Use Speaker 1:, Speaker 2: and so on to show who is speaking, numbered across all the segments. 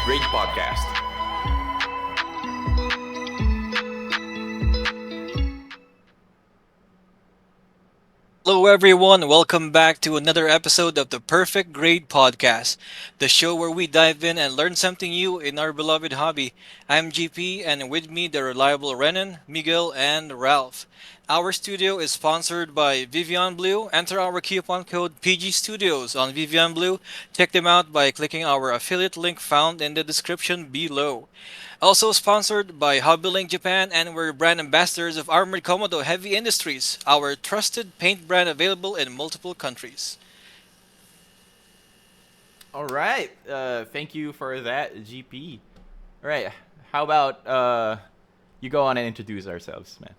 Speaker 1: Grade Podcast.
Speaker 2: Hello, everyone. Welcome back to another episode of the Perfect Grade Podcast, the show where we dive in and learn something new in our beloved hobby. I'm GP, and with me, the reliable Renan, Miguel, and Ralph. Our studio is sponsored by Vivian Blue. Enter our coupon code PG Studios on Vivian Blue. Check them out by clicking our affiliate link found in the description below. Also sponsored by HobbyLink Japan, and we're brand ambassadors of Armored Komodo Heavy Industries, our trusted paint brand available in multiple countries.
Speaker 3: All right. Thank you for that, GP. All right. How about you go on and introduce ourselves, man?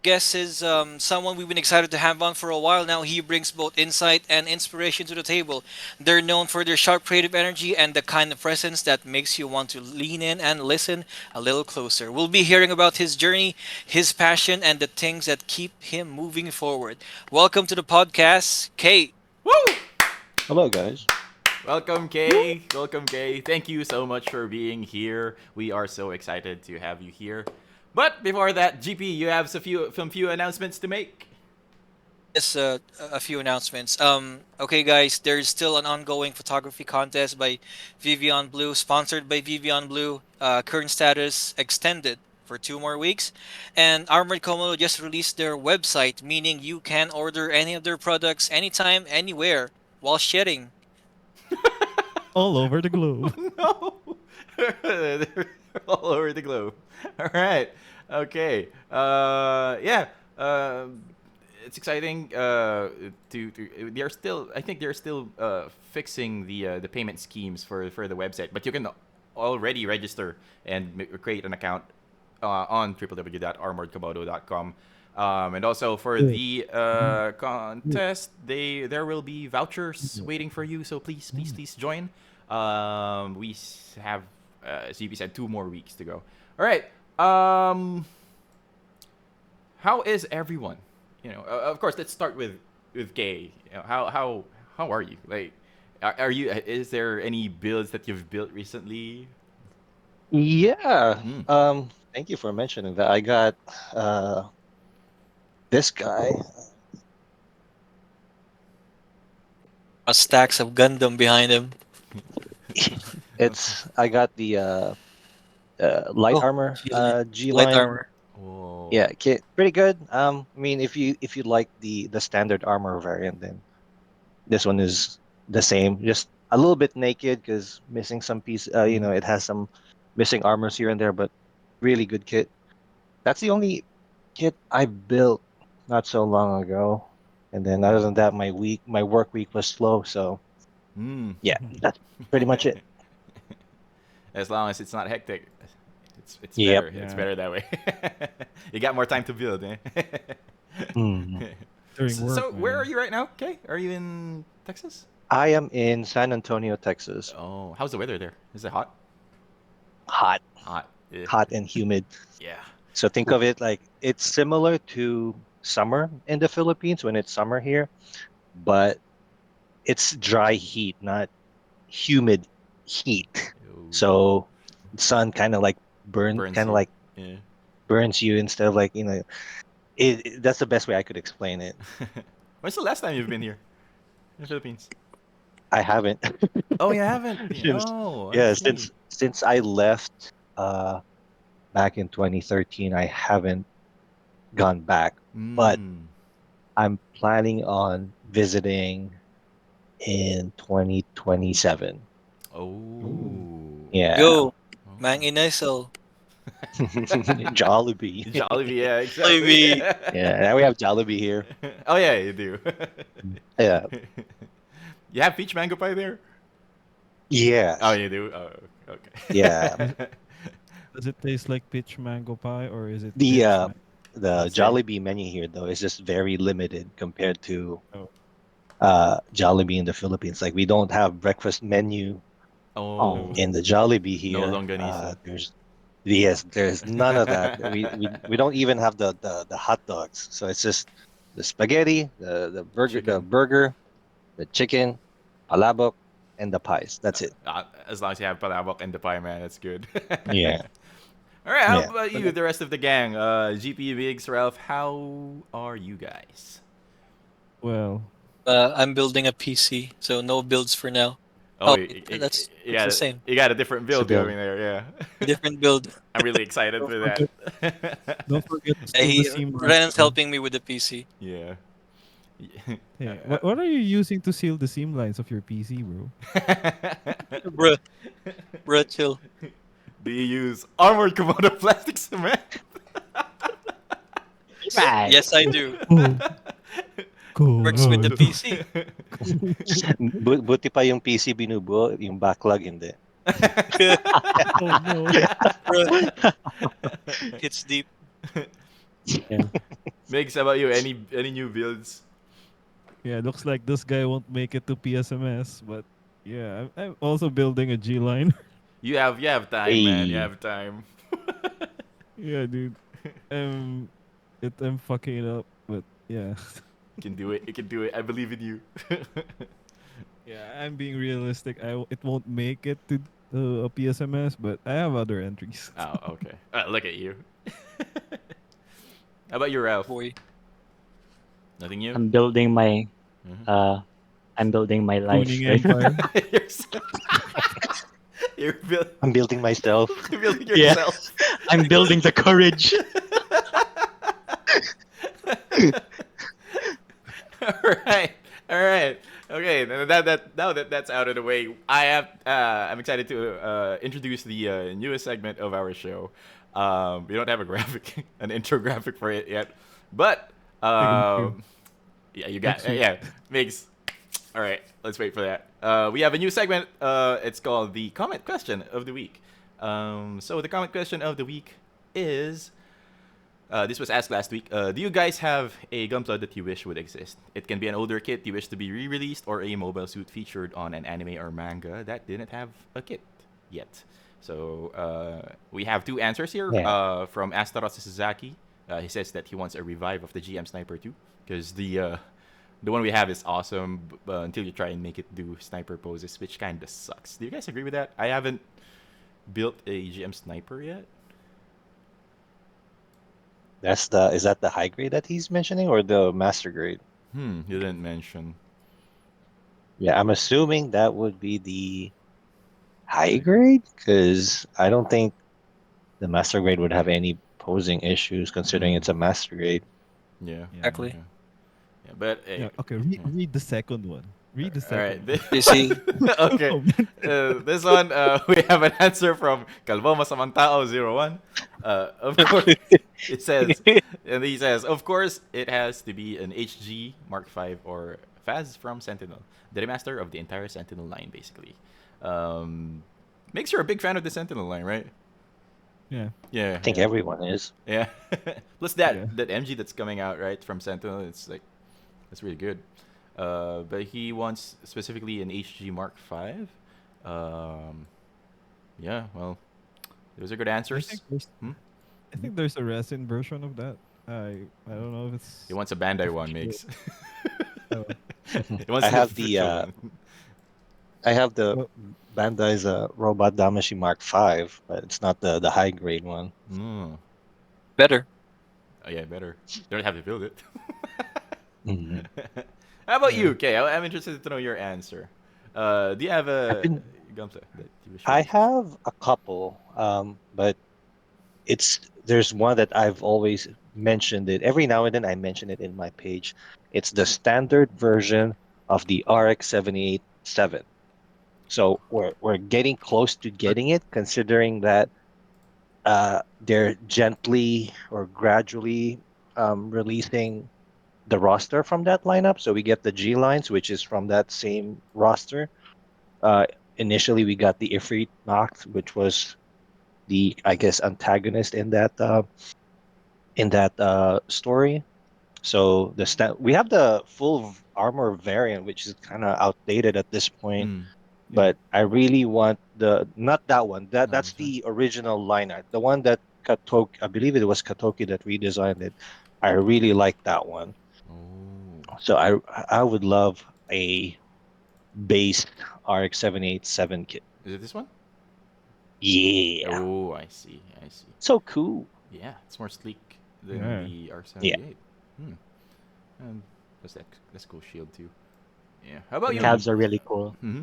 Speaker 2: Guest is someone we've been excited to have on for a while now. He brings both insight and inspiration to the table. They're known for their sharp creative energy and the kind of presence that makes you want to lean in and listen a little closer. We'll be hearing about his journey, his passion, and the things that keep him moving forward. Welcome to the podcast, Kate.
Speaker 3: Woo!
Speaker 4: Hello, guys.
Speaker 3: Welcome, Kay. Welcome, Kay. Thank you so much for being here. We are so excited to have you here. But before that, GP, you have some few announcements to make.
Speaker 2: Yes, a few announcements. Okay, guys, there's still an ongoing photography contest by Vivian Blue, sponsored by Vivian Blue. Current status extended for 2 more weeks. And Armored Komodo just released their website, meaning you can order any of their products anytime, anywhere, while shedding.
Speaker 5: All over the globe.
Speaker 3: No. They're all over the globe. All right. Okay. Yeah. It's exciting. They're still. I think they're still fixing the payment schemes for the website, but you can already register and create an account on www.armoredkomodo.com. And also for the contest, there will be vouchers waiting for you. So please join. We have, as CP said, 2 more weeks to go. All right. How is everyone? Of course, let's start with Gay. How are you? Like, are you? Is there any builds that you've built recently?
Speaker 4: Yeah.
Speaker 3: Mm.
Speaker 4: Thank you for mentioning that. I got this guy.
Speaker 2: Stacks of Gundam behind him.
Speaker 4: I got the light
Speaker 2: Oh,
Speaker 4: armor
Speaker 2: she's
Speaker 4: G
Speaker 2: light
Speaker 4: line.
Speaker 2: armor.
Speaker 3: Oh.
Speaker 4: Yeah, kit pretty good. I mean, if you like the standard armor variant, then this one is the same. Just a little bit naked because missing some piece. It has some missing armors here and there, but really good kit. That's the only kit I built not so long ago. And then other than that, my work week was slow. So
Speaker 3: Mm.
Speaker 4: yeah, that's pretty much it.
Speaker 3: As long as it's not hectic, it's
Speaker 4: Yep.
Speaker 3: better. It's
Speaker 5: Yeah.
Speaker 3: better that way. You got more time to build, eh?
Speaker 4: Mm.
Speaker 5: During
Speaker 3: so,
Speaker 5: work,
Speaker 3: so where are
Speaker 5: man.
Speaker 3: you right now? Okay, are you in Texas?
Speaker 4: I am in San Antonio, Texas.
Speaker 3: Oh, how's the weather there? Is it hot?
Speaker 4: Hot,
Speaker 3: Hot. Eh.
Speaker 4: hot and humid.
Speaker 3: Yeah.
Speaker 4: So think of it like it's similar to summer in the Philippines when it's summer here, but it's dry heat, not humid heat.
Speaker 3: Ooh.
Speaker 4: So sun
Speaker 3: Burns
Speaker 4: kind of
Speaker 3: you.
Speaker 4: like
Speaker 3: Yeah.
Speaker 4: burns you instead of like that's the best way I could explain it.
Speaker 3: When's the last time you've been here in the Philippines?
Speaker 4: I haven't
Speaker 3: Oh, you haven't been.
Speaker 4: since
Speaker 3: Oh, I
Speaker 4: yeah
Speaker 3: see.
Speaker 4: since I left back in 2013. I haven't gone back, but
Speaker 3: Mm.
Speaker 4: I'm planning on visiting in 2027.
Speaker 3: Oh.
Speaker 4: Yeah.
Speaker 2: Go, Mang
Speaker 3: Oh.
Speaker 2: Inesol.
Speaker 4: Jollibee.
Speaker 3: Jollibee, yeah, exactly.
Speaker 2: Maybe.
Speaker 4: Yeah, now we have Jollibee here.
Speaker 3: Oh yeah, you do.
Speaker 4: Yeah.
Speaker 3: You have peach mango pie there? Oh,
Speaker 4: Yes.
Speaker 3: you do. Oh,
Speaker 4: Yeah.
Speaker 5: Does it,
Speaker 3: okay.
Speaker 5: does it taste like peach mango pie or is it
Speaker 4: The
Speaker 5: peach
Speaker 4: uh the
Speaker 3: Same.
Speaker 4: Jollibee menu here though is just very limited compared to
Speaker 5: mango?
Speaker 4: Jollibee in the Philippines. Like we don't have breakfast menu
Speaker 3: Oh,
Speaker 4: in the Jollibee
Speaker 3: no
Speaker 4: here.
Speaker 3: longanisa.
Speaker 4: There's none of that. We don't even have the hot dogs. So it's just the spaghetti, the
Speaker 3: Chicken.
Speaker 4: burger, the chicken, palabok. and the pies. That's it.
Speaker 3: As long as you have palabok and the pie, man, that's good.
Speaker 4: Yeah,
Speaker 3: All right, how
Speaker 4: yeah.
Speaker 3: about you, the rest of the gang? GP, Biggs, Ralph, how are you guys?
Speaker 5: Well,
Speaker 2: I'm building a PC, so no builds for now.
Speaker 3: Oh,
Speaker 2: Oh, wait, that's the same.
Speaker 3: you got a different
Speaker 4: It's a
Speaker 3: build
Speaker 4: build.
Speaker 3: going there,
Speaker 2: A
Speaker 3: yeah.
Speaker 2: different build.
Speaker 3: I'm really excited
Speaker 5: don't
Speaker 3: for
Speaker 5: forget,
Speaker 3: that.
Speaker 5: don't forget to seal the seam lines,
Speaker 2: Renan's
Speaker 5: bro.
Speaker 2: helping me with the PC.
Speaker 3: Yeah.
Speaker 5: Hey, what are you using to seal the seam lines of your PC, bro?
Speaker 2: Bruh, bruh, chill.
Speaker 3: Do you use armored Komodo plastic cement?
Speaker 4: Right.
Speaker 2: Yes, I do.
Speaker 5: Oh,
Speaker 2: Works with the
Speaker 5: God.
Speaker 2: PC.
Speaker 4: Buti pa yung PC binubuo, yung backlog hindi.
Speaker 5: Oh no.
Speaker 2: Bruh, hits deep.
Speaker 5: Yeah.
Speaker 3: Migs, how about you? Any new builds?
Speaker 5: Yeah, looks like this guy won't make it to PSMS, but yeah, I'm also building a G line.
Speaker 3: You have time, man. You
Speaker 4: Hey.
Speaker 3: have time.
Speaker 5: Yeah, dude. Um, I'm fucking it up, but yeah.
Speaker 3: You can do it. You can do it. I believe in you.
Speaker 5: Yeah, I'm being realistic. It won't make it to a PSMS, but I have other entries.
Speaker 3: Oh, okay. Look at you. How about you, Ralph?
Speaker 2: Boy.
Speaker 3: Nothing new?
Speaker 1: I'm building my
Speaker 3: Mhm.
Speaker 1: uh I'm building my life.
Speaker 5: Tuning
Speaker 1: Right?
Speaker 5: Empire.
Speaker 3: you're, so- you're
Speaker 4: I'm building myself.
Speaker 3: you're building
Speaker 1: Yeah.
Speaker 3: yourself.
Speaker 1: I'm building the courage.
Speaker 3: All right. All right. Okay. Now that that's out of the way, I'm excited to introduce the newest segment of our show. We don't have a graphic, an intro graphic for it yet, but
Speaker 5: I got you.
Speaker 3: yeah, you got
Speaker 5: Next week.
Speaker 3: yeah, makes. All right, let's wait for that. We have a new segment. It's called the comment question of the week. So the comment question of the week is this was asked last week. Do you guys have a Gunpla that you wish would exist? It can be an older kit you wish to be re-released, or a mobile suit featured on an anime or manga that didn't have a kit yet. So we have two answers here.
Speaker 4: Yeah.
Speaker 3: From Astaros Suzaki, he says that he wants a revive of the GM Sniper 2 because the one we have is awesome until you try and make it do sniper poses, which kind of sucks. Do you guys agree with that? I haven't built a GM Sniper yet.
Speaker 4: Is that the high grade that he's mentioning or the master grade?
Speaker 3: You didn't mention.
Speaker 4: Yeah, I'm assuming that would be the high grade because I don't think the master grade would have any posing issues considering
Speaker 3: Mm.
Speaker 4: it's a master grade.
Speaker 3: Yeah.
Speaker 5: Yeah.
Speaker 2: Exactly.
Speaker 3: Yeah, but
Speaker 5: Yeah. Okay.
Speaker 3: yeah.
Speaker 5: Read the second one. Read the
Speaker 3: All right.
Speaker 5: second one.
Speaker 2: You see,
Speaker 3: Okay.
Speaker 5: Oh, man.
Speaker 3: This one, we have an answer from Calvo Masamantao01. Of course, it says, and he says, of course, it has to be an HG Mark V or Faz from Sentinel, the remaster of the entire Sentinel line, basically. Makes you a big fan of the Sentinel line, right?
Speaker 5: Yeah.
Speaker 3: Yeah.
Speaker 4: I think
Speaker 3: yeah.
Speaker 4: everyone is.
Speaker 3: Yeah. Plus that
Speaker 5: Yeah.
Speaker 3: that MG that's coming out right from Sentinel, it's like that's really good. But he wants specifically an HG Mark V. Yeah, well, those are good
Speaker 5: I
Speaker 3: answers.
Speaker 5: think there's
Speaker 3: Hmm?
Speaker 5: I think there's a resin version of that. I don't know if it's
Speaker 3: He wants a Bandai one, makes.
Speaker 5: Oh.
Speaker 3: He wants
Speaker 4: I have
Speaker 3: official
Speaker 4: the
Speaker 3: one.
Speaker 4: I have the
Speaker 5: Well,
Speaker 4: Bandai's Robot Damashi Mark V, but it's not the high grade one.
Speaker 3: Mm.
Speaker 2: better.
Speaker 3: Oh yeah, better. Don't have to build it.
Speaker 4: Mhm.
Speaker 3: How about
Speaker 5: Yeah.
Speaker 3: you, Kay? I'm interested to know your answer. Do you have
Speaker 4: I've
Speaker 3: a
Speaker 4: been
Speaker 3: Gunpla that you wish
Speaker 4: I
Speaker 3: would exist?
Speaker 4: have a couple, but there's one that I've always mentioned it. Every now and then I mention it in my page. It's the standard version of the RX 787. So we're getting close to getting it, considering that they're gently or gradually releasing the roster from that lineup. So we get the G lines, which is from that same roster. Uh, Initially, we got the Ifrit Noct, which was the, I guess, antagonist in that story. So we have the full armor variant, which is kind of outdated at this point.
Speaker 3: Mm.
Speaker 5: yeah.
Speaker 4: But I really want the not that one.
Speaker 3: No,
Speaker 4: That's
Speaker 3: this one.
Speaker 4: the original line art. The one that Katoki, I believe it was Katoki that redesigned it. I really like that one.
Speaker 3: Oh.
Speaker 4: So I would love a base RX-787 kit.
Speaker 3: Is it this one?
Speaker 4: Yeah,
Speaker 3: Oh, I see. I see.
Speaker 4: so cool.
Speaker 3: Yeah, it's more sleek than
Speaker 5: Yeah.
Speaker 3: the R78.
Speaker 4: Yeah.
Speaker 3: And that's cool shield too. Yeah. How about
Speaker 1: The
Speaker 3: you?
Speaker 1: cabs are really cool.
Speaker 3: Mm-hmm.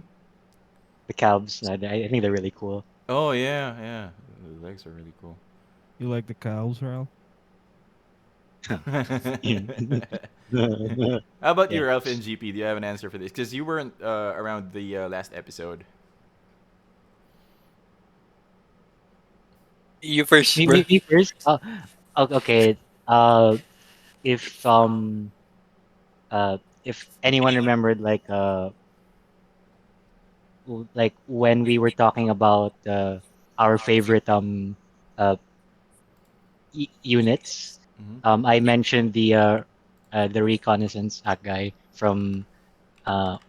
Speaker 1: The cabs, I think they're really cool.
Speaker 3: Oh yeah, yeah. The legs are really cool.
Speaker 5: You like the cows, Ralph?
Speaker 3: How about
Speaker 1: Yeah.
Speaker 3: you, Ralph and GP? Do you have an answer for this? Because you weren't around the last episode.
Speaker 2: You first,
Speaker 1: Me,
Speaker 2: bro.
Speaker 1: me, me first. Okay. Uh, if um, if anyone remembered, like when we were talking about our favorite uh units,
Speaker 3: Mm-hmm.
Speaker 1: I mentioned the reconnaissance guy from uh yeah,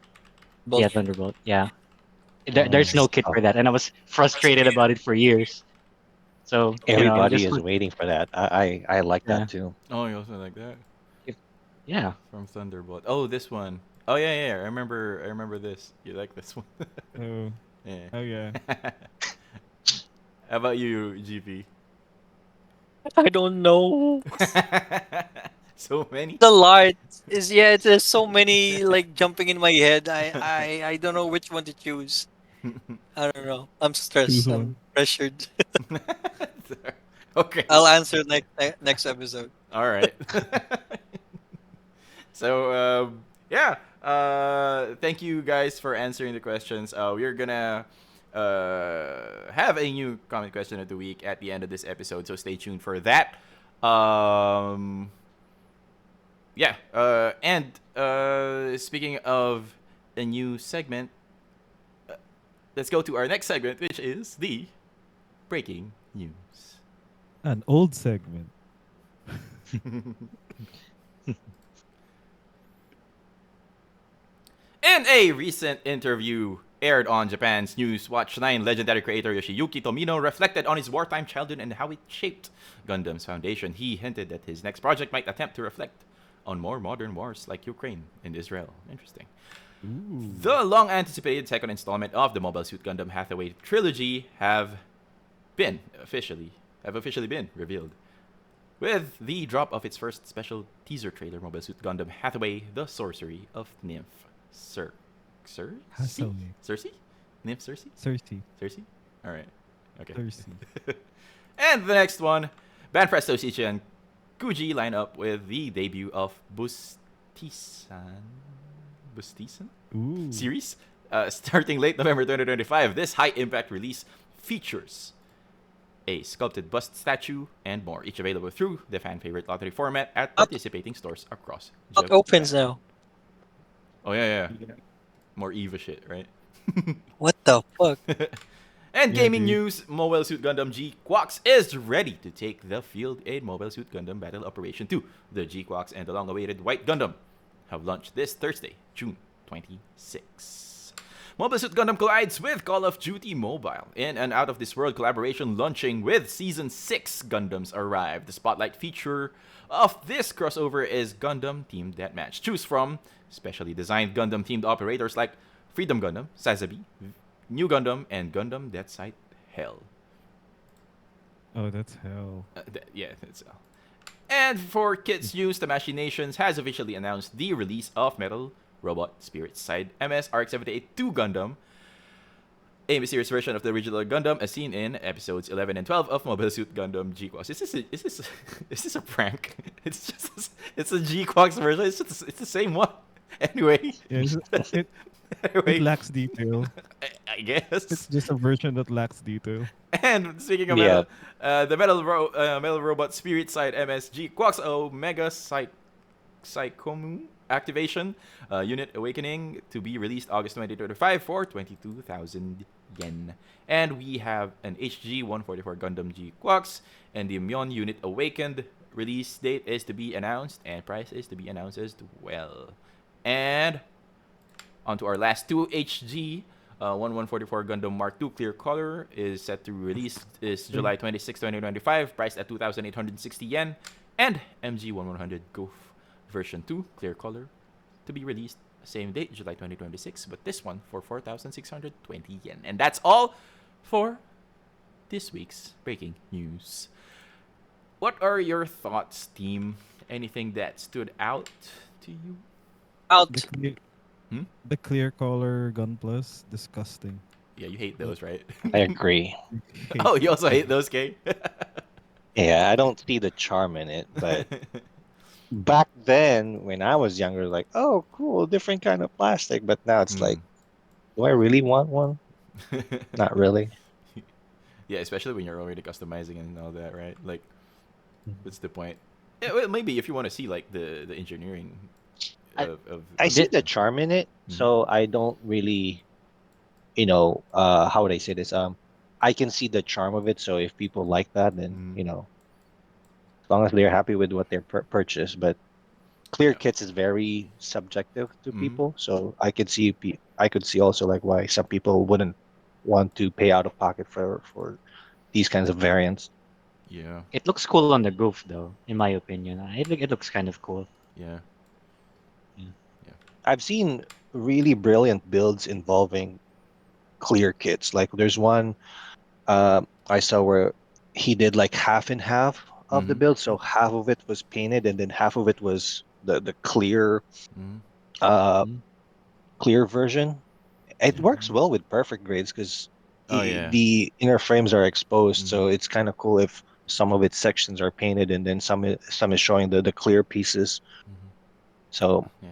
Speaker 2: Bolt.
Speaker 1: Thunderbolt. Yeah, there's
Speaker 5: Oh,
Speaker 1: no kit
Speaker 4: Oh,
Speaker 1: for that, and I was frustrated about it for years. So
Speaker 4: everybody
Speaker 1: just
Speaker 4: is waiting for that. I like that
Speaker 1: yeah,
Speaker 4: too.
Speaker 3: Oh, you also like that
Speaker 1: if, yeah.
Speaker 3: from Thunderbolt. Oh, this one. Oh yeah, yeah. I remember. I remember this. You like this one?
Speaker 5: oh,
Speaker 3: Yeah.
Speaker 5: oh yeah.
Speaker 3: How about you, GP?
Speaker 2: I don't know.
Speaker 3: So many.
Speaker 2: The light is, yeah. There's so many like jumping in my head. I don't know which one to choose. I don't know. I'm
Speaker 5: Choose
Speaker 2: stressed.
Speaker 5: one.
Speaker 2: I'm pressured.
Speaker 3: Okay.
Speaker 2: I'll answer next episode.
Speaker 3: All right. So yeah. Thank you guys for answering the questions. We're gonna have a new comment question of the week at the end of this episode, so stay tuned for that. Um, yeah. And speaking of a new segment, let's go to our next segment, which is the breaking news.
Speaker 5: An old segment.
Speaker 3: In a recent interview aired on Japan's News Watch 9, legendary creator Yoshiyuki Tomino reflected on his wartime childhood and how it shaped Gundam's foundation. He hinted that his next project might attempt to reflect on more modern wars like Ukraine and Israel. Interesting.
Speaker 5: Ooh.
Speaker 3: The long-anticipated second installment of the Mobile Suit Gundam Hathaway trilogy have officially been revealed. With the drop of its first special teaser trailer, Mobile Suit Gundam Hathaway: The Sorcery of Nymph Cersei?
Speaker 5: Hathaway.
Speaker 3: Cersei? Nymph Cersei?
Speaker 5: Cersei.
Speaker 3: Cersei? Alright. Okay.
Speaker 5: Cersei.
Speaker 3: And the next one, Band Presto Shichi and Kuji line up with the debut of Bustisan
Speaker 5: Ooh.
Speaker 3: series, starting late November 2025. This high-impact release features a sculpted bust statue and more, each available through the fan-favorite lottery format at participating stores across
Speaker 2: It
Speaker 3: Japan.
Speaker 2: opens now.
Speaker 3: Oh, yeah. More Eva shit, right?
Speaker 2: What the fuck?
Speaker 3: And
Speaker 5: Yeah,
Speaker 3: gaming
Speaker 5: dude.
Speaker 3: news, Mobile Suit Gundam G-Quax is ready to take the field in Mobile Suit Gundam Battle Operation 2. The G-Quax and the long-awaited White Gundam have launched this Thursday, June 26. Mobile Suit Gundam collides with Call of Duty Mobile in an out-of-this-world collaboration launching with Season 6 Gundams arrive. The spotlight feature of this crossover is Gundam Team Deathmatch. Choose from specially designed Gundam-themed operators like Freedom Gundam, Sazabi, New Gundam, and Gundam Deathsight Hell.
Speaker 5: Oh, that's hell.
Speaker 3: Yeah, that's all. And for kids news, the Machinations has officially announced the release of Metal Robot Spirit Side MS RX-78-2 Gundam, a mysterious version of the original Gundam as seen in episodes 11 and 12 of Mobile Suit Gundam G-Quax. Is this a prank? It's a G-Quax version. It's the same one. Anyway,
Speaker 5: Yeah, it
Speaker 3: anyway,
Speaker 5: lacks detail.
Speaker 3: I guess.
Speaker 5: It's just a version that lacks detail.
Speaker 3: And speaking of
Speaker 4: Yeah.
Speaker 3: metal, the Metal Robot Spirit Side MSG Quax Omega Psychomu activation unit awakening to be released August 2025 for 22,000 yen. And we have an HG 144 Gundam G Quax, and the Myon unit awakened. Release date is to be announced and price is to be announced as well. And on to our last two, HG 1144 Gundam Mark II Clear Color is set to release is July 26, 2025, priced at 2,860 yen. And MG 1100 Goof version 2 Clear Color to be released same date, July 2026, but this one for 4,620 yen. And that's all for this week's breaking news. What are your thoughts, team? Anything that stood out to you?
Speaker 5: The
Speaker 2: Out.
Speaker 5: clear,
Speaker 3: Hmm?
Speaker 5: the clear color Gunplas, disgusting.
Speaker 3: Yeah, you hate
Speaker 5: Uh,
Speaker 3: those, right?
Speaker 4: I agree.
Speaker 5: hate
Speaker 3: Oh, you
Speaker 5: it.
Speaker 3: also hate those, Kay?
Speaker 4: Yeah, I don't see the charm in it, but back then when I was younger, like, oh, cool, different kind of plastic. But now it's
Speaker 3: Hmm.
Speaker 4: like, do I really want one? Not really.
Speaker 3: Yeah, especially when you're already customizing and all that, right? Like,
Speaker 4: Mhm.
Speaker 3: what's the point? Yeah, well, maybe if you want to see like the engineering
Speaker 1: I,
Speaker 4: I
Speaker 3: of
Speaker 4: see
Speaker 1: this,
Speaker 4: the charm in it,
Speaker 3: Mhm.
Speaker 4: so I don't really, how would I say this? I can see the charm of it. So if people like that, then
Speaker 3: Mhm.
Speaker 4: as long as they're happy with what they purchase. But clear
Speaker 3: Yeah.
Speaker 4: kits is very subjective to
Speaker 3: Mhm.
Speaker 4: people, so I could see also like why some people wouldn't want to pay out of pocket for these kinds of variants.
Speaker 3: Yeah.
Speaker 1: it looks cool on the roof, though, in my opinion. It looks kind of cool.
Speaker 3: Yeah.
Speaker 1: Yeah.
Speaker 3: Yeah.
Speaker 4: I've seen really brilliant builds involving clear kits. Like there's one I saw where he did like half and half of the
Speaker 3: Mhm.
Speaker 4: build, so half of it was painted and then half of it was the
Speaker 3: Mhm.
Speaker 4: uh
Speaker 1: Mm.
Speaker 4: clear version. It
Speaker 3: Yeah.
Speaker 4: works well with perfect grades because
Speaker 3: Oh yeah.
Speaker 4: the inner frames are exposed,
Speaker 3: Mhm.
Speaker 4: so it's kind of cool if some of its sections are painted and then some is showing the clear pieces.
Speaker 3: Mhm.
Speaker 4: So
Speaker 3: Yeah.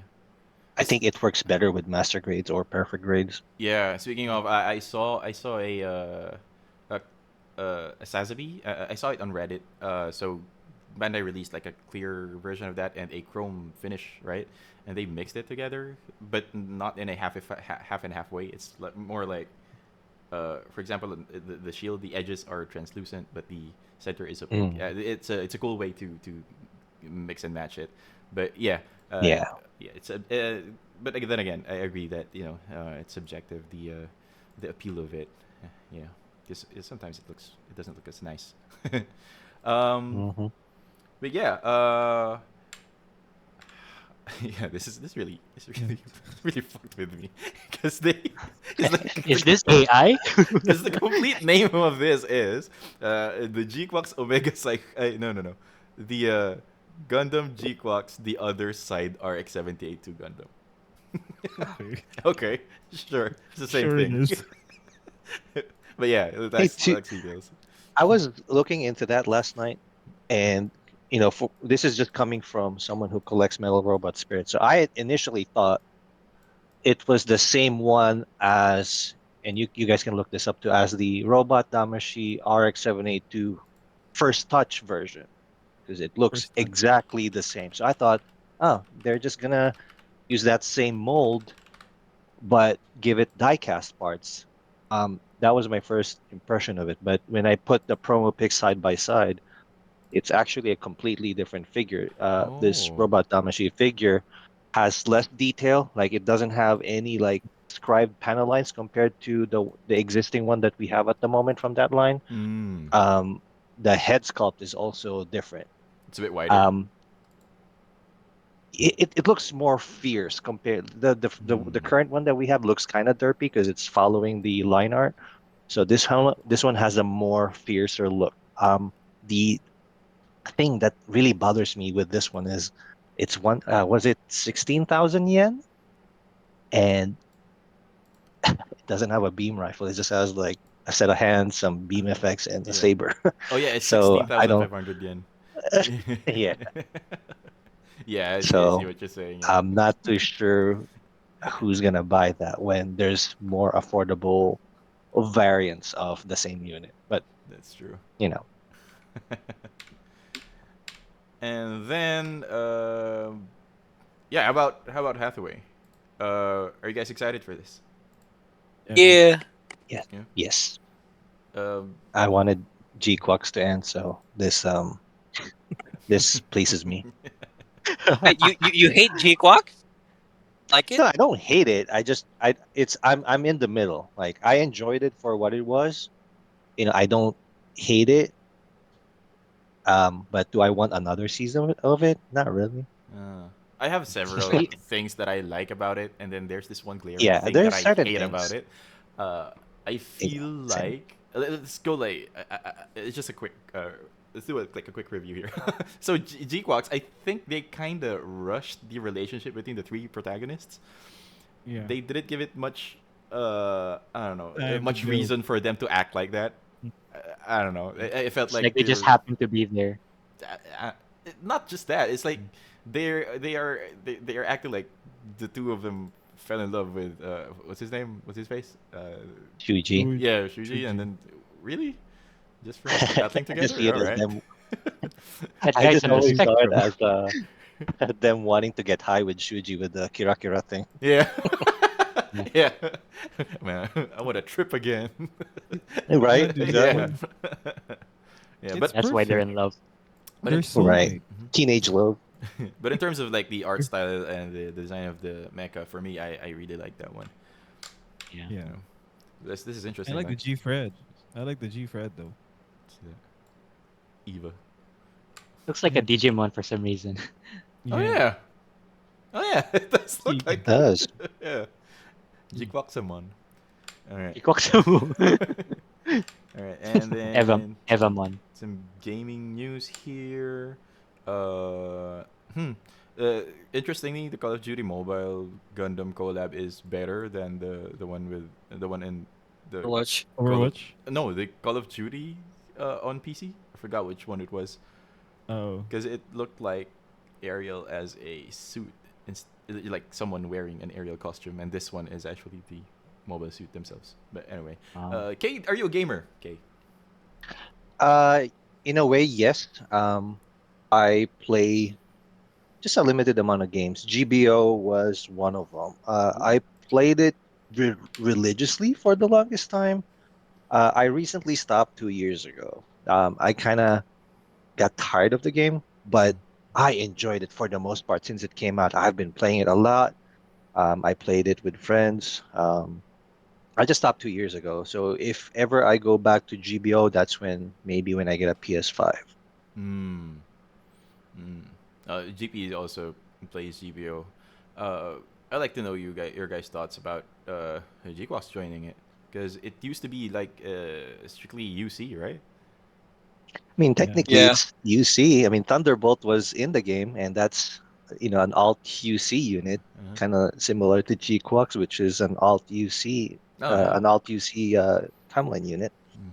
Speaker 4: I
Speaker 3: It's
Speaker 4: think it works better with master grades or perfect grades.
Speaker 3: Yeah. Speaking of, I saw a a Sazabi. I saw it on Reddit. So Bandai released like a clear version of that and a chrome finish, right? And they mixed it together, but not in a half and half way. It's like more like, for example, the shield, the edges are translucent, but the center is opaque.
Speaker 4: Mm,
Speaker 3: It's a cool way to mix and match it. But yeah,
Speaker 4: yeah.
Speaker 3: yeah, it's a. But then again, I agree that it's subjective, the appeal of it. Yeah, because sometimes it doesn't look as nice. um,
Speaker 4: Hmm.
Speaker 3: but yeah, yeah, this
Speaker 5: Yeah.
Speaker 3: really really fucked with me because they is
Speaker 1: Is this AI?
Speaker 3: because the complete name of this is the G-Quax Omega no, the Gundam G-Quax the other side RX-78 Gundam.
Speaker 5: Okay.
Speaker 3: Okay, sure, it's the same
Speaker 5: Sure it
Speaker 3: thing.
Speaker 5: is.
Speaker 3: But yeah,
Speaker 4: Hey,
Speaker 3: that's details.
Speaker 4: I was looking into that last night, and this is just coming from someone who collects metal robot spirits. So I initially thought it was the same one as, and you guys can look this up too, as the Robot Damashi RX-782 first touch version because it looks
Speaker 5: First touch.
Speaker 4: exactly the same. So I thought, oh, they're just gonna use that same mold but give it die-cast parts. That was my first impression of it. But when I put the promo pics side by side, it's actually a completely different figure. This
Speaker 3: Oh.
Speaker 4: Robot Damashi figure has less detail. Like it doesn't have any like scribed panel lines compared to the existing one that we have at the moment from that line.
Speaker 3: Mm.
Speaker 4: Um, the head sculpt is also different.
Speaker 3: It's a bit wider.
Speaker 4: Um, it looks more fierce compared the
Speaker 3: Mm.
Speaker 4: current one that we have looks kind of derpy because it's following the line art. So this one has a more fiercer look. The thing that really bothers me with this one is it's one was it 16,000 yen, and it doesn't have a beam rifle. It just has like a set of hands, some beam effects, and a
Speaker 3: Yeah.
Speaker 4: saber.
Speaker 3: Oh yeah, it's
Speaker 4: So I don't.
Speaker 3: 16,500 yen.
Speaker 4: Yeah.
Speaker 3: Yeah, I see
Speaker 4: So
Speaker 3: what you're saying. Yeah,
Speaker 4: I'm not too sure who's gonna buy that when there's more affordable variants of the same unit. But
Speaker 3: that's true.
Speaker 4: you know,
Speaker 3: And then, yeah, how about Hathaway? Are you guys excited for this?
Speaker 5: Yeah.
Speaker 2: Yeah.
Speaker 4: yes,
Speaker 3: Yeah.
Speaker 4: yes,
Speaker 3: Um,
Speaker 4: I wanted G-Quux to end, so this pleases me.
Speaker 2: Wait, you hate G-Quack? Like it?
Speaker 4: No, I don't hate it. I just I'm in the middle. Like I enjoyed it for what it was. I don't hate it. But do I want another season of it? Not really.
Speaker 3: uh, I have several
Speaker 1: Y-
Speaker 3: things that I like about it, and then there's this one glaring
Speaker 4: Yeah,
Speaker 3: thing that
Speaker 4: there's
Speaker 3: I
Speaker 4: certain
Speaker 3: hate about
Speaker 4: things.
Speaker 3: it. I
Speaker 4: Yeah,
Speaker 3: feel
Speaker 4: same.
Speaker 3: like let's go like it's just a quick. Let's do like a quick review here. So G-Quox, I think they kind of rushed the relationship between the three protagonists.
Speaker 5: Yeah.
Speaker 3: They didn't give it much. I don't know,
Speaker 5: Time to
Speaker 3: much
Speaker 5: build.
Speaker 3: reason for them to act like that. I don't know. It felt
Speaker 1: it's like
Speaker 3: like
Speaker 1: they
Speaker 3: they
Speaker 1: just
Speaker 3: were
Speaker 1: happen to be there.
Speaker 3: uh, uh, not just that. It's like they are acting like the two of them fell in love with what's his name? What's his face?
Speaker 4: Shuji.
Speaker 5: Shuji.
Speaker 3: Yeah, Shuji, and
Speaker 5: Shuji.
Speaker 3: then really just for battling
Speaker 4: I just
Speaker 3: together.
Speaker 4: see it
Speaker 3: All
Speaker 4: as
Speaker 3: right.
Speaker 4: them.
Speaker 1: That
Speaker 4: I
Speaker 1: guy's
Speaker 4: just
Speaker 1: on the
Speaker 4: always saw it
Speaker 1: spectrum.
Speaker 4: as them wanting to get high with Shuji with the Kira Kira thing.
Speaker 3: Yeah.
Speaker 1: Yeah,
Speaker 3: Yeah. Man, I want to trip again.
Speaker 5: Yeah,
Speaker 4: Right?
Speaker 5: dude.
Speaker 3: Yeah.
Speaker 4: Exactly.
Speaker 3: Yeah,
Speaker 5: It's
Speaker 1: that's why they're
Speaker 5: perfect.
Speaker 1: in love.
Speaker 3: but
Speaker 5: They're
Speaker 3: in,
Speaker 5: so
Speaker 4: Right.
Speaker 5: like
Speaker 4: Teenage love.
Speaker 3: but in terms of like the art style and the design of the mecha, for me, I really like that one.
Speaker 1: Yeah,
Speaker 3: You
Speaker 5: yeah.
Speaker 3: know, this is
Speaker 5: I
Speaker 3: interesting
Speaker 5: like
Speaker 3: though.
Speaker 5: the G Fred. I like the G Fred though.
Speaker 3: It's, Eva.
Speaker 1: looks like a
Speaker 5: Yeah.
Speaker 1: Digimon for some reason.
Speaker 3: Oh
Speaker 5: Yeah.
Speaker 3: yeah. Oh yeah. It does look
Speaker 5: See.
Speaker 3: like
Speaker 4: It
Speaker 3: that.
Speaker 4: does.
Speaker 3: Yeah.
Speaker 5: Mm.
Speaker 3: Jikwakusamon. All right.
Speaker 1: Ikokusamu.
Speaker 3: All right, and
Speaker 1: Eva
Speaker 3: then
Speaker 1: Evamon.
Speaker 3: some gaming news here. Uh, hmm. Uh, Interestingly, the Call of Duty Mobile Gundam collab is better than the one with the one in the
Speaker 2: Watch.
Speaker 3: Call of
Speaker 5: Overwatch.
Speaker 3: no the Call of Duty on PC. I forgot which one it was
Speaker 5: Oh.
Speaker 3: because it looked like Ariel as a suit, like someone wearing an Ariel costume, and this one is actually the mobile suit themselves. But anyway,
Speaker 1: Um,
Speaker 3: Kate, are you a gamer? Okay.
Speaker 4: Uh, in a way, yes. I play just a limited amount of games. GBO was one of them. I played it religiously for the longest time. I recently stopped 2 years ago. I kind of got tired of the game, but I enjoyed it for the most part since it came out. I've been playing it a lot. I played it with friends. I just stopped 2 years ago. So if ever I go back to GBO, that's when maybe when I get a PS5.
Speaker 3: Hmm. Mm. GP also plays GBO. Uh, I'd like to know your guys' thoughts about GQuax joining it because it used to be like strictly UC, right?
Speaker 4: I mean,
Speaker 5: Yeah.
Speaker 4: technically,
Speaker 2: Yeah.
Speaker 4: it's UC. I mean, Thunderbolt was in the game, and that's an alt UC unit,
Speaker 3: Uh-huh.
Speaker 4: kind of similar to GQuax, which is
Speaker 3: Oh yeah.
Speaker 4: an alt UC timeline unit.
Speaker 3: Mm.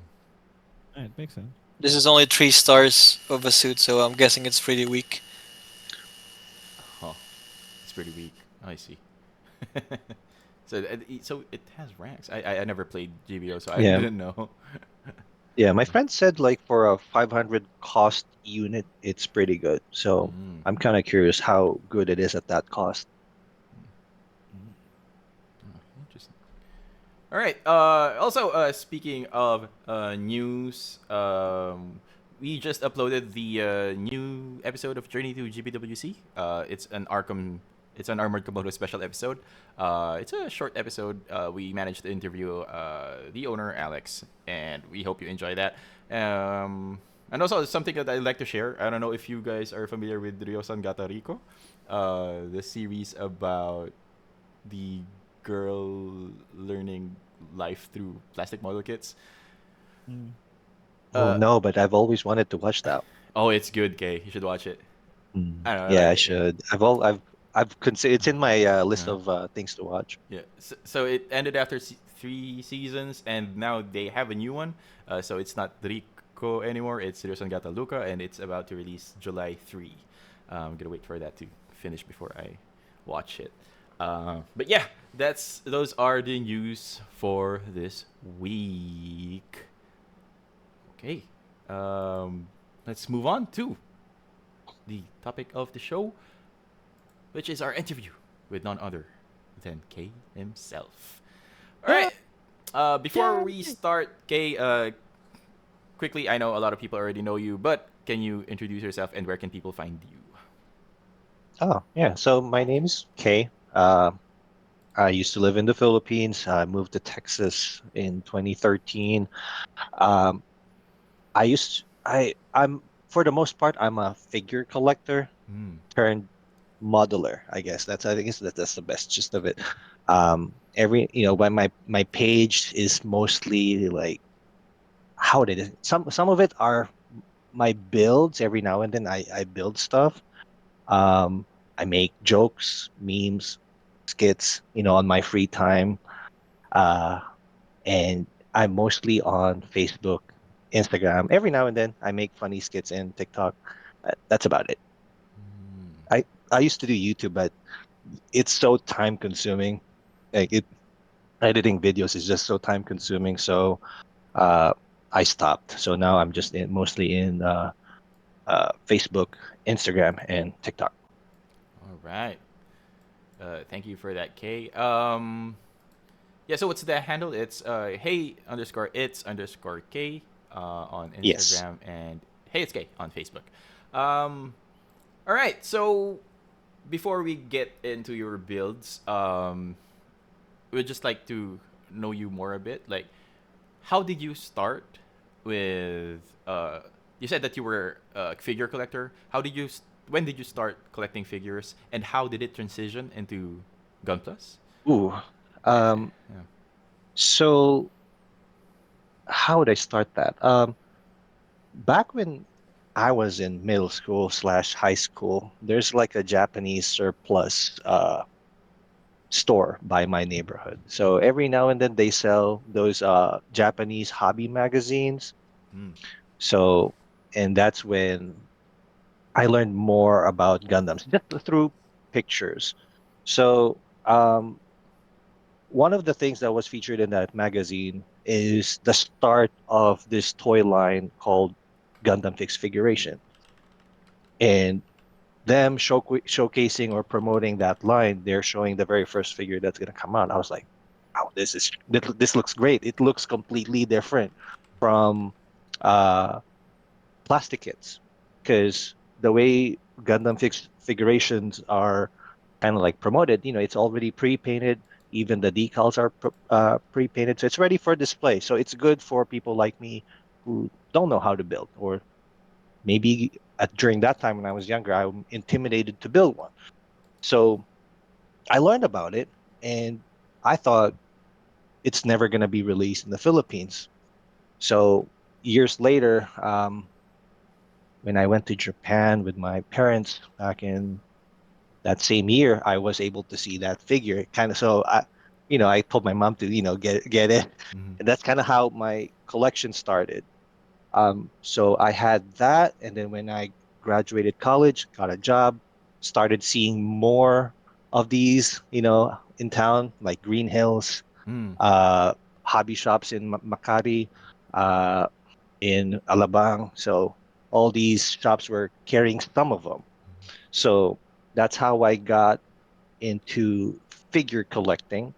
Speaker 5: Yeah, it makes sense.
Speaker 2: This is only 3 stars of a suit, so I'm guessing it's pretty weak.
Speaker 3: Huh. It's pretty weak. I see. So so it has ranks. I never played GBO, so I
Speaker 4: Yeah,
Speaker 3: didn't know.
Speaker 4: yeah. My friend said like for a 500 cost unit, it's pretty good. So
Speaker 3: Mm.
Speaker 4: I'm kind of curious how good it is at that cost.
Speaker 3: Mm. Oh, interesting. All right. Also, speaking of news, we just uploaded the new episode of Journey to GBWC. It's an Armored Komodo special episode. It's a short episode. We managed to interview the owner, Alex, and we hope you enjoy that. And also something that I'd like to share. I don't know if you guys are familiar with Ryosan Gata Rico, the series about the girl learning life through plastic model kits.
Speaker 5: Mm.
Speaker 4: Oh
Speaker 3: Uh,
Speaker 4: no, but I've always wanted to watch that.
Speaker 3: oh, it's good, Kay. You should watch it. I don't know,
Speaker 4: Yeah,
Speaker 3: like
Speaker 4: I should. I've considered it's in my list
Speaker 3: uh,
Speaker 4: of things to watch.
Speaker 3: yeah. So it ended after 3 seasons, and now they have a new one. So it's not Rico anymore. It's Ryosan Gata Luca, and it's about to release July 3. I'm gonna wait for that to finish before I watch it. But yeah, those are the news for this week. Okay, let's move on to the topic of the show, which is our interview with none other than Kay himself. All right. Before we start, Kay, quickly, I know a lot of people already know you, but can you introduce yourself and where can people find you?
Speaker 4: Oh, yeah. So my name's Kay. I used to live in the Philippines. I moved to Texas in 2013. Um, I'm for the most part, I'm a figure collector
Speaker 3: Hmm.
Speaker 4: turned modular. I guess I think that's the best gist of it. Every when my page is mostly like how it is. Some of it are my builds. Every now and then I build stuff. Um, I make jokes, memes, skits, on my free time. Uh, and I'm mostly on Facebook, Instagram. Every now and then I make funny skits in TikTok. That's about it.
Speaker 3: Mm.
Speaker 4: I used to do YouTube, but it's so time consuming. Like editing videos is just so time consuming. So uh, I stopped. So now I'm just mostly in Facebook, Instagram, and TikTok.
Speaker 3: All right. Thank you for that, Kay. Yeah. So what's the handle? It's hey underscore it's underscore K on
Speaker 4: Yes.
Speaker 3: Instagram and hey it's K on Facebook. Um. All right. So before we get into your builds, we'd just like to know you more a bit. Like, how did you start with? You said that you were a figure collector. When did you start collecting figures, and how did it transition into Gunplas?
Speaker 4: Ooh.
Speaker 3: Eh,
Speaker 4: Um,
Speaker 3: yeah.
Speaker 4: so how would I start that? Back when I was in middle school slash high school, there's like a Japanese surplus store by my neighborhood. So every now and then they sell those Japanese hobby magazines.
Speaker 3: Mm.
Speaker 4: So and that's when I learned more about Gundams just through pictures. So one of the things that was featured in that magazine is the start of this toy line called Gundam Fixed Figuration. And them showcasing or promoting that line, they're showing the very first figure that's going to come out. I was like, wow, this looks great. It looks completely different from uh, plastic kits because the way Gundam figurations are kind of like promoted, it's already pre-painted. Even the decals are pre-painted, so it's ready for display. So it's good for people like me who don't know how to build, or maybe during that time when I was younger, I'm intimidated to build one. So I learned about it, and I thought it's never going to be released in the Philippines. So years later, when I went to Japan with my parents back in that same year, I was able to see that figure. Kind of so I told my mom to get it,
Speaker 3: Mm-hmm.
Speaker 4: and that's kind of how my collection started. So I had that, and then when I graduated college, got a job, started seeing more of these, in town, like Green Hills,
Speaker 3: Mm.
Speaker 4: uh, hobby shops in Makati, uh, in Alabang. So all these shops were carrying some of them. So that's how I got into figure collecting,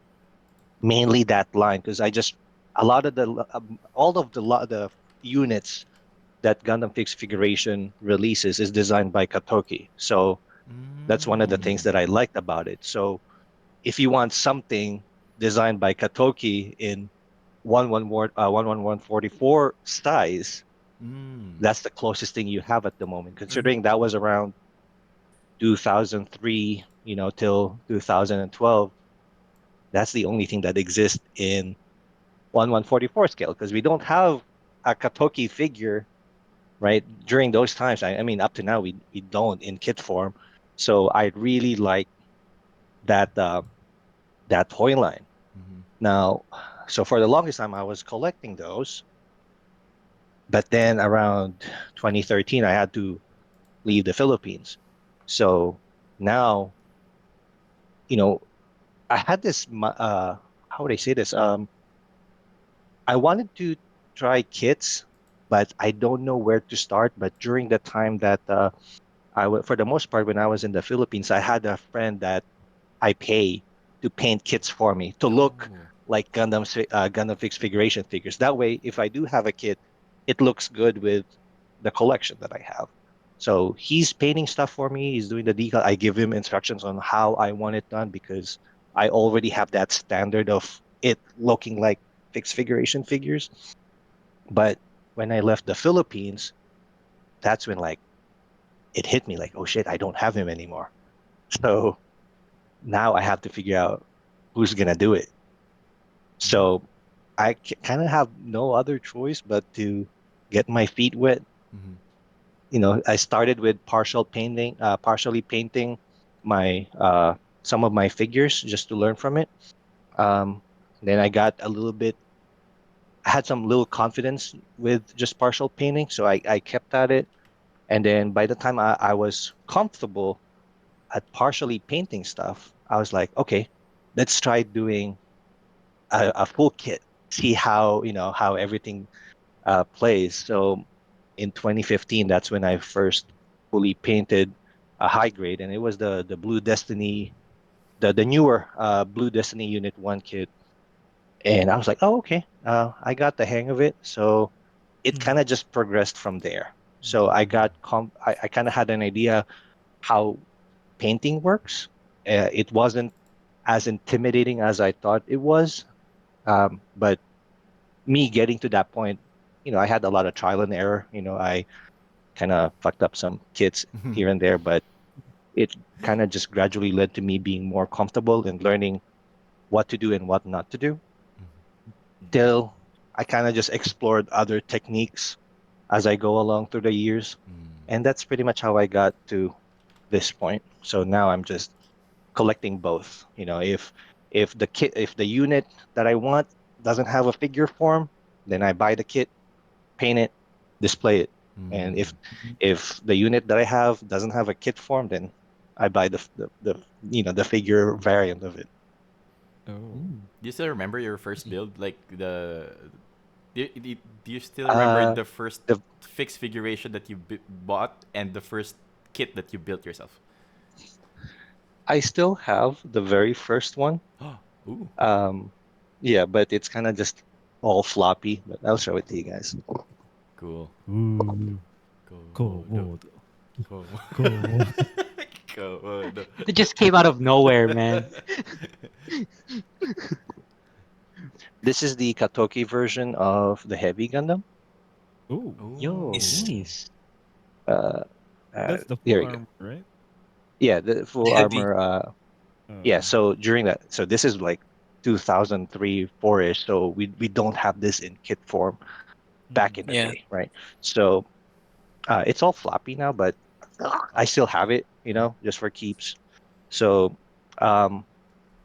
Speaker 4: mainly that line, because I just a lot of the all of the units that Gundam Fixed Figuration releases is designed by Katoki. So that's one of the things
Speaker 3: Mm.
Speaker 4: that I liked about it. So if you want something designed by Katoki in 11144 size,
Speaker 3: Mm.
Speaker 4: that's the closest thing you have at the moment,
Speaker 2: Mhm.
Speaker 4: considering that was around 2003, till 2012. That's the only thing that exists in 1144 scale because we don't have a Katoki figure right? During those times, I mean, up to now, we don't in kit form. So I really like that that toy line.
Speaker 3: Mm-hmm.
Speaker 4: Now, so for the longest time, I was collecting those, but then around 2013, I had to leave the Philippines. So now, you know, I had this. How would I say this? I wanted to try kits, but I don't know where to start. But during the time that for the most part, when I was in the Philippines, I had a friend that I pay to paint kits for me to look
Speaker 3: Oh.
Speaker 4: like Gundam fixed figuration figures. That way, if I do have a kit, it looks good with the collection that I have. So he's painting stuff for me. He's doing the decal. I give him instructions on how I want it done because I already have that standard of it looking like fixed figuration figures. But when I left the Philippines, that's when like it hit me like, oh shit, I don't have him anymore. So now I have to figure out who's gonna do it.
Speaker 3: Mhm.
Speaker 4: So I kind of have no other choice but to get my feet wet.
Speaker 3: Mhm.
Speaker 4: I started with partially painting my some of my figures just to learn from it. Um, then I got a little bit, I had some little confidence with just partial painting, so I kept at it. And then by the time I was comfortable at partially painting stuff, I was like, okay, let's try doing a full kit, see how everything plays. So in 2015, that's when I first fully painted a high grade, and it was the Blue Destiny, the newer Blue Destiny Unit 1 kit. And I was like, oh, okay, I got the hang of it. So it kind of just progressed from there. So I kind of had an idea how painting works. It wasn't as intimidating as I thought it was. But me getting to that point, I had a lot of trial and error. I kind of fucked up some kits here and there, but it kind of just gradually led to me being more comfortable and learning what to do and what not to do. Till I kind of just explored other techniques as I go along through the years. And that's pretty much how I got to this point. So now I'm just collecting both. If the unit that I want doesn't have a figure form, then I buy the kit, paint it, display it. And if the unit that I have doesn't have a kit form, then I buy the figure variant of it.
Speaker 5: Oh.
Speaker 1: Mm.
Speaker 3: Do you still remember your first build? Like do you still remember
Speaker 4: Uh,
Speaker 3: the first
Speaker 4: the
Speaker 3: fixed figuration that you bought and the first kit that you built yourself?
Speaker 4: I still have the very first one.
Speaker 3: Ooh,
Speaker 4: Um, yeah, but it's kind of just all floppy. But I'll show it to you guys.
Speaker 3: cool.
Speaker 5: Ooh.
Speaker 3: Komodo.
Speaker 5: Komodo.
Speaker 3: Komodo.
Speaker 5: Komodo.
Speaker 3: Komodo.
Speaker 1: It just came out of nowhere, man.
Speaker 4: This is the Katoki version of the Heavy Gundam.
Speaker 5: Oh.
Speaker 1: Yo,
Speaker 2: Nice.
Speaker 3: Ooh.
Speaker 1: nice.
Speaker 4: Uh,
Speaker 5: That's the
Speaker 4: here
Speaker 5: full
Speaker 4: we go.
Speaker 5: armor, right?
Speaker 4: Yeah, the full
Speaker 2: Heavy.
Speaker 4: armor. Yeah,
Speaker 5: Oh.
Speaker 4: so during that, so this is like 2003, 4-ish. So we don't have this in kit form back in the
Speaker 2: Yeah.
Speaker 4: day, right? So it's all floppy now, but I still have it, just for keeps. So um,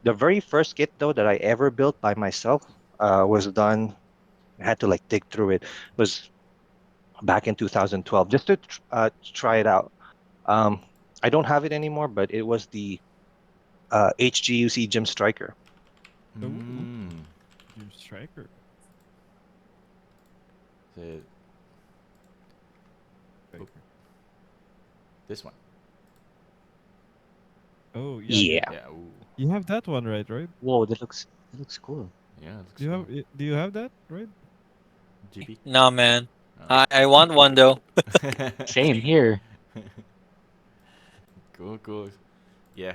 Speaker 4: the very first kit though that I ever built by myself was done. I had to like dig through it. Was back in 2012 just to try it out. Um, I don't have it anymore, but it was the HGUC Gym Striker.
Speaker 5: Oh.
Speaker 3: Mm.
Speaker 5: Your striker.
Speaker 3: So, oh,
Speaker 5: Striker.
Speaker 3: this one.
Speaker 5: Oh yeah,
Speaker 4: Yeah.
Speaker 3: Yeah. Ooh.
Speaker 5: you have that one, right?
Speaker 1: Whoa, that looks cool.
Speaker 3: Yeah, it looks
Speaker 5: Do you
Speaker 3: cool.
Speaker 5: have do you have that, right?
Speaker 3: GP.
Speaker 2: Nah, man.
Speaker 3: Oh.
Speaker 2: I want one though.
Speaker 1: Same here.
Speaker 3: Cool, cool. Yeah.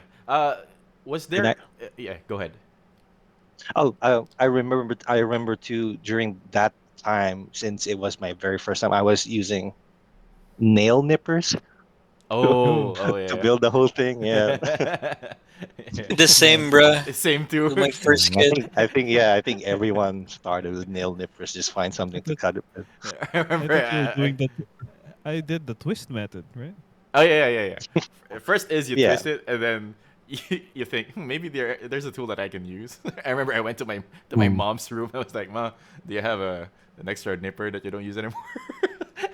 Speaker 3: Was
Speaker 4: And
Speaker 3: there? Yeah. Go ahead.
Speaker 4: I remember too during that time, since it was my very first time, I was using nail nippers to,
Speaker 3: Oh.
Speaker 5: Oh.
Speaker 3: Oh
Speaker 4: to
Speaker 3: yeah.
Speaker 4: build the whole thing. Yeah.
Speaker 3: Yeah.
Speaker 2: The same, bruh.
Speaker 3: Same too.
Speaker 2: With my first
Speaker 1: Same.
Speaker 2: kid.
Speaker 4: I think everyone started with nail nippers. Just find
Speaker 5: I
Speaker 4: something to
Speaker 5: thought
Speaker 4: cut it with.
Speaker 3: I
Speaker 5: I
Speaker 3: remember.
Speaker 5: thought you were doing that. I did the twist method, right?
Speaker 3: Oh yeah, yeah, yeah, yeah. First is you
Speaker 4: Yeah.
Speaker 3: twist it, and then you think maybe there's a tool that I can use. I remember I went to my
Speaker 1: Mm.
Speaker 3: mom's room. I was like, "Ma, do you have an extra nipper that you don't use anymore?"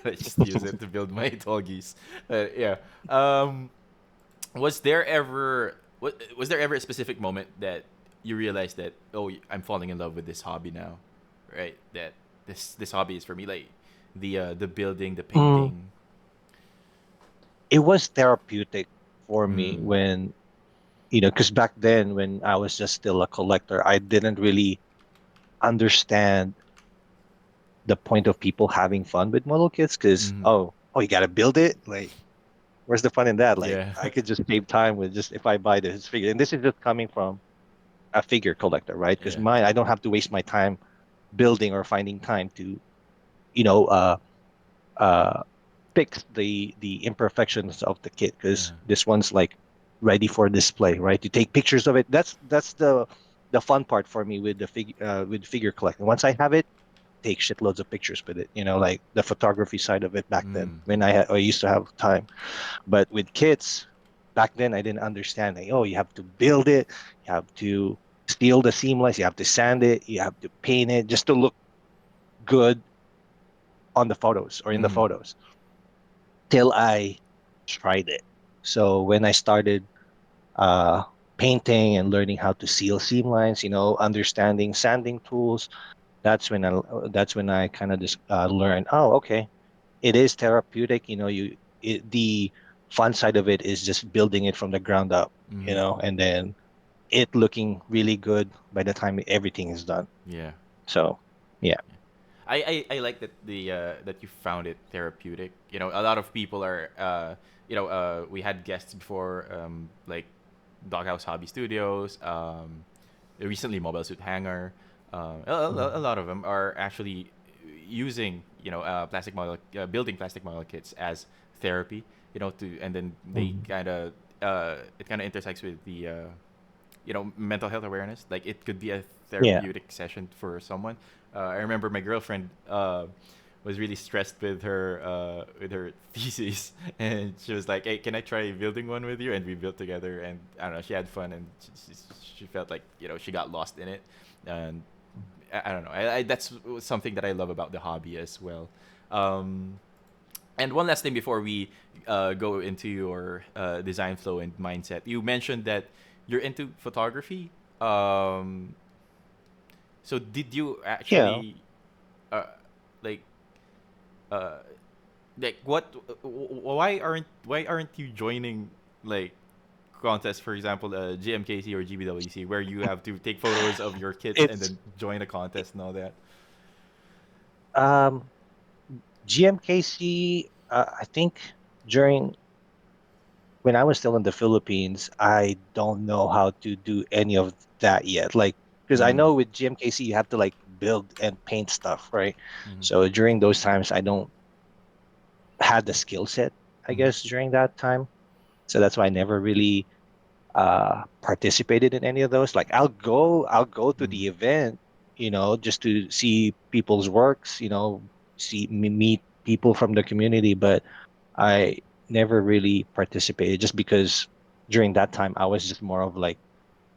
Speaker 3: I just use it to build my tall geese. Yeah. Um, was there ever a specific moment that you realized that, oh, I'm falling in love with this hobby now, right? That this hobby is for me, like the building, the
Speaker 4: Mm,
Speaker 3: painting.
Speaker 4: it was therapeutic for me
Speaker 3: Mm.
Speaker 4: when, because back then when I was just still a collector, I didn't really understand the point of people having fun with model kits. Because
Speaker 3: Mm.
Speaker 4: oh, you got to build it. Like, where's the fun in that? Like,
Speaker 3: Yeah.
Speaker 4: I could just save time with just if I buy this figure. And this is just coming from a figure collector, right? Because
Speaker 3: Yeah.
Speaker 4: mine, I don't have to waste my time building or finding time to, you know, uh, uh, fix the imperfections of the kit. Because
Speaker 3: Uh-huh.
Speaker 4: this one's like ready for display, right? You take pictures of it. That's the fun part for me with the with figure collecting. Once I have it, take shitloads of pictures with it. Like the photography side of it back then
Speaker 3: Mm.
Speaker 4: when I used to have time. But with kits, back then I didn't understand. Like, oh, you have to build it, you have to steel the seam lines, you have to sand it, you have to paint it just to look good on the photos or in the
Speaker 3: Mm.
Speaker 4: photos. Till I tried it. So when I started uh, painting and learning how to seal seam lines, understanding sanding tools, that's when I kind of just learned. Oh, okay, it is therapeutic. The fun side of it is just building it from the ground up.
Speaker 3: Mm.
Speaker 4: And then it looking really good by the time everything is done.
Speaker 3: Yeah.
Speaker 4: So yeah,
Speaker 3: I like that that you found it therapeutic. A lot of people are we had guests before, like Doghouse Hobby Studios, recently Mobile Suit Hanger. A lot of them are actually using plastic model building plastic model kits as therapy. To and then they
Speaker 4: Mhm.
Speaker 3: kind of it kind of intersects with the mental health awareness. Like it could be a
Speaker 4: Yeah,
Speaker 3: therapeutic session for someone. I remember my girlfriend was really stressed with her thesis, and she was like, "Hey, can I try building one with you?" And we built together, and I don't know, she had fun, and she felt like she got lost in it, and I don't know, that's something that I love about the hobby as well. Um, and one last thing before we go into your design flow and mindset, you mentioned that you're into photography. Um, so did you
Speaker 4: yeah.
Speaker 3: actually uh, like uh, what? Why aren't you joining like contests, for example, GMKC or GBWC, where you have to take photos of your kits and
Speaker 4: It's
Speaker 3: then join a contest and all that?
Speaker 4: um GMKC. I think during when I was still in the Philippines, I don't know how to do any of that yet. Like, because I
Speaker 3: Mm.
Speaker 4: know with GMKC you have to like build and paint stuff, right?
Speaker 3: Mm-hmm.
Speaker 4: So during those times, I don't had the skill set, I
Speaker 3: Mm-hmm.
Speaker 4: guess, during that time. So that's why I never really participated in any of those. Like I'll go to
Speaker 3: Mm.
Speaker 4: the event, just to see people's works, meet people from the community, but I never really participated just because during that time I was just more of like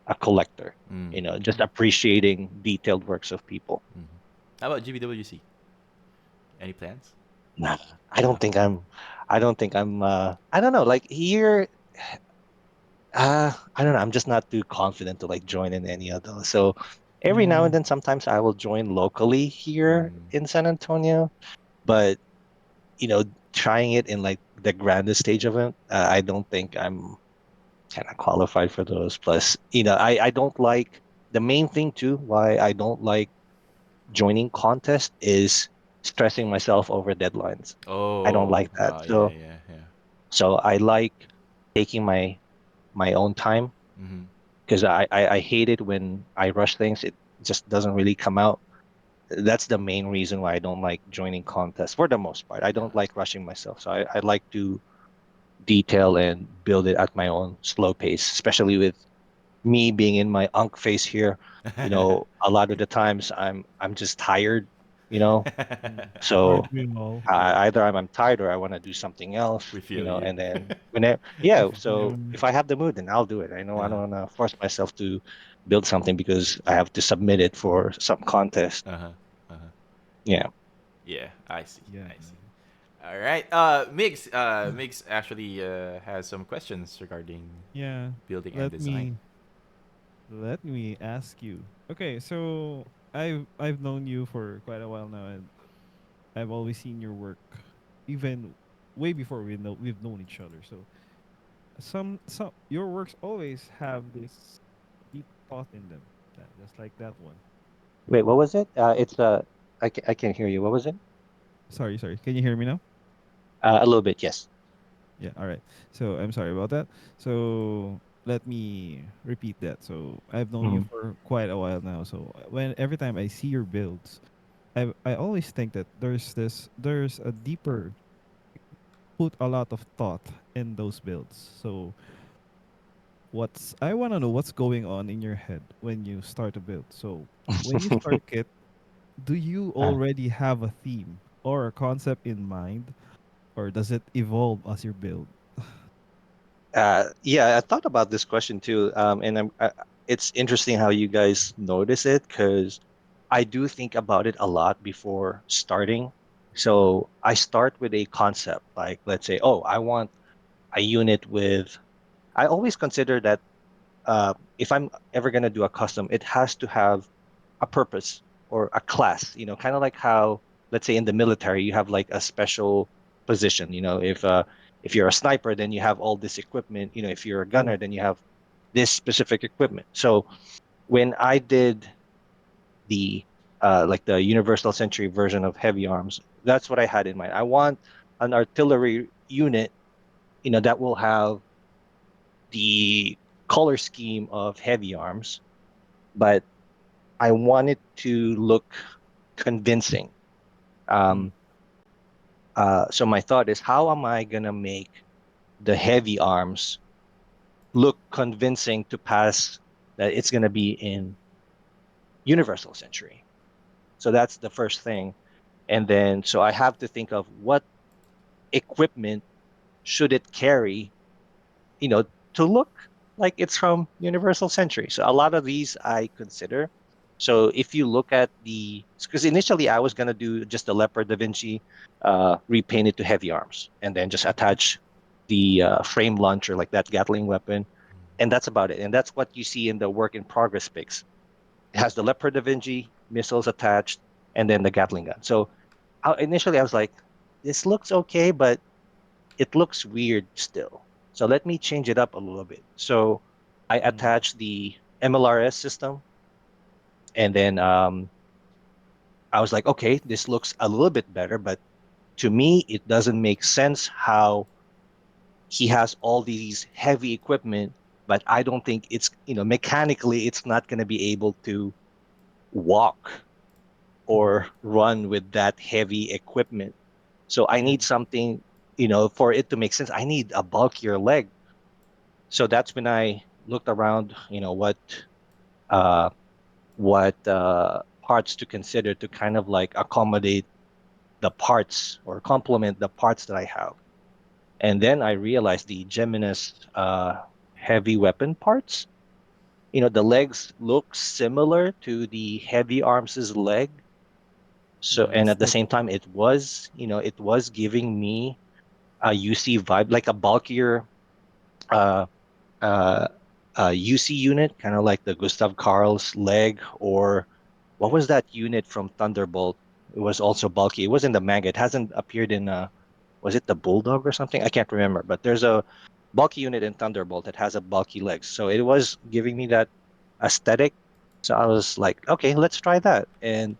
Speaker 4: a collector,
Speaker 3: Mm.
Speaker 4: just appreciating detailed works of people.
Speaker 3: Mm-hmm. How about GBWC? Any plans?
Speaker 4: Nah,
Speaker 3: No.
Speaker 4: I don't think I'm I don't know, like here I don't know, I'm just not too confident to like join in any of those. So every now
Speaker 5: Yeah.
Speaker 4: and then sometimes I will join locally here
Speaker 3: Mm.
Speaker 4: in San Antonio, but you know, trying it in like the grandest stage of it, I don't think I'm kind of qualified for those. Plus, I don't like the main thing too, why I don't like joining contests is stressing myself over deadlines. I don't
Speaker 3: Oh,
Speaker 4: like that.
Speaker 3: yeah,
Speaker 4: So
Speaker 3: yeah, yeah.
Speaker 4: so I like taking my own time
Speaker 3: Mm-hmm.
Speaker 4: because I hate it when I rush things. It just doesn't really come out. That's the main reason why I don't like joining contests for the most part. I don't like rushing myself. So I like to detail and build it at my own slow pace, especially with me being in my unk phase here. A lot of the times I'm just tired, you know.
Speaker 5: Mm. Aren't
Speaker 4: So
Speaker 5: we all?
Speaker 3: Yeah,
Speaker 4: either I'm tired or I want to do something else,
Speaker 3: we feel you.
Speaker 4: and then yeah. So
Speaker 5: Yeah.
Speaker 4: if I have the mood, then I'll do it. I know I
Speaker 3: Uh-huh.
Speaker 4: don't want to force myself to build something because I have to submit it for some contest.
Speaker 3: Uh-huh. Uh-huh.
Speaker 4: Yeah.
Speaker 3: Yeah, I see.
Speaker 5: Yeah.
Speaker 3: I see. All right. Migs actually has some questions regarding
Speaker 5: Yeah.
Speaker 3: building and
Speaker 5: Let
Speaker 3: design.
Speaker 5: me let me ask you. Okay, so I've known you for quite a while now, and I've always seen your work, even way before we've known each other. So some your works always have this deep thought in them, just like that one.
Speaker 4: Wait, what was it? It's I can hear you. What was it?
Speaker 5: Sorry, sorry. Can you hear me now?
Speaker 4: A little bit, yes.
Speaker 5: Yeah. All right. So I'm sorry about that. So let me repeat that. So I've known you
Speaker 4: Mhm.
Speaker 5: for quite a while now. So when every time I see your builds, I always think that there's a deeper put a lot of thought in those builds. So what's I want to know what's going on in your head when you start a build. So when you start Kit, do you
Speaker 4: Uh,
Speaker 5: already have a theme or a concept in mind, or does it evolve as you build?
Speaker 4: yeah, I thought about this question too, and it's interesting how you guys notice it because I do think about it a lot before starting. So I start with a concept, like let's say, oh, I want a unit with. I always consider that if I'm ever gonna do a custom, it has to have a purpose or a class. Kind of like how, let's say, in the military, you have like a special position. If you're a sniper, then you have all this equipment. If you're a gunner, then you have this specific equipment. So when I did the like the Universal Century version of heavy arms, that's what I had in mind. I want an artillery unit, that will have the color scheme of heavy arms, but I want it to look convincing.
Speaker 5: Mm,
Speaker 4: Um, so my thought is, how am I gonna make the heavy arms look convincing to pass that it's gonna be in Universal Century? So that's the first thing. And then, so I have to think of what equipment should it carry, you know, to look like it's from Universal Century. So a lot of these I consider. So if you look at because initially I was gonna do just the Leopard Da Vinci, repaint it to heavy arms, and then just attach the frame launcher like that Gatling weapon, and that's about it. And that's what you see in the work in progress pics. It has the Leopard Da Vinci missiles attached, and then the Gatling gun. So initially I was like, this looks okay, but it looks weird still. So let me change it up a little bit. So I
Speaker 5: mm,
Speaker 4: attached the MLRS system, and then I was like, okay, this looks a little bit better, but to me, it doesn't make sense how he has all these heavy equipment, but I don't think mechanically, it's not going to be able to walk
Speaker 5: mm,
Speaker 4: or run with that heavy equipment. So I
Speaker 5: yeah.
Speaker 4: need something, for it to make sense. I need a bulkier leg. So that's when I looked around, uh, parts to consider to kind of like accommodate the parts or complement the parts that I have. And then I realized the Geminus heavy weapon parts. The legs look similar to the heavy arms' leg. So,
Speaker 5: Yeah,
Speaker 4: and
Speaker 5: it's
Speaker 4: at the
Speaker 5: like
Speaker 4: same time, it was giving me a UC vibe, like a bulkier uh, uh, UC unit, kind of like the Gustav Karl's leg, or what was that unit from Thunderbolt? It was also bulky. It was in the manga. It hasn't appeared in was it the Bulldog or something? I can't remember. But there's a bulky unit in Thunderbolt that has a bulky legs. So it was giving me that aesthetic. So I was like, okay, let's try that. And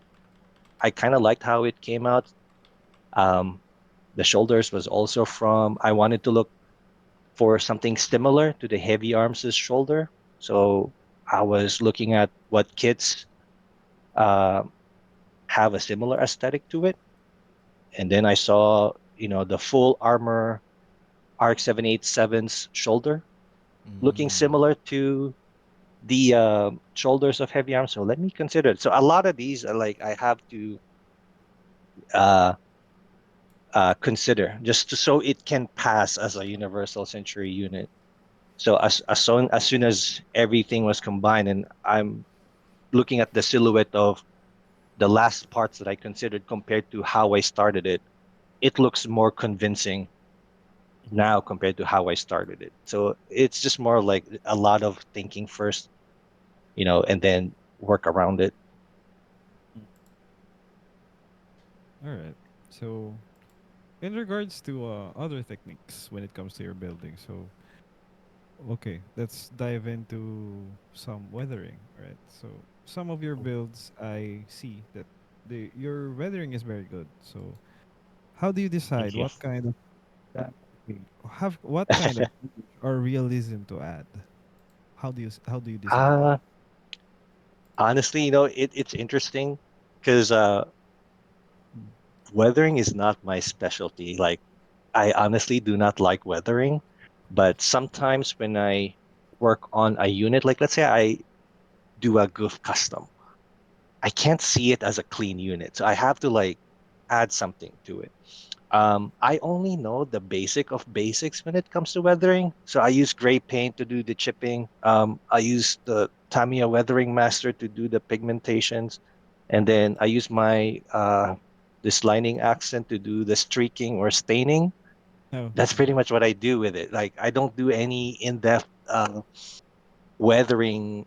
Speaker 4: I kind of liked how it came out. Um, the shoulders was also from, I wanted to look for something similar to the heavy arms' shoulder. So I was looking at what kits uh, have a similar aesthetic to it. And then I saw, the full armor ARC 787's shoulder looking
Speaker 3: Mm.
Speaker 4: similar to the shoulders of heavy arms. So let me consider it. So a lot of these are like I have to uh, consider so it can pass as a universal century unit. So as soon as everything was combined, and I'm looking at the silhouette of the last parts that I considered compared to how I started it, it looks more convincing
Speaker 5: mhm,
Speaker 4: now compared to how I started it. So it's just more like a lot of thinking first, and then work around it.
Speaker 5: mm. All right. So in regards to other techniques when it comes to your building, so okay, let's dive into some weathering, right? So some of your builds, I see that your weathering is very good. So how do you decide
Speaker 4: Thank you.
Speaker 5: what kind of what kind of or realism to add? How do you decide that?
Speaker 4: Uh, honestly, it's interesting because weathering is not my specialty. Like, I honestly do not like weathering, but sometimes when I work on a unit, like let's say I do a goof custom, I can't see it as a clean unit. So I have to like add something to it. I only know the basic of basics when it comes to weathering. So I use gray paint to do the chipping. I use the Tamiya Weathering Master to do the pigmentations. And then I use my this lining accent to do the streaking or staining.
Speaker 5: Oh,
Speaker 4: That's pretty much what I do with it. Like I don't do any in-depth weathering.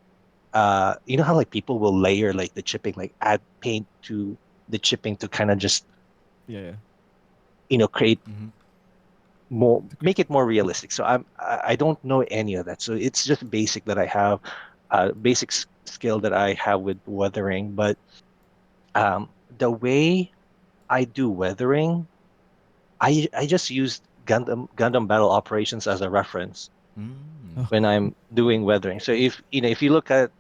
Speaker 4: You know how like people will layer like the chipping, like add paint to the chipping to kind of just
Speaker 5: yeah, yeah.
Speaker 4: create
Speaker 3: Mm-hmm.
Speaker 4: more,
Speaker 5: To create,
Speaker 4: make it more realistic. So I don't know any of that. So it's just basic that I have, basic skill that I have with weathering. But the way I do weathering, I just used Gundam Battle Operations as a reference
Speaker 3: Mm.
Speaker 5: oh,
Speaker 4: when I'm doing weathering. So if you look at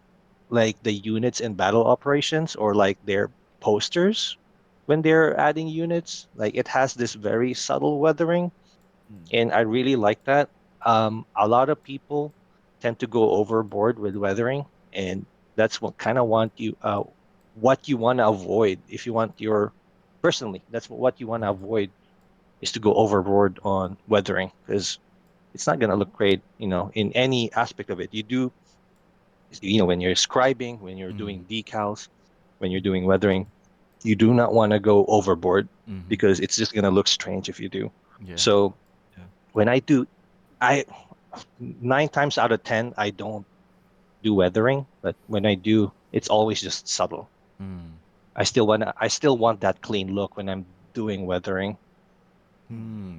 Speaker 4: like the units in Battle Operations or like their posters when they're adding units, like it has this very subtle weathering,
Speaker 5: mm,
Speaker 4: and I really like that. A lot of people tend to go overboard with weathering, and that's what kind of what you want to avoid if you want your personally. That's what you want to
Speaker 3: Yeah.
Speaker 4: avoid is to go overboard on weathering because it's not going to look great, in any aspect of it. When you're scribing, when you're
Speaker 3: Mm.
Speaker 4: doing decals, when you're doing weathering, you do not want to go overboard
Speaker 3: Mm-hmm.
Speaker 4: because it's just going to look strange if you do.
Speaker 3: Yeah.
Speaker 4: So
Speaker 5: yeah.
Speaker 4: when I do, I 9 times out of 10, I don't do weathering, but when I do, it's always just subtle.
Speaker 3: Mm.
Speaker 4: I still want that clean look when I'm doing weathering.
Speaker 3: Hmm.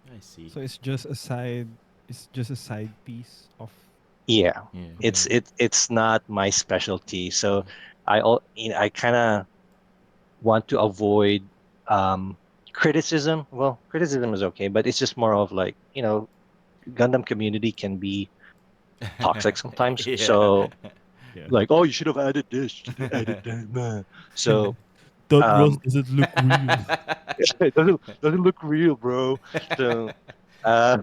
Speaker 3: I see.
Speaker 5: So it's just a side piece of
Speaker 4: Yeah,
Speaker 3: Yeah.
Speaker 5: yeah.
Speaker 4: it's not my specialty. So
Speaker 3: Mm.
Speaker 4: I kind of want to avoid um criticism. Well, criticism is okay, but it's just more of like, Gundam community can be toxic sometimes.
Speaker 3: Yeah.
Speaker 4: So
Speaker 5: Yeah.
Speaker 4: like, oh, you should have added this, you should have added that. Meh. So
Speaker 5: That rose
Speaker 4: um
Speaker 5: doesn't look real.
Speaker 4: it doesn't look real, bro. So uh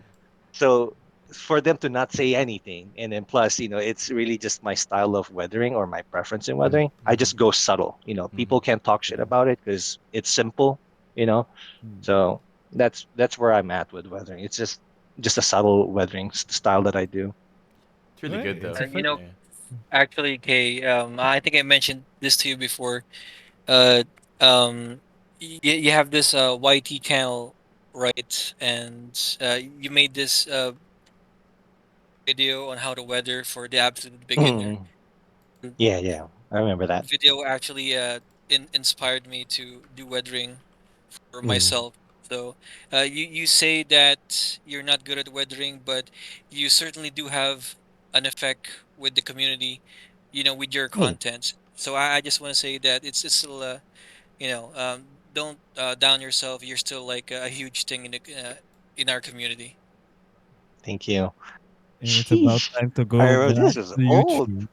Speaker 4: so for them to not say anything, and then plus, it's really just my style of weathering or my preference in weathering. I
Speaker 3: Mm-hmm.
Speaker 4: just go subtle.
Speaker 3: Mm-hmm.
Speaker 4: People can't talk shit
Speaker 5: Yeah.
Speaker 4: about it because it's simple, you know.
Speaker 5: Mm.
Speaker 4: So that's where I'm at with weathering. It's just a subtle weathering style that I do.
Speaker 3: It's really
Speaker 5: Right.
Speaker 3: good
Speaker 5: It's
Speaker 3: though.
Speaker 5: a
Speaker 2: You
Speaker 5: fun.
Speaker 2: know,
Speaker 3: Yeah.
Speaker 2: actually, Kay, I think I mentioned this to you before. Uh, you have this YT channel, right? And you made this video on how to weather for the absolute beginner.
Speaker 4: Mm.
Speaker 2: Mm,
Speaker 4: Yeah, yeah, I remember that.
Speaker 2: video actually inspired me to do weathering for
Speaker 4: Mm.
Speaker 2: myself. So you say that you're not good at weathering, but you certainly do have an effect with the community, with your
Speaker 4: Hey,
Speaker 2: content. So I just want to say that it's still don't down yourself. You're still like a huge thing in our community.
Speaker 4: thank you.
Speaker 5: And it's about
Speaker 4: Sheesh.
Speaker 5: time to
Speaker 4: I
Speaker 5: go
Speaker 4: remember
Speaker 5: back
Speaker 4: this is
Speaker 5: to
Speaker 4: old.
Speaker 5: YouTube.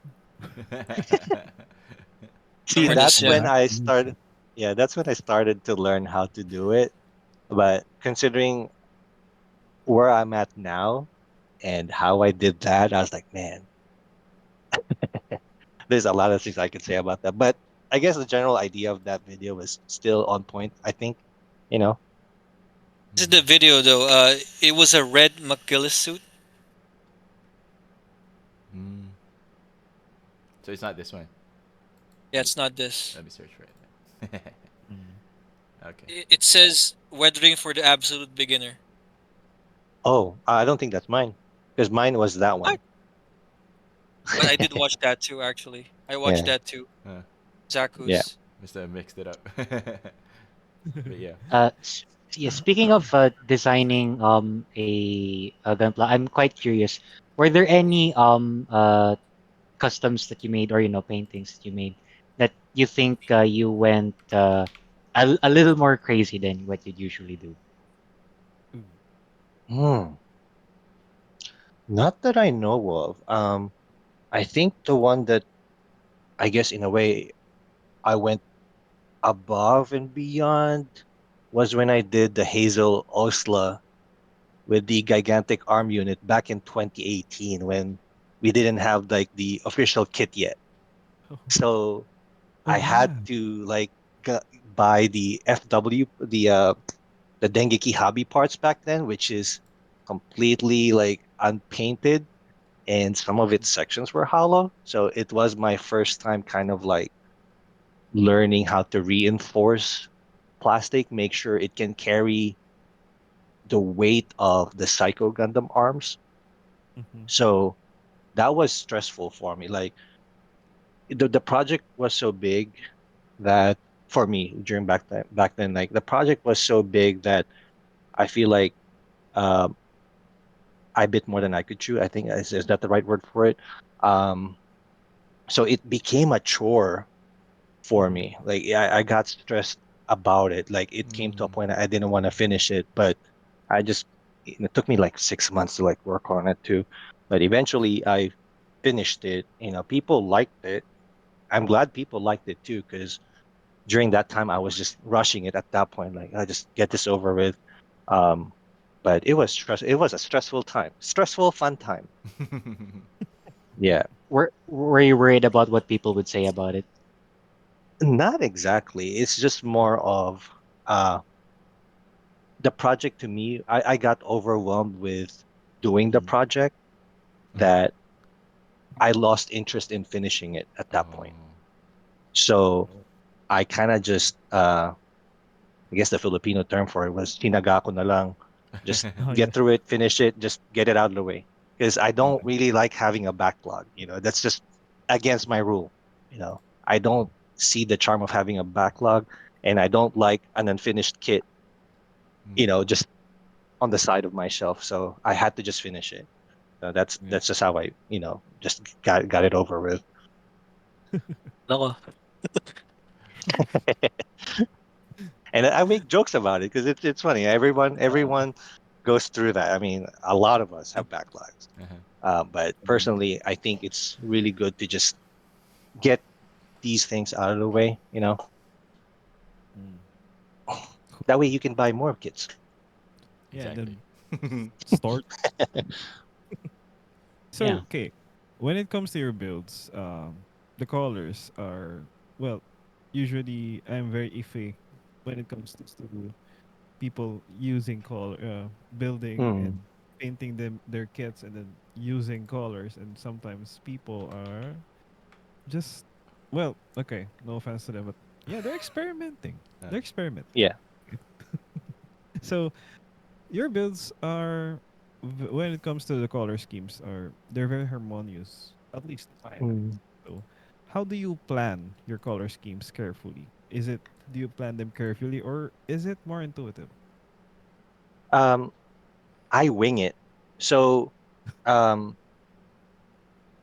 Speaker 4: See,
Speaker 2: Remember
Speaker 5: Time to
Speaker 2: this?
Speaker 4: that's
Speaker 5: go
Speaker 2: Yeah.
Speaker 4: when
Speaker 5: back
Speaker 4: I
Speaker 5: to YouTube.
Speaker 4: started. Yeah, that's when I started to learn how to do it. But considering where I'm at now and how I did that, I was like, man, there's a lot of things I could say about that. But I guess the general idea of that video was still on point. I think, you know,
Speaker 2: This is the video though. It was a red McGillis suit.
Speaker 3: Mm. So it's not this one.
Speaker 2: Yeah, it's not this.
Speaker 3: Let me search for it.
Speaker 5: Mm.
Speaker 3: Okay.
Speaker 2: It says weathering for the absolute beginner.
Speaker 4: oh, I don't think that's mine because mine was that
Speaker 2: What?
Speaker 4: one.
Speaker 2: But I did watch that too. Actually, I watched
Speaker 4: Yeah,
Speaker 2: that too.
Speaker 4: yeah.
Speaker 2: Zaku's.
Speaker 3: Must have mixed it up. But yeah.
Speaker 1: Yeah, speaking of designing a Gunpla, I'm quite curious. Were there any customs that you made or paintings that you made that you think you went a little more crazy than what you'd usually do?
Speaker 5: Ooh.
Speaker 4: Hmm. Not that I know of. I think the one that I guess in a way I went above and beyond was when I did the Hazel Osla with the gigantic arm unit back in 2018 when we didn't have like the official kit yet. So
Speaker 5: Oh
Speaker 4: I had
Speaker 5: yeah.
Speaker 4: to like buy the FW, the Dengeki hobby parts back then, which is completely like unpainted and some of its sections were hollow. So it was my first time kind of like learning how to reinforce plastic, make sure it can carry the weight of the Psycho Gundam arms.
Speaker 5: Mm-hmm.
Speaker 4: So that was stressful for me. Like the project was so big that for me during back then, like the project was so big that I feel like um I bit more than I could chew. I think is that the right word for it? Um, so it became a chore for
Speaker 5: Mm-hmm.
Speaker 4: me. Like yeah, I got stressed about it. Like it came to a
Speaker 3: Mm.
Speaker 4: point I didn't want to finish it, but I just it took me like 6 months to like work on it too. But eventually I finished it. People liked it. I'm glad people liked it too, because during that time I was just rushing it at that point. Like I just get this over with. Um, but it was a stressful time. Stressful fun time. Yeah.
Speaker 1: Were you worried about what people would say about it?
Speaker 4: Not exactly. It's just more of uh the project to me. I got overwhelmed with doing the
Speaker 1: Mm.
Speaker 4: project
Speaker 3: Mhm.
Speaker 4: that I lost interest in finishing it at that point.
Speaker 3: Oh.
Speaker 4: So
Speaker 5: Oh.
Speaker 4: I kind of just I guess the Filipino term for it was tinaga ko na lang. Just
Speaker 5: Oh yeah.
Speaker 4: get through it, finish it, just get it out of the way. Because I don't
Speaker 3: Okay.
Speaker 4: really like having a backlog. That's just against my rule. I don't see the charm of having a backlog, and I don't like an unfinished kit,
Speaker 3: Mm.
Speaker 4: just on the side of my shelf. So I had to just finish it. So that's
Speaker 5: Yeah.
Speaker 4: that's just how I, just got it over with.
Speaker 2: Nako.
Speaker 4: And I make jokes about it because it's funny. Everyone goes through that. I mean, a lot of us have backlogs.
Speaker 3: Uh-huh.
Speaker 4: But
Speaker 5: Mm.
Speaker 4: personally, I think it's really good to just get these things out of the way.
Speaker 5: Mm.
Speaker 4: That way you can buy more kits.
Speaker 5: Yeah. And
Speaker 3: Exactly.
Speaker 5: then start. So
Speaker 1: Yeah.
Speaker 5: okay, when it comes to your builds, the colors are, well, usually I'm very iffy when it comes to people using color, building
Speaker 4: Mm.
Speaker 5: and painting their kits and then using colors, and sometimes people are just, well, okay, no offense to them, but yeah, they're experimenting.
Speaker 3: Uh,
Speaker 5: They're experimenting.
Speaker 4: Yeah.
Speaker 5: So your builds are, when it comes to the color schemes, are they're very harmonious. At least I am.
Speaker 4: Mm.
Speaker 5: So, how do you plan your color schemes carefully? Do you plan them carefully, or is it more intuitive?
Speaker 4: Um, I wing it. So, um,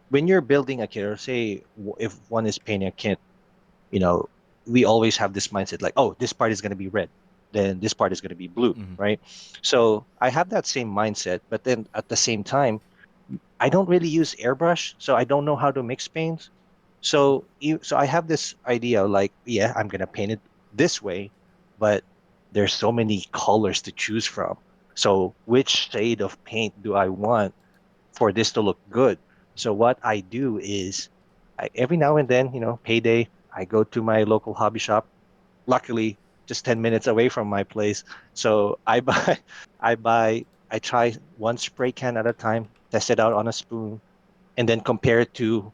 Speaker 4: when you're building a kit, or say if one is painting a kit, you know, we always have this mindset like, oh, this part is going to be red, then this part is going to be blue,
Speaker 3: mhm.
Speaker 4: right? So I have that same mindset, but then at the same time, I don't really use airbrush, so I don't know how to mix paints. So I have this idea like, yeah, I'm going to paint it this way, but there's so many colors to choose from. So which shade of paint do I want for this to look good? So what I do is every now and then, payday, I go to my local hobby shop. Luckily, just 10 minutes away from my place. So I try one spray can at a time, test it out on a spoon, and then compare it to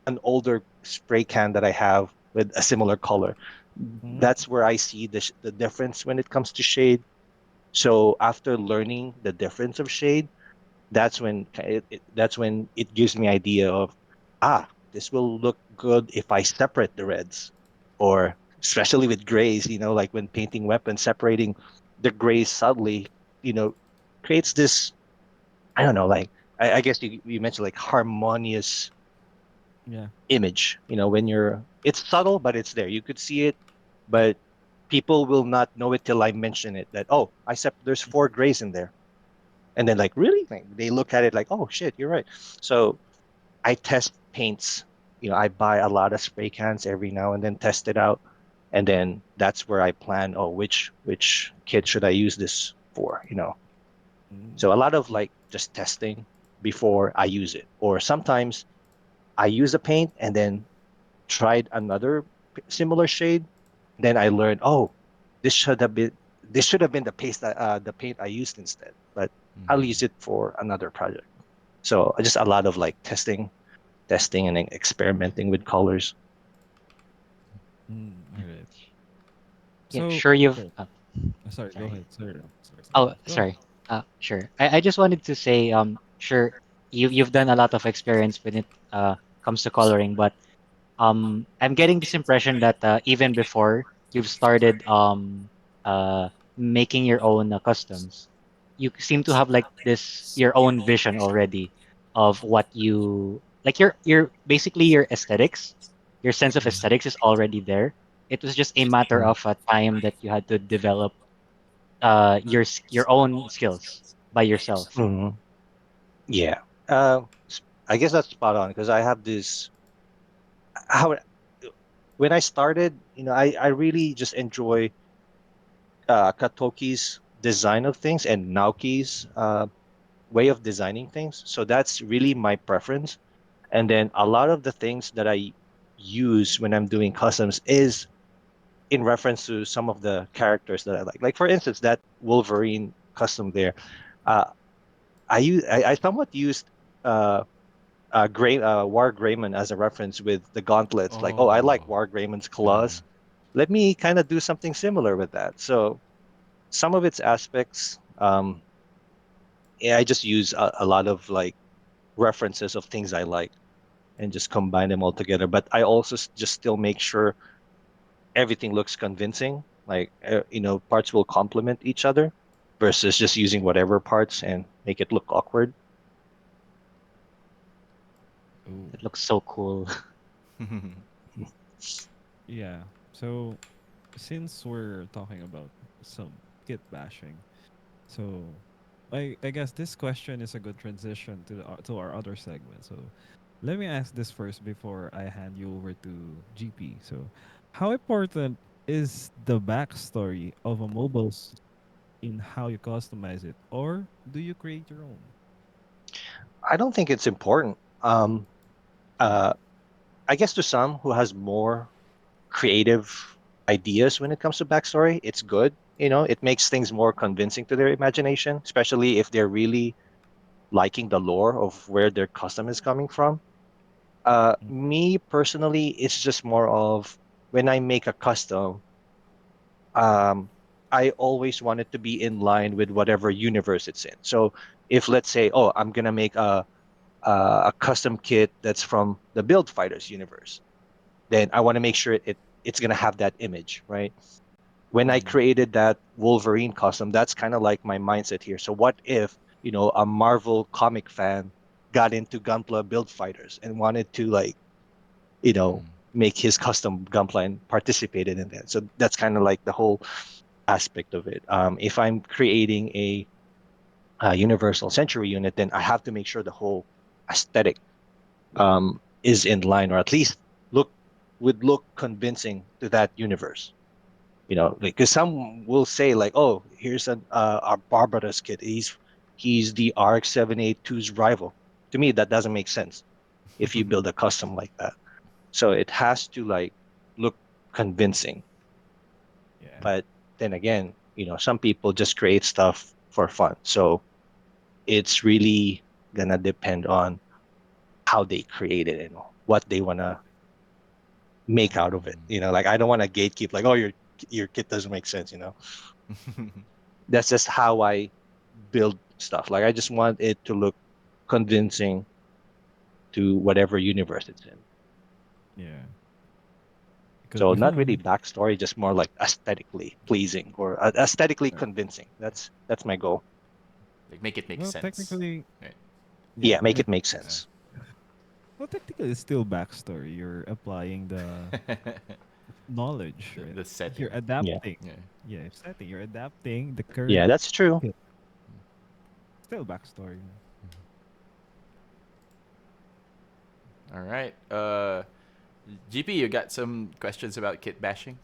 Speaker 4: an older spray can that I have with a similar color.
Speaker 5: Mm.
Speaker 4: That's where I see the difference when it comes to shade. So after learning the difference of shade, that's when it gives me idea of, this will look good if I separate the reds, or especially with grays, like when painting weapons, separating the grays subtly, you know creates this, I don't know, like I guess you mentioned like harmonious
Speaker 5: Yeah.
Speaker 4: image. When it's subtle, but it's there, you could see it, but people will not know it till I mention it, that, oh, there's four grays in there, and then like, really, like, they look at it like, oh shit, you're right. So I test paints. I buy a lot of spray cans every now and then, test it out, and then that's where I plan. Oh, which kit should I use this for?
Speaker 5: Mm.
Speaker 4: So a lot of like just testing, before I use it. Or sometimes I use a paint and then tried another similar shade. Then I learned, oh, this should have been this should have been the paint I used instead. But I'll use it for another project. So just a lot of like testing and experimenting with colors.
Speaker 5: All right.
Speaker 1: Yeah,
Speaker 5: So,
Speaker 1: sure you've
Speaker 5: okay. Sorry, go
Speaker 1: sorry.
Speaker 5: ahead. Sorry. Sorry.
Speaker 1: Oh,
Speaker 5: Go ahead.
Speaker 1: sorry. Sure. I just wanted to say, sure, you've done a lot of experience when it comes to coloring, but I'm getting this impression that even before you've started making your own customs, you seem to have like this your own vision already of what you like your basically your aesthetics, your sense of
Speaker 5: Mm,
Speaker 1: aesthetics is already there. It was just a matter
Speaker 4: Mm.
Speaker 1: of a time that you had to develop your own skills by yourself.
Speaker 4: Mhm. Yeah. I guess that's spot on because I have this how when I started, I really just enjoy Katoki's design of things and Naoki's way of designing things. So that's really my preference. And then a lot of the things that I use when I'm doing customs is in reference to some of the characters that I like. Like for instance, that Wolverine custom there. Uh, I somewhat used War Greyman as a reference with the gauntlets. Like, oh, I like
Speaker 3: Oh.
Speaker 4: War Greyman's
Speaker 3: Uh-huh.
Speaker 4: claws. Let me kind of do something similar with that. So some of its aspects, yeah, I just use a lot of like references of things I like and just combine them all together. But I also just still make sure everything looks convincing. Like, parts will complement each other versus just using whatever parts and make it look awkward.
Speaker 5: oh,
Speaker 1: It looks so cool.
Speaker 5: yeah. So, since we're talking about some kit bashing, so I guess this question is a good transition to our other segment. So, let me ask this first before I hand you over to GP. So, how important is the backstory of a in how you customize it, or do you create your own?
Speaker 4: I don't think it's important. Uh, I guess to some who has more creative ideas when it comes to backstory, it's good. It makes things more convincing to their imagination, especially if they're really liking the lore of where their custom is coming from.
Speaker 5: Mm,
Speaker 4: Me personally, it's just more of when I make a custom, um, I always want it to be in line with whatever universe it's in. So if let's say, oh, I'm gonna make a custom kit that's from the Build Fighters universe, then I want to make sure it's gonna have that image, right? When I
Speaker 5: mm,
Speaker 4: created that Wolverine custom, that's kind of like my mindset here. So what if, a Marvel comic fan got into Gunpla Build Fighters and wanted to like, you know, make his custom Gunpla and participated in that. So that's kind of like the whole aspect of it. If I'm creating a Universal Century unit, then I have to make sure the whole aesthetic is in line, or at least look would look convincing to that universe. Because some will say like, "Oh, here's our Barbados kid. He's the RX-782's rival." To me, that doesn't make sense if you build a custom like that. So it has to like look convincing.
Speaker 5: yeah.
Speaker 4: But then again, some people just create stuff for fun. So it's really gonna depend on how they create it and what they wanna make out of it. Like I don't want to gatekeep like, oh, your kit doesn't make sense. That's just how I build stuff. Like I just want it to look convincing to whatever universe it's in.
Speaker 5: Yeah. Because
Speaker 4: So not
Speaker 5: before,
Speaker 4: really backstory, just more like aesthetically pleasing or aesthetically convincing. That's my goal.
Speaker 3: Like make it make
Speaker 5: well,
Speaker 3: sense.
Speaker 5: technically,
Speaker 3: Right.
Speaker 5: yeah.
Speaker 4: Yeah, make it make sense.
Speaker 5: Well, technically, it's still backstory. You're applying the knowledge, right?
Speaker 3: The
Speaker 5: You're
Speaker 3: setting.
Speaker 4: Yeah,
Speaker 5: adapting.
Speaker 3: Yeah.
Speaker 5: Yeah, setting. You're adapting the current
Speaker 4: yeah, that's true.
Speaker 5: kit. Still backstory.
Speaker 3: All right. GP, you got some questions about kit bashing?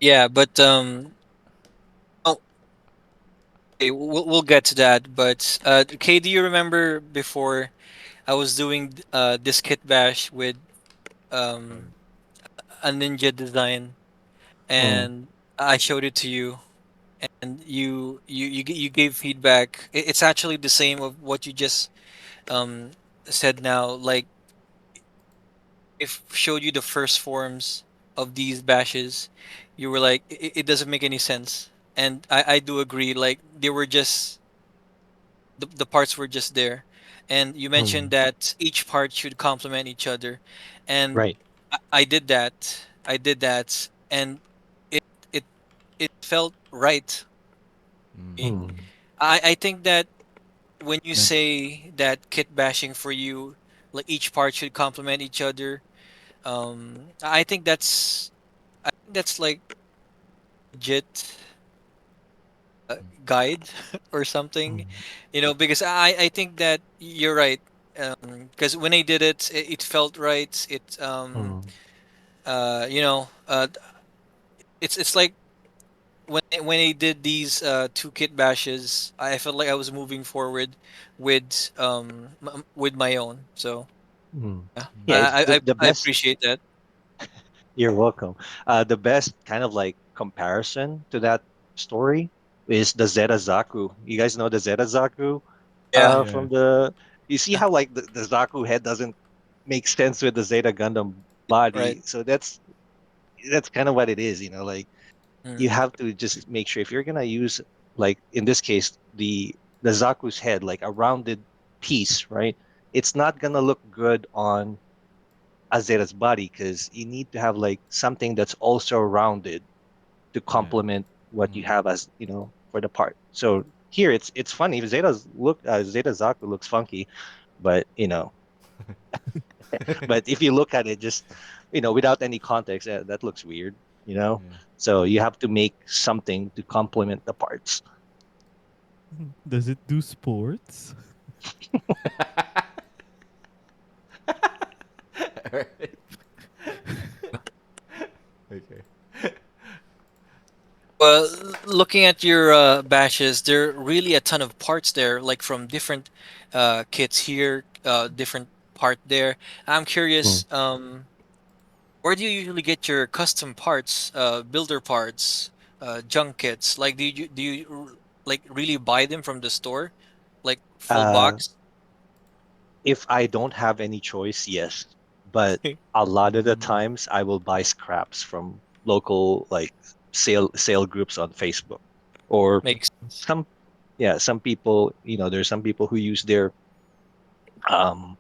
Speaker 2: Yeah, but well, Okay, we'll get to that. But Kay, do you remember before I was doing this kit bash with
Speaker 3: Uh,
Speaker 2: um a ninja design,
Speaker 4: Mm,
Speaker 2: and I showed it to you, and you gave feedback. It's actually the same of what you just um said now. Like if showed you the first forms of these bashes, you were like, it doesn't make any sense. And I do agree. Like they were just the parts were just there, and you mentioned
Speaker 4: mm,
Speaker 2: that each part should complement each other, and
Speaker 4: right.
Speaker 2: I did that. I did that, and it it it felt right.
Speaker 3: mm,
Speaker 2: Me.
Speaker 4: Mm,
Speaker 2: I think that when you
Speaker 5: Man,
Speaker 2: say that kit bashing for you, like each part should complement each other, I think that's like legit guide or something,
Speaker 4: mm,
Speaker 2: because I think that you're right. Because when I did it, it felt right.
Speaker 4: mm,
Speaker 2: It's like when I did these two kit bashes, I felt like I was moving forward with my own. So
Speaker 4: mm.
Speaker 2: yeah,
Speaker 4: Yeah, it's the
Speaker 2: I
Speaker 4: best.
Speaker 2: appreciate that.
Speaker 4: You're welcome. The best kind of like comparison to that story is the Zeta Zaku. You guys know the Zeta Zaku
Speaker 2: Yeah,
Speaker 5: yeah.
Speaker 4: from the. You see how like the Zaku head doesn't make sense with the Zeta Gundam
Speaker 2: right.
Speaker 4: body. So that's kind of what it is. Like you
Speaker 2: Mm,
Speaker 4: have to just make sure if you're gonna use, like in this case, the Zaku's head, like a rounded piece, right? It's not gonna look good on Azera's body because you need to have like something that's also rounded to
Speaker 3: yeah.
Speaker 4: complement what you
Speaker 3: Mm.
Speaker 4: have as for the part. So here it's funny. Zeta Zaku looks funky, but but if you look at it just without any context, that looks weird. You know,
Speaker 3: Yeah.
Speaker 4: so you have to make something to complement the parts.
Speaker 5: Does it do sports?
Speaker 3: Alright. Okay.
Speaker 2: well, looking at your bashes, there are really a ton of parts there, like from different kits here, different part there. I'm curious,
Speaker 4: Mm.
Speaker 2: where do you usually get your custom parts, builder parts, junk kits? Like, like really buy them from the store, like full
Speaker 4: Uh,
Speaker 2: box?
Speaker 4: if I don't have any choice, yes. But a lot of the
Speaker 3: Mm.
Speaker 4: times I will buy scraps from local like sale groups on Facebook. Or
Speaker 2: Makes sense.
Speaker 4: some some people, there's some people who use their um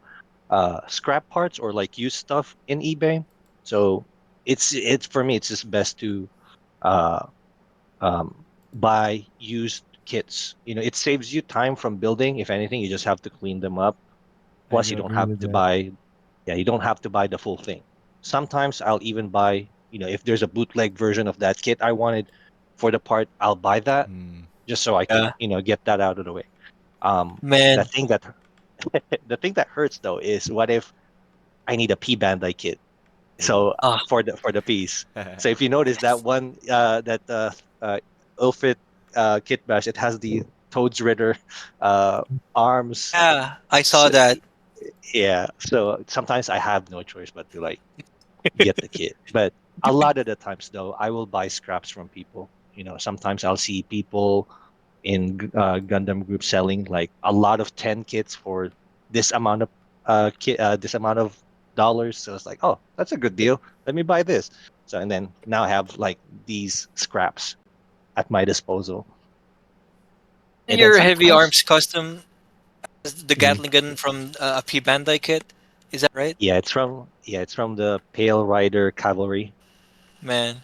Speaker 4: scrap parts or like used stuff in eBay. So it's for me it's just best to uh buy used kits. It saves you time from building. If anything, you just have to clean them up.
Speaker 5: I
Speaker 4: Plus,
Speaker 5: do
Speaker 4: you don't
Speaker 5: agree
Speaker 4: have
Speaker 5: with
Speaker 4: to
Speaker 5: that.
Speaker 4: buy, yeah, you don't have to buy the full thing. Sometimes I'll even buy, if there's a bootleg version of that kit I wanted for the part, I'll buy that
Speaker 3: Mm.
Speaker 4: just so I could,
Speaker 2: Yeah,
Speaker 4: get that out of the way. The
Speaker 2: man.
Speaker 4: thing that the thing that hurts though is what if I need a P Bandai kit?
Speaker 3: Ooh.
Speaker 4: So
Speaker 2: Ah,
Speaker 4: for the piece. So if you notice that one that Ulfit kit bash, it has the Toads Ritter uh, arms.
Speaker 2: yeah, I saw
Speaker 4: So,
Speaker 2: that.
Speaker 4: yeah, so sometimes I have no choice but to like get the kit. But a lot of the times though, I will buy scraps from people. Sometimes I'll see people in Gundam group selling like a lot of 10 kits for this amount of this amount of dollars. So it's like, oh, that's a good deal. Let me buy this. So and then now I have like these scraps at my disposal. And then
Speaker 2: Your heavy
Speaker 4: sometimes,
Speaker 2: arms custom, the
Speaker 4: mhm,
Speaker 2: Gatling gun from a P Bandai kit. Is that right?
Speaker 4: yeah, it's from the Pale Rider Cavalry.
Speaker 2: Man,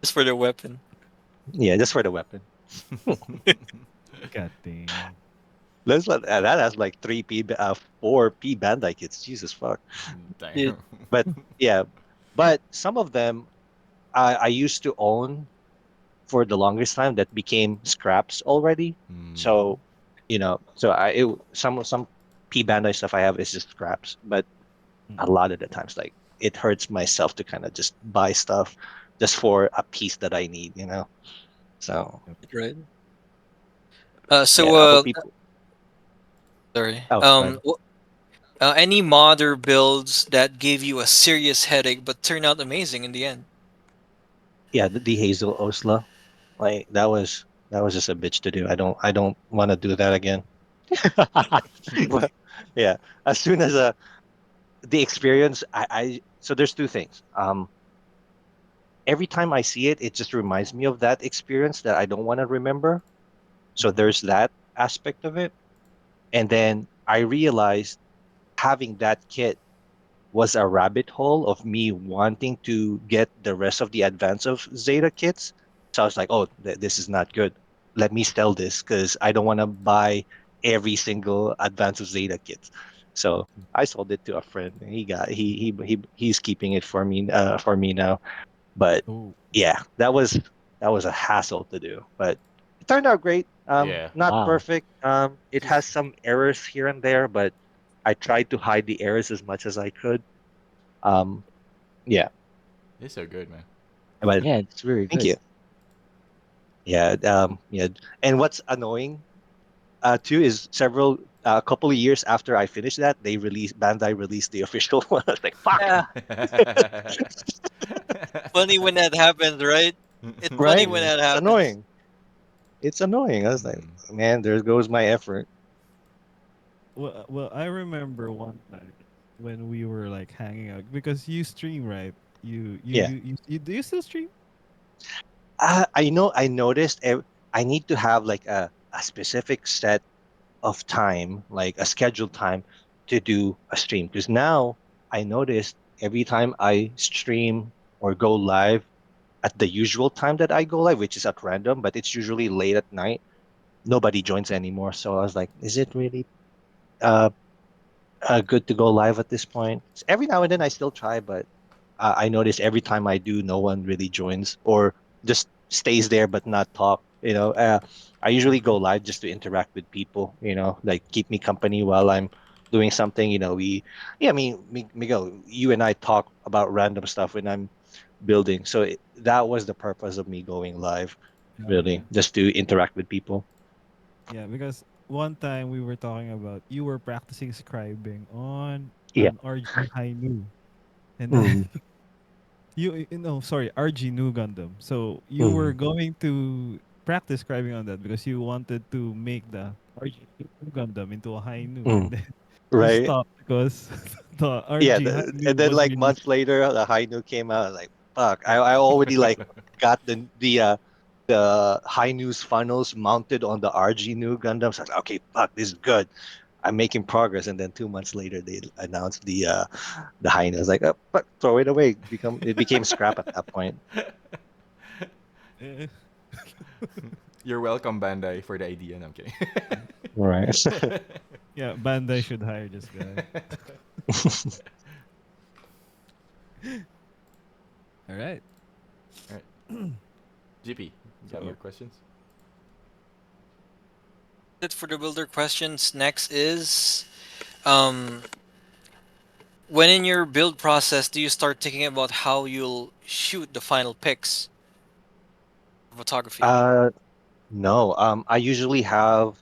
Speaker 2: just for the weapon.
Speaker 4: Yeah, just for the weapon.
Speaker 5: God dang.
Speaker 4: That has like four P Bandai kits. Jesus fuck.
Speaker 2: Dude,
Speaker 3: Damn.
Speaker 4: But yeah, but some of them I used to own for the longest time that became scraps already.
Speaker 3: Mm.
Speaker 4: So, so some P Bandai stuff I have is just scraps, but a
Speaker 5: Mm-mm.
Speaker 4: lot of the times like it hurts myself to kind of just buy stuff just for a piece that I need. So
Speaker 5: Yep.
Speaker 2: right? Uh,
Speaker 4: Yeah,
Speaker 2: so
Speaker 4: for
Speaker 2: uh,
Speaker 4: people.
Speaker 2: sorry.
Speaker 4: Oh, fine.
Speaker 2: Any modder builds that gave you a serious headache but turned out amazing in the end?
Speaker 4: Yeah, the Hazel Osla, like that was just a bitch to do. I don't want to do that again. But yeah, as soon as the experience, so there's two things. Every time I see it, it just reminds me of that experience that I don't want to remember. So
Speaker 3: Mhm.
Speaker 4: there's that aspect of it. And then I realized having that kit was a rabbit hole of me wanting to get the rest of the advance of Zeta kits. So I was like, oh, this is not good. Let me sell this because I don't want to buy every single advance of Zeta kits. So I sold it to a friend. And he's keeping it for me now. But
Speaker 5: Oh,
Speaker 4: yeah, that was a hassle to do, but it turned out great.
Speaker 3: Yeah.
Speaker 4: Not
Speaker 1: Wow.
Speaker 4: perfect. It has some errors here and there, but I tried to hide the errors as much as I could. Um, yeah,
Speaker 3: They're so good, man.
Speaker 4: but
Speaker 1: Yeah, it's very
Speaker 4: thank
Speaker 1: good.
Speaker 4: you. Yeah, yeah. And what's annoying, too, is a couple of years after I finished that, Bandai released the official one. I was like, fuck,
Speaker 2: Yeah, funny when that happens, right? It's funny
Speaker 4: right?
Speaker 2: when
Speaker 5: yeah.
Speaker 2: that
Speaker 4: It's
Speaker 2: happens.
Speaker 4: annoying. It's annoying. I was like,
Speaker 3: Mm.
Speaker 4: man, there goes my effort.
Speaker 5: Well, I remember one time when we were like hanging out because you stream, right?
Speaker 4: Yeah.
Speaker 5: Do you still stream?
Speaker 4: I know. I noticed. I need to have like a specific set of time, like a scheduled time to do a stream. Because now I noticed every time I stream or go live at the usual time that I go live, which is at random, but it's usually late at night, nobody joins anymore. So I was like, is it really uh, good to go live at this point? Every now and then I still try, but I notice every time I do, no one really joins or just stays there but not talk. I usually go live just to interact with people. Like keep me company while I'm doing something. Yeah, I mean, Miguel, you and I talk about random stuff when I'm building. So that was the purpose of me going live,
Speaker 5: Oh yeah,
Speaker 4: really, just to interact with people.
Speaker 5: yeah. Because one time we were talking about you were practicing scribing on
Speaker 4: Yeah.
Speaker 5: an RG Hainu, and then
Speaker 4: Mm,
Speaker 5: no, sorry, RG New Gundam. So you were
Speaker 4: mm,
Speaker 5: going to practice scribing on that because you wanted to make the RG New Gundam into a Hainu, and
Speaker 4: mm.
Speaker 5: then you
Speaker 4: Right.
Speaker 5: stopped because the
Speaker 4: Yeah,
Speaker 5: RG
Speaker 4: and
Speaker 5: Hainu
Speaker 4: then
Speaker 5: was
Speaker 4: like
Speaker 5: released.
Speaker 4: months later, the high noon came out. I was like, fuck, I already like got the high news funnels mounted on the RG new Gundams. I was like, okay, fuck, this is good. I'm making progress. And then 2 months later, they announced the high news. Like, but throw it away. It became scrap at that point.
Speaker 5: Eh,
Speaker 3: You're welcome, Bandai, for the idea. No, I'm kidding.
Speaker 4: Right.
Speaker 5: yeah, Bandai should hire this guy. All right.
Speaker 3: All right. GP, you have your
Speaker 5: So
Speaker 3: questions?
Speaker 2: It for the builder questions. Next is um when in your build process do you start thinking about how you'll shoot the final pics for photography?
Speaker 4: uh, no. I usually have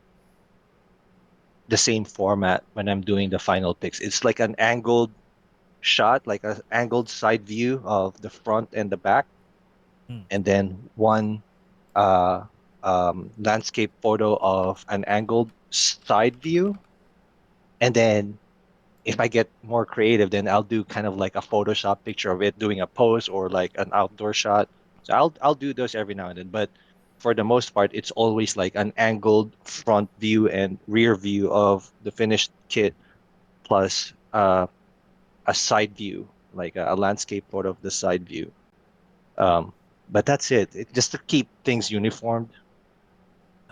Speaker 4: the same format when I'm doing the final picks. It's like an angled shot, like an angled side view of the front and the back,
Speaker 5: mm,
Speaker 4: and then one uh, landscape photo of an angled side view. And then if I get more creative, then I'll do kind of like a Photoshop picture of it doing a pose or like an outdoor shot. So I'll do those every now and then, but for the most part, it's always like an angled front view and rear view of the finished kit plus a side view, like a landscape photo of the side view. Um, but that's it. Just to keep things uniform.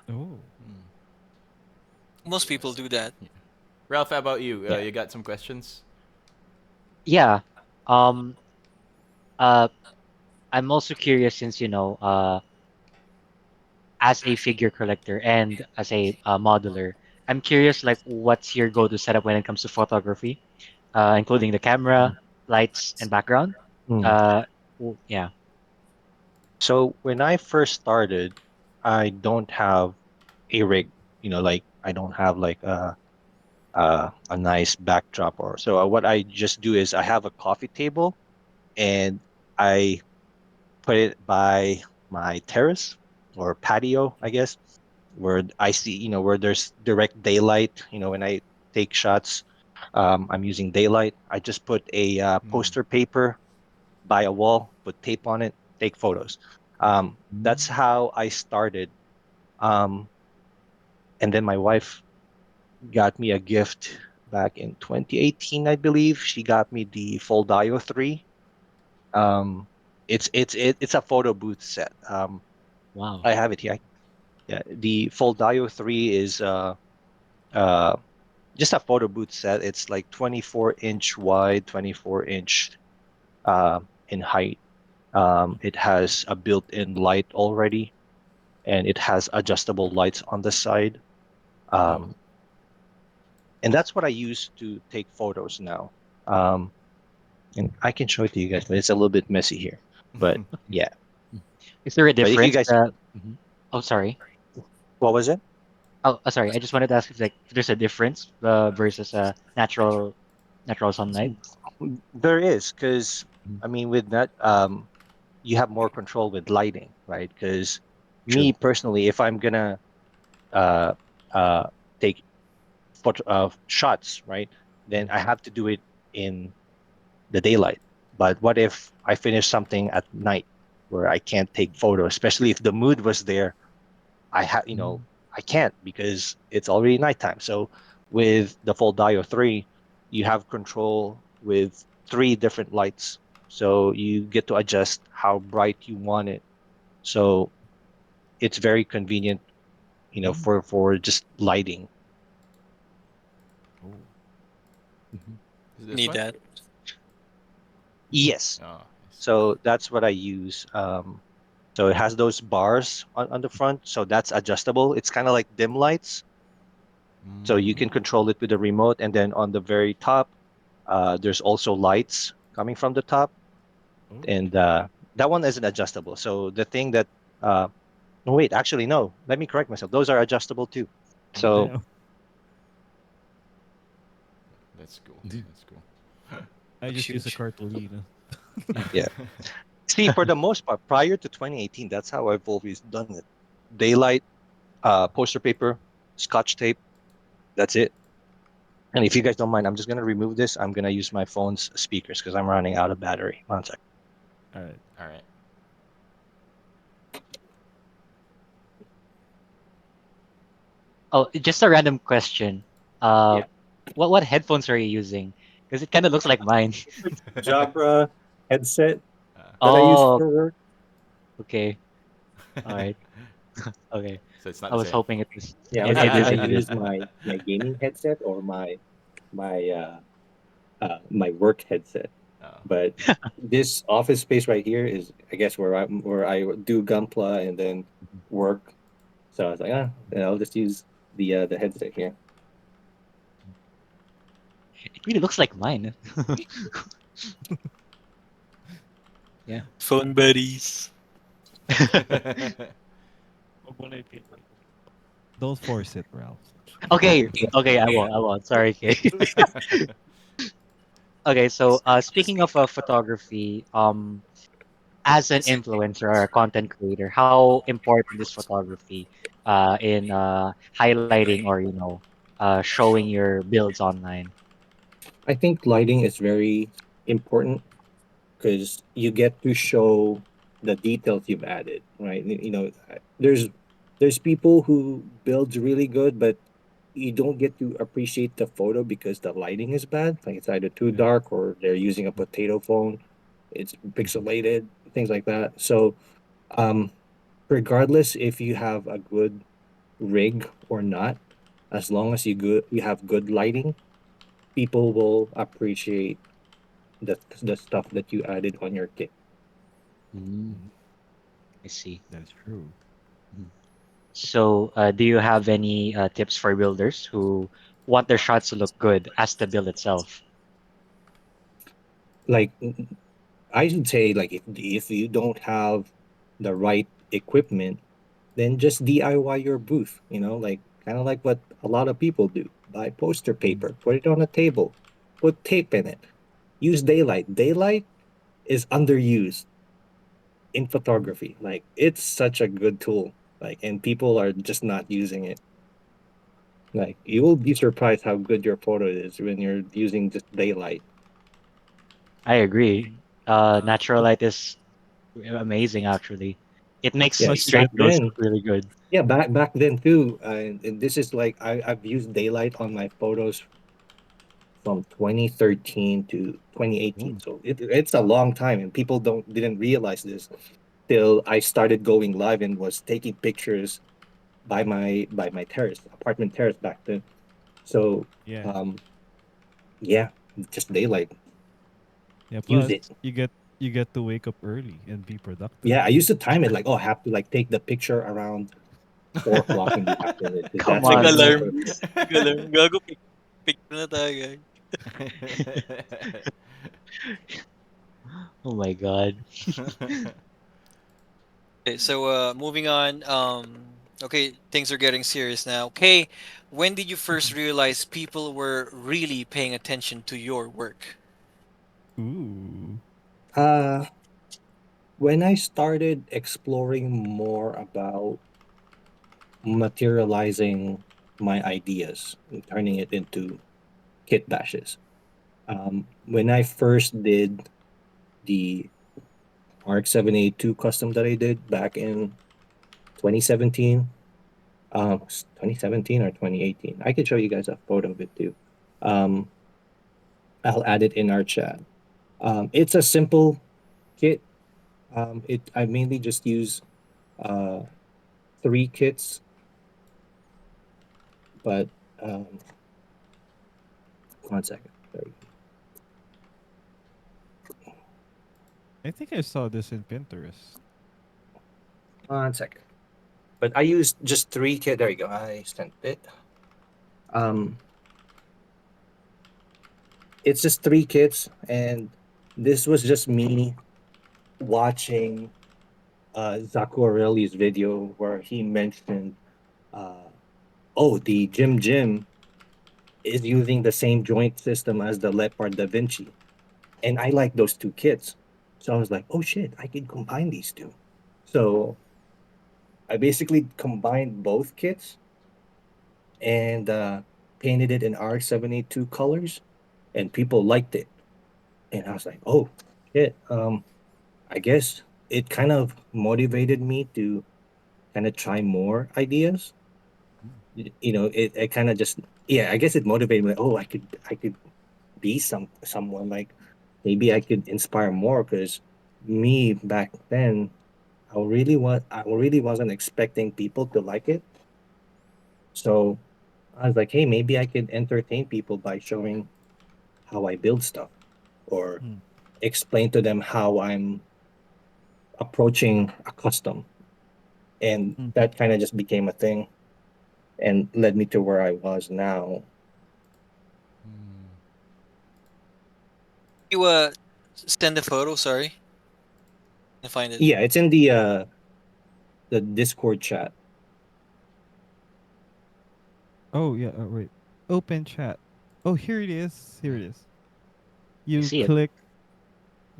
Speaker 5: oh,
Speaker 3: Hmm.
Speaker 2: Most people do that.
Speaker 3: Yeah. Ralph, how about you?
Speaker 4: Yeah.
Speaker 3: You got some questions?
Speaker 1: Yeah. Um. Uh. I'm also curious since as a figure collector and as a modeler, I'm curious like what's your go-to setup when it comes to photography, including the camera, lights, and background.
Speaker 4: Mm.
Speaker 1: Uh. Yeah.
Speaker 4: So when I first started, I don't have a rig. like I don't have like a nice backdrop or so. What I just do is I have a coffee table and I put it by my terrace or patio, I guess, where I see, where there's direct daylight. When I take shots, I'm using daylight. I just put a
Speaker 3: Mm.
Speaker 4: poster paper by a wall, put tape on it, take photos. That's
Speaker 1: Mm.
Speaker 4: how I started. Um, and then my wife got me a gift back in 2018, I believe. She got me the Foldio 3. Um, it's a photo booth set.
Speaker 1: Wow.
Speaker 4: I have it here. Yeah, the Foldio 3 is uh just a photo booth set. It's like 24-inch wide, 24-inch in height. It has a built-in light already, and it has adjustable lights on the side.
Speaker 3: Oh.
Speaker 4: Um, and that's what I use to take photos now. Um, and I can show it to you guys, but it's a little bit messy here. But
Speaker 1: Okay.
Speaker 4: yeah,
Speaker 1: Mm. Is there a
Speaker 4: but if you
Speaker 1: difference?
Speaker 4: guys,
Speaker 1: Mhm. Oh, sorry.
Speaker 4: what was it?
Speaker 1: Oh, sorry. I just wanted to ask if like if there's a difference versus natural sunlight.
Speaker 4: There is, because
Speaker 1: Mhm.
Speaker 4: I mean, with that, you have more control with lighting, right? Because me
Speaker 1: True.
Speaker 4: personally, if I'm gonna uh, uh, take photo shots, right, then I have to do it in the daylight. But what if I finish something at night where I can't take photos, especially if the mood was there? I have,
Speaker 1: Mm.
Speaker 4: I can't because it's already nighttime. So with the full Dio 3, you have control with three different lights. So you get to adjust how bright you want it. So it's very convenient,
Speaker 1: Mm.
Speaker 4: for just lighting.
Speaker 3: Oh.
Speaker 1: Mhm.
Speaker 3: Is this
Speaker 2: Need
Speaker 3: one?
Speaker 2: that.
Speaker 4: Yes.
Speaker 3: Oh, yes.
Speaker 4: So that's what I use. So it has those bars on the front. So that's adjustable. It's kind of like dim lights. So you
Speaker 3: Mm.
Speaker 4: can control it with the remote. And then on the very top, there's also lights coming from the top.
Speaker 5: Oh,
Speaker 4: And that one isn't adjustable. So the thing that, no, wait, actually, no, let me correct myself. Those are adjustable too.
Speaker 3: Mm.
Speaker 4: So
Speaker 5: damn.
Speaker 3: That's cool.
Speaker 1: Mhm.
Speaker 3: That's cool.
Speaker 5: I
Speaker 2: Looks
Speaker 5: just use a
Speaker 2: huge.
Speaker 5: cartolina.
Speaker 4: yeah. See, for the most part, prior to 2018, that's how I've always done it. Daylight, poster paper, scotch tape. That's it. And if you guys don't mind, I'm just gonna remove this. I'm gonna use my phone's speakers because I'm running out of battery. One sec.
Speaker 5: All right.
Speaker 3: All right.
Speaker 1: Oh, just a random question. Uh,
Speaker 6: Yeah.
Speaker 1: what headphones are you using? Because it kind of looks like mine.
Speaker 6: Jabra headset that I use
Speaker 1: Oh,
Speaker 6: for work.
Speaker 1: okay. All right. Okay.
Speaker 3: So it's not
Speaker 1: I
Speaker 3: the
Speaker 1: was
Speaker 3: same.
Speaker 1: hoping it was.
Speaker 6: Yeah,
Speaker 1: It,
Speaker 6: but
Speaker 1: it
Speaker 6: I
Speaker 1: isn't. It
Speaker 6: use
Speaker 1: isn't.
Speaker 6: my gaming headset or my my work headset.
Speaker 3: Oh.
Speaker 6: But this office space right here is, I guess, where I do Gunpla and then
Speaker 1: Mhm.
Speaker 6: work. So I was like, yeah, I'll just use the headset here.
Speaker 1: It really looks like mine. Yeah.
Speaker 2: Phone buddies.
Speaker 5: Don't force it, Ralph.
Speaker 1: Okay. Okay. I won't. I won't. Sorry, Kay. Okay. So, speaking of photography, as an influencer or a content creator, how important is photography in highlighting or showing your builds online?
Speaker 6: I think lighting is very important because you get to show the details you've added, right? There's people who builds really good, but you don't get to appreciate the photo because the lighting is bad. Like it's either too
Speaker 5: Yeah.
Speaker 6: dark or they're using a potato phone. It's
Speaker 1: Mhm.
Speaker 6: pixelated, things like that. So, um, regardless if you have a good rig or not, as long as you have good lighting, people will appreciate the stuff that you added on your kit.
Speaker 1: Mm,
Speaker 5: Mhm.
Speaker 1: I see.
Speaker 5: That is true.
Speaker 1: Mhm. So, do you have any tips for builders who want their shots to look good as the build itself?
Speaker 6: Like I should say, like if you don't have the right equipment, then just DIY your booth. kind of like what a lot of people do. Buy poster
Speaker 5: Mm.
Speaker 6: paper, put it on a table, put tape in it. Use daylight. Daylight is underused in photography. Like it's such a good tool. Like and people are just not using it. Like you will be surprised how good your photo is when you're using just daylight.
Speaker 1: I agree. Natural light is amazing actually. It makes
Speaker 6: Yeah,
Speaker 5: But
Speaker 6: back
Speaker 1: straight girls
Speaker 6: then,
Speaker 1: look really good.
Speaker 6: yeah, back then too. And this is like I've used daylight on my photos from 2013 to 2018.
Speaker 5: oh,
Speaker 6: So it's a long time, and people don't didn't realize this till I started going live and was taking pictures by my terrace, apartment terrace back then. So
Speaker 5: yeah.
Speaker 6: um yeah, just daylight.
Speaker 5: Yeah,
Speaker 6: Use
Speaker 5: plus
Speaker 6: it.
Speaker 5: you get to wake up early and be productive.
Speaker 6: Yeah, I used to time it like, oh, I have to like take the picture around 4 o'clock in the afternoon because
Speaker 1: Come
Speaker 6: that's when
Speaker 1: on,
Speaker 6: it's the
Speaker 1: man.
Speaker 2: Nag-alarm.
Speaker 6: perfect.
Speaker 2: Nag-alarm. Gago, picture na tayo, guys.
Speaker 1: Oh my God.
Speaker 2: Okay, so moving on. Okay, things are getting serious now. Okay, when did you first realize people were really paying attention to your work?
Speaker 5: Ooh.
Speaker 6: Uh when I started exploring more about materializing my ideas and turning it into kit bashes. When I first did the RX-782 custom that I did back in 2017, 2017 or 2018. I can show you guys a photo of it too. Um, I'll add it in our chat. It's a simple kit. It I mainly just use uh, three kits, but um, one second. There we go.
Speaker 5: I think I saw this in Pinterest.
Speaker 6: 1 second. But I used just three kit. There you go. I sent it. Um, it's just three kits, and this was just me watching Zacquarelli's video where he mentioned, uh, oh, the Jim is using the same joint system as the Leopard Da Vinci, and I like those two kits. So I was like, oh shit, I can combine these two. So I basically combined both kits and painted it in RX-782 colors, and people liked it. And I was like, oh shit. I guess it kind of motivated me to kind of try more ideas.
Speaker 5: Mm.
Speaker 6: You know, it kind of just yeah, I guess it motivated me. Like, oh, I could be someone like maybe I could inspire more because me back then I really wasn't expecting people to like it. So I was like, hey, maybe I could entertain people by showing how I build stuff or
Speaker 5: Mm.
Speaker 6: explain to them how I'm approaching a custom. And
Speaker 5: Mhm.
Speaker 6: that kind of just became a thing and led me to where I was now.
Speaker 2: You send the photo. Sorry, I find it.
Speaker 6: Yeah, it's in the Discord chat.
Speaker 5: Oh yeah, wait. Open chat. Oh, here it is. Here it is.
Speaker 1: I
Speaker 5: You
Speaker 1: see it.
Speaker 5: click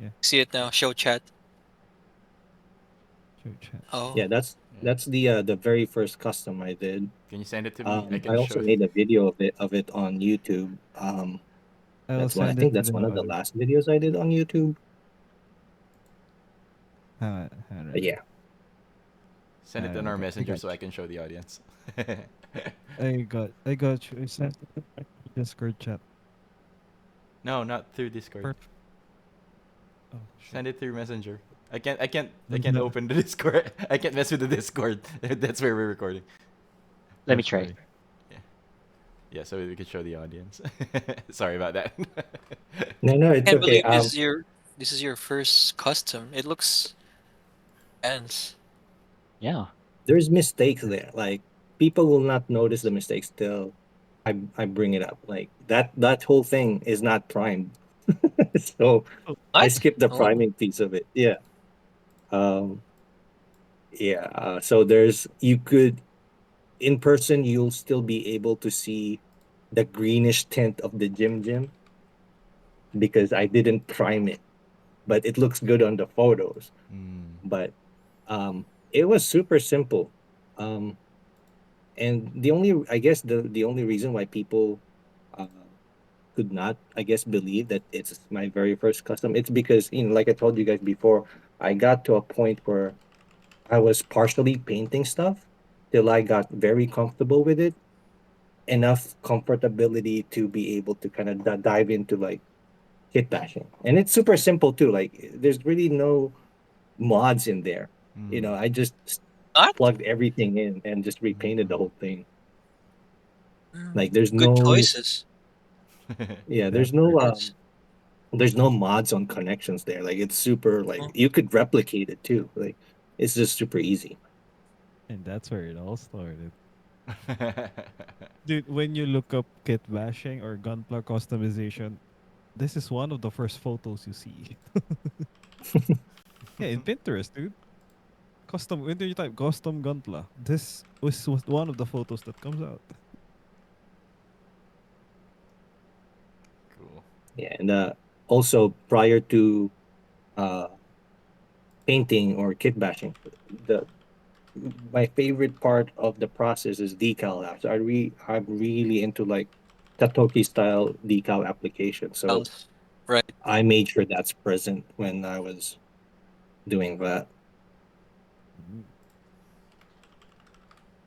Speaker 5: yeah,
Speaker 2: See it now. Show chat.
Speaker 5: show chat.
Speaker 2: Oh,
Speaker 6: Yeah,
Speaker 3: Yeah.
Speaker 6: that's the very first custom I did.
Speaker 3: Can you send it to me? I
Speaker 6: I
Speaker 3: can
Speaker 6: also
Speaker 3: show.
Speaker 6: made a video of it on YouTube.
Speaker 5: I'll
Speaker 6: That's one. I
Speaker 5: send it
Speaker 6: think
Speaker 5: to
Speaker 6: that's
Speaker 5: the
Speaker 6: one of the
Speaker 5: audio.
Speaker 6: last videos I did on YouTube.
Speaker 5: Hang
Speaker 6: But
Speaker 5: on.
Speaker 6: yeah,
Speaker 3: Send it in our
Speaker 5: I
Speaker 3: messenger
Speaker 5: got
Speaker 3: so I can show the audience.
Speaker 5: I got you. I sent it to the Discord chat.
Speaker 3: No, not through Discord.
Speaker 5: Perfect. Oh shit.
Speaker 3: Send it through Messenger. I
Speaker 5: There's
Speaker 3: can't
Speaker 5: no
Speaker 3: open the Discord. I can't mess with the Discord. That's where we're recording.
Speaker 1: Let me
Speaker 5: That's
Speaker 1: try.
Speaker 5: right.
Speaker 3: Yeah, yeah, so we can show the audience. Sorry about that.
Speaker 6: no,
Speaker 2: I
Speaker 6: it's
Speaker 2: can't
Speaker 6: okay.
Speaker 2: believe this is your first custom. It looks ants.
Speaker 1: Yeah.
Speaker 6: There's mistakes there. Like people will not notice the mistakes till I bring it up. Like that whole thing is not primed, so I
Speaker 2: What?
Speaker 6: skipped the
Speaker 2: Oh,
Speaker 6: priming piece of it. Yeah. Um. Yeah. So there's you could in person you'll still be able to see the greenish tint of the Jim because I didn't prime it, but it looks good on the photos.
Speaker 3: Mm.
Speaker 6: But it was super simple. Um, and I guess the only reason why people uh, could not, I guess, believe that it's my very first custom, it's because, like I told you guys before, I got to a point where I was partially painting stuff till I got very comfortable with it, enough comfortability to be able to kind of dive into like kit bashing. And it's super simple too. Like there's really no mods in there.
Speaker 3: Mm.
Speaker 6: I just
Speaker 2: Not?
Speaker 6: plugged everything in and just repainted the
Speaker 3: Mm.
Speaker 6: whole thing.
Speaker 2: Mm,
Speaker 6: Like there's
Speaker 2: good
Speaker 6: no
Speaker 2: choices.
Speaker 6: yeah,
Speaker 5: That's pretty.
Speaker 6: there's no mods on connections there. Like it's super like
Speaker 2: Mm.
Speaker 6: you could replicate it too. Like it's just super easy.
Speaker 5: And that's where it all started. Dude, when you look up kit bashing or gunpla customization, this is one of the first photos you see. Yeah, in Pinterest, dude. Custom, when you type custom gunpla, was one of the photos that comes out.
Speaker 3: Cool.
Speaker 6: Yeah, and also prior to uh painting or kit bashing, the my favorite part of the process is decal apps. I'm really into like Tatoki style decal application. So
Speaker 2: Else. Right.
Speaker 6: I made sure that's present when I was doing that.
Speaker 5: Mm.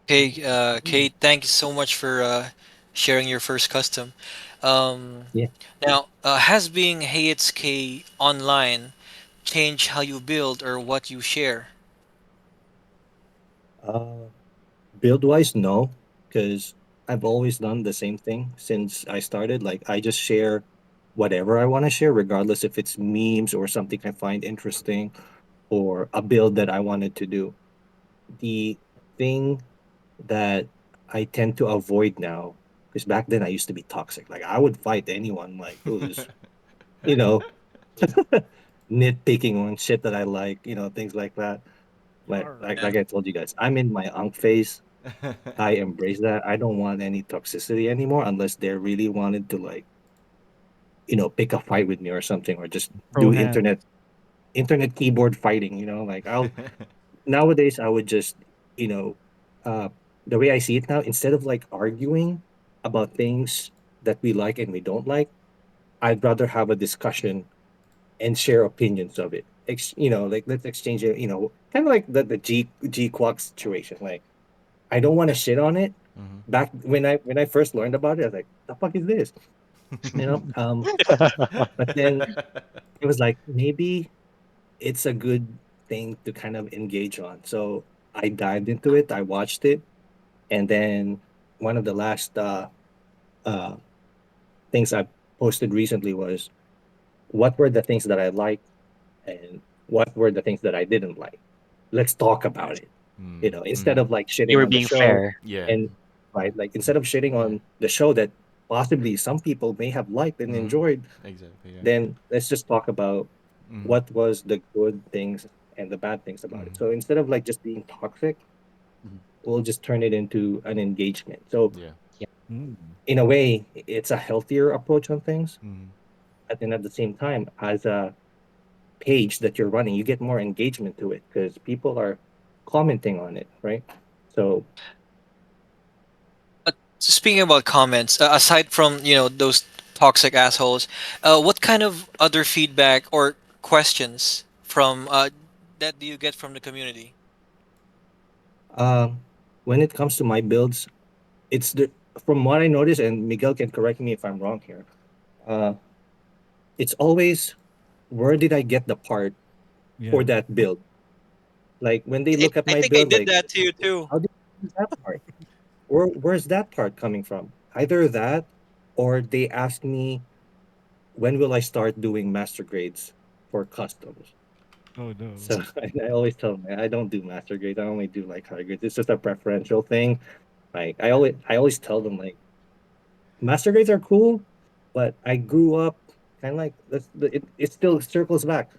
Speaker 2: Okay,
Speaker 5: Mm.
Speaker 2: Kate, thank you so much for sharing your first custom. Um,
Speaker 6: Yeah.
Speaker 2: Now, has being Hey It's K online changed how you build or what you share?
Speaker 6: Uh, build wise, no, because I've always done the same thing since I started. Like I just share whatever I want to share, regardless if it's memes or something I find interesting or a build that I wanted to do. The thing that I tend to avoid now, because back then I used to be toxic. Like I would fight anyone like who's, you know, nitpicking on shit that I like, things like that. But
Speaker 5: Yarr.
Speaker 6: like
Speaker 2: Yeah.
Speaker 6: like I told you guys, I'm in my unk phase. I embrace that. I don't want any toxicity anymore unless they really wanted to like, pick a fight with me or something or just
Speaker 5: Pro
Speaker 6: do
Speaker 5: hand.
Speaker 6: internet keyboard fighting, like I'll nowadays I would just, you know, uh the way I see it now, instead of like arguing about things that we like and we don't like, I'd rather have a discussion and share opinions of it. Like let's exchange it, kind of like the G Quack situation. Like I don't want to shit on it.
Speaker 3: Mhm.
Speaker 6: Back when I first learned about it, I was like, "The fuck is this?" You know. But then it was like maybe it's a good thing to kind of engage on. So I dived into it. I watched it, and then one of the last uh, things I posted recently was what were the things that I liked and what were the things that I didn't like. Let's talk about it.
Speaker 3: Mm.
Speaker 6: Instead
Speaker 3: Mhm.
Speaker 6: of like
Speaker 1: You
Speaker 6: shitting
Speaker 1: were
Speaker 6: on the
Speaker 1: being
Speaker 6: show
Speaker 1: fair.
Speaker 3: Yeah.
Speaker 6: and right, like instead of shitting
Speaker 3: Yeah.
Speaker 6: on the show that possibly some people may have liked and
Speaker 3: Mhm.
Speaker 6: enjoyed,
Speaker 3: Exactly. Yeah.
Speaker 6: then let's just talk about
Speaker 3: Mhm.
Speaker 6: what was the good things and the bad things about it.
Speaker 3: Mhm.
Speaker 6: So instead of like just being toxic,
Speaker 1: Mhm.
Speaker 6: we'll just turn it into an engagement. So
Speaker 3: Yeah.
Speaker 1: Yeah.
Speaker 5: Mm.
Speaker 6: in a way, it's a healthier approach on things.
Speaker 3: Mhm.
Speaker 6: And then at the same time, as a page that you're running, you get more engagement to it because people are commenting on it, right? So
Speaker 2: Speaking about comments, aside from those toxic assholes, what kind of other feedback or questions from that do you get from the community?
Speaker 6: um, when it comes to my builds, it's the from what I noticed, and Miguel can correct me if I'm wrong here. Uh, it's always where did I get the part for
Speaker 5: Yeah.
Speaker 6: that build? Like when they look at
Speaker 2: I
Speaker 6: my
Speaker 2: think I
Speaker 6: build,
Speaker 2: did
Speaker 6: like
Speaker 2: that to you too.
Speaker 6: how did you use that part? Where's that part coming from? Either that, or they ask me when will I start doing master grades for customs.
Speaker 5: Oh no.
Speaker 6: So I always tell them I don't do master grades. I only do like high grades. It's just a preferential thing. Like I always tell them like master grades are cool, but I grew up kind of like it still circles back.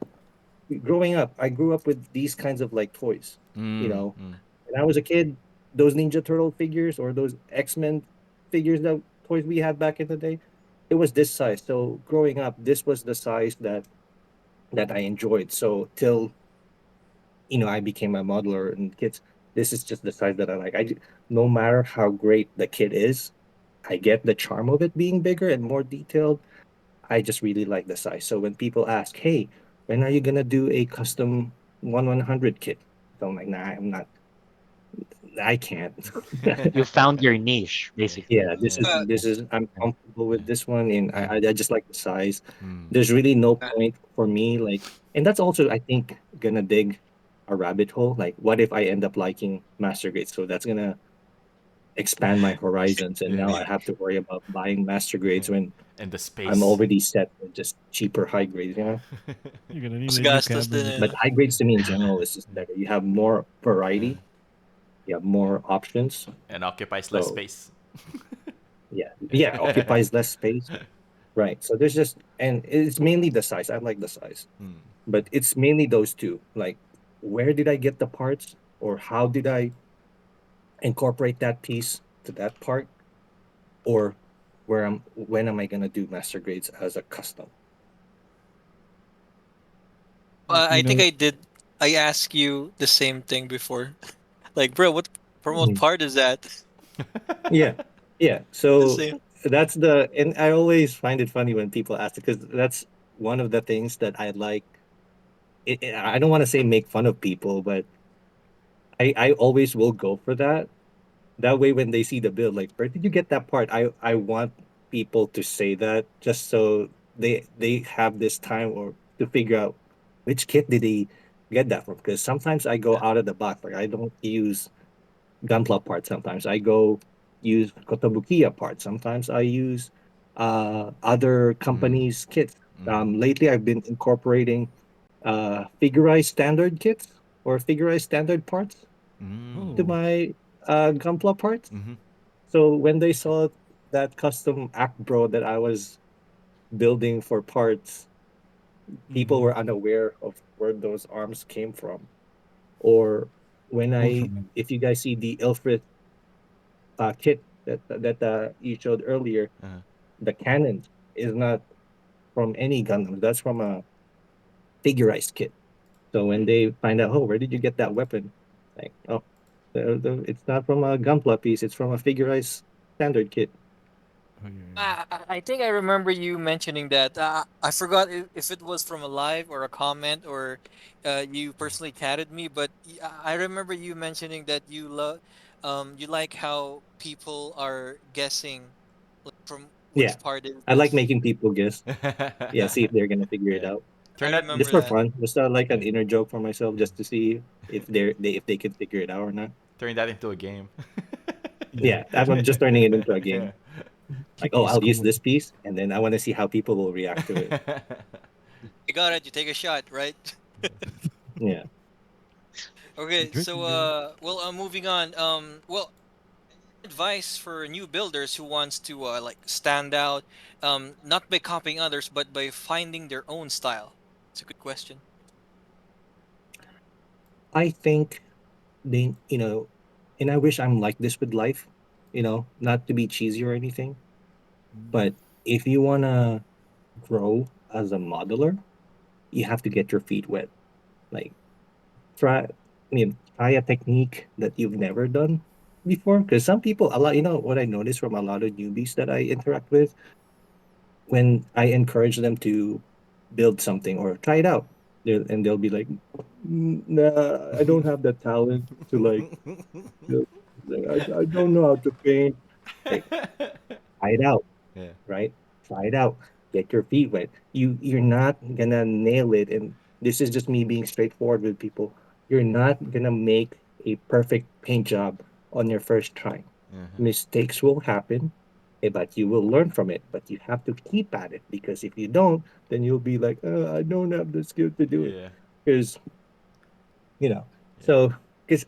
Speaker 6: Growing up, I grew up with these kinds of like toys. You
Speaker 3: Mm.
Speaker 6: know,
Speaker 3: Mm.
Speaker 6: when I was a kid, those Ninja Turtle figures or those X-Men figures that toys we had back in the day, it was this size. So growing up, this was the size that I enjoyed. So till I became a modeler and kids, this is just the size that I like. No matter how great the kid is, I get the charm of it being bigger and more detailed. I just really like the size. So when people ask, "Hey, when are you gonna do a custom 1/100 kit?" So I'm like, "Nah, I'm not. I can't."
Speaker 1: You found your niche,
Speaker 3: Yeah.
Speaker 1: basically.
Speaker 6: Yeah, this
Speaker 3: Yeah.
Speaker 6: is
Speaker 2: Uh,
Speaker 6: this is I'm
Speaker 1: Yeah.
Speaker 6: comfortable with
Speaker 3: Yeah.
Speaker 6: this one, and
Speaker 3: Yeah.
Speaker 6: I just like the size.
Speaker 3: Mm.
Speaker 6: There's really no
Speaker 2: uh,
Speaker 6: point for me, like, and that's also I think gonna dig a rabbit hole. Like, what if I end up liking Master Grade? So that's gonna expand my horizons, and
Speaker 3: Yeah.
Speaker 6: now I have to worry about buying Master Grades when
Speaker 3: And the
Speaker 6: I'm
Speaker 3: space.
Speaker 6: already set with just cheaper high grades,
Speaker 5: You're gonna need
Speaker 2: Mas
Speaker 5: a new
Speaker 2: gastos din
Speaker 5: cabinet.
Speaker 6: But
Speaker 2: eh.
Speaker 6: high grades to me in general is just better. You have more
Speaker 3: Yeah.
Speaker 6: variety, you have more options.
Speaker 3: And occupies less
Speaker 6: So
Speaker 3: space.
Speaker 6: yeah, yeah, occupies less space. Right. So there's just, and it's mainly the size. I like the size,
Speaker 3: Mm.
Speaker 6: but it's mainly those two. Like, where did I get the parts, or how did I incorporate that piece to that part, or when am I gonna do master grades as a custom?
Speaker 5: You
Speaker 2: I think
Speaker 5: know,
Speaker 2: I asked you the same thing before. Like, bro, what from what
Speaker 6: Mhm.
Speaker 2: part is that?
Speaker 6: Yeah, yeah.
Speaker 2: The
Speaker 6: So
Speaker 2: same.
Speaker 6: and I always find it funny when people ask it because that's one of the things that I like. I don't want to say make fun of people, but I always will go for that. That way, when they see the bill, like, where did you get that part? I want people to say that just so they have this time or to figure out which kit did they get that from. Because sometimes I go
Speaker 2: Yeah.
Speaker 6: out of the box, like I don't use Gunpla parts. Sometimes I go use Kotobukiya parts. Sometimes I use other
Speaker 3: Mm.
Speaker 6: companies' kits.
Speaker 3: Mm.
Speaker 6: Lately, I've been incorporating figurized standard kits or figurized standard parts
Speaker 3: Mm.
Speaker 6: to
Speaker 5: oh,
Speaker 6: my Gunpla parts.
Speaker 3: Mm-hmm.
Speaker 6: So when they saw that custom act bro that I was building for parts, people
Speaker 5: mm-hmm.
Speaker 6: were unaware of where those arms came from. Or when
Speaker 5: Ultraman.
Speaker 6: if you guys see the Ilfrid kit that you showed earlier,
Speaker 3: Uh-huh.
Speaker 6: the cannon is not from any Gundam. That's from a figurized kit. So when they find out, oh, where did you get that weapon? Like, oh, it's not from a Gunpla piece. It's from a figurized standard kit.
Speaker 5: Oh yeah, yeah.
Speaker 2: I think I remember you mentioning that. I forgot if it was from a live or a comment or you personally chatted me, but I remember you mentioning that you like how people are guessing like, from
Speaker 6: Yeah,
Speaker 2: which part is
Speaker 6: I like
Speaker 2: this.
Speaker 6: making people guess. Yeah, see if they're gonna figure it
Speaker 3: Yeah.
Speaker 6: out.
Speaker 2: I
Speaker 3: Turn that.
Speaker 6: Just
Speaker 2: remember
Speaker 6: for
Speaker 2: that.
Speaker 6: fun, just like
Speaker 3: Yeah.
Speaker 6: an inner joke for myself,
Speaker 3: Mm.
Speaker 6: just to see if if they can figure it out or not.
Speaker 3: Turn that into a game.
Speaker 5: Yeah.
Speaker 6: Yeah, I'm just turning it into a
Speaker 3: Yeah.
Speaker 6: game. Like, oh,
Speaker 5: Kitty
Speaker 6: I'll use
Speaker 5: score.
Speaker 6: this piece, and then I want to see how people will react to it.
Speaker 2: You got it. You take a shot, right?
Speaker 6: Yeah,
Speaker 2: Okay, so
Speaker 5: Drinking game.
Speaker 2: moving on. Advice for new builders who wants to like stand out, not by copying others, but by finding their own style? It's a good question.
Speaker 6: I think and I wish I'm like this with life. Not to be cheesy or anything,
Speaker 5: Mm.
Speaker 6: but if you wanna grow as a modeler, you have to get your feet wet. Like, try a technique that you've never done before. Because some people, a lot, what I notice from a lot of newbies that I interact with, when I encourage them to build something or try it out, and they'll be like, Nah, I don't have the talent to like, build something. I don't know how to paint." Like, try it out,
Speaker 3: Yeah.
Speaker 6: right? Try it out. Get your feet wet. You're not gonna nail it, and this is just me being straightforward with people. You're not gonna make a perfect paint job on your first try.
Speaker 3: Uh-huh.
Speaker 6: Mistakes will happen, but you will learn from it. But you have to keep at it because if you don't, then you'll be like, I don't have the skill to do it.
Speaker 3: Yeah.
Speaker 6: Because you know,
Speaker 3: Yeah.
Speaker 6: so because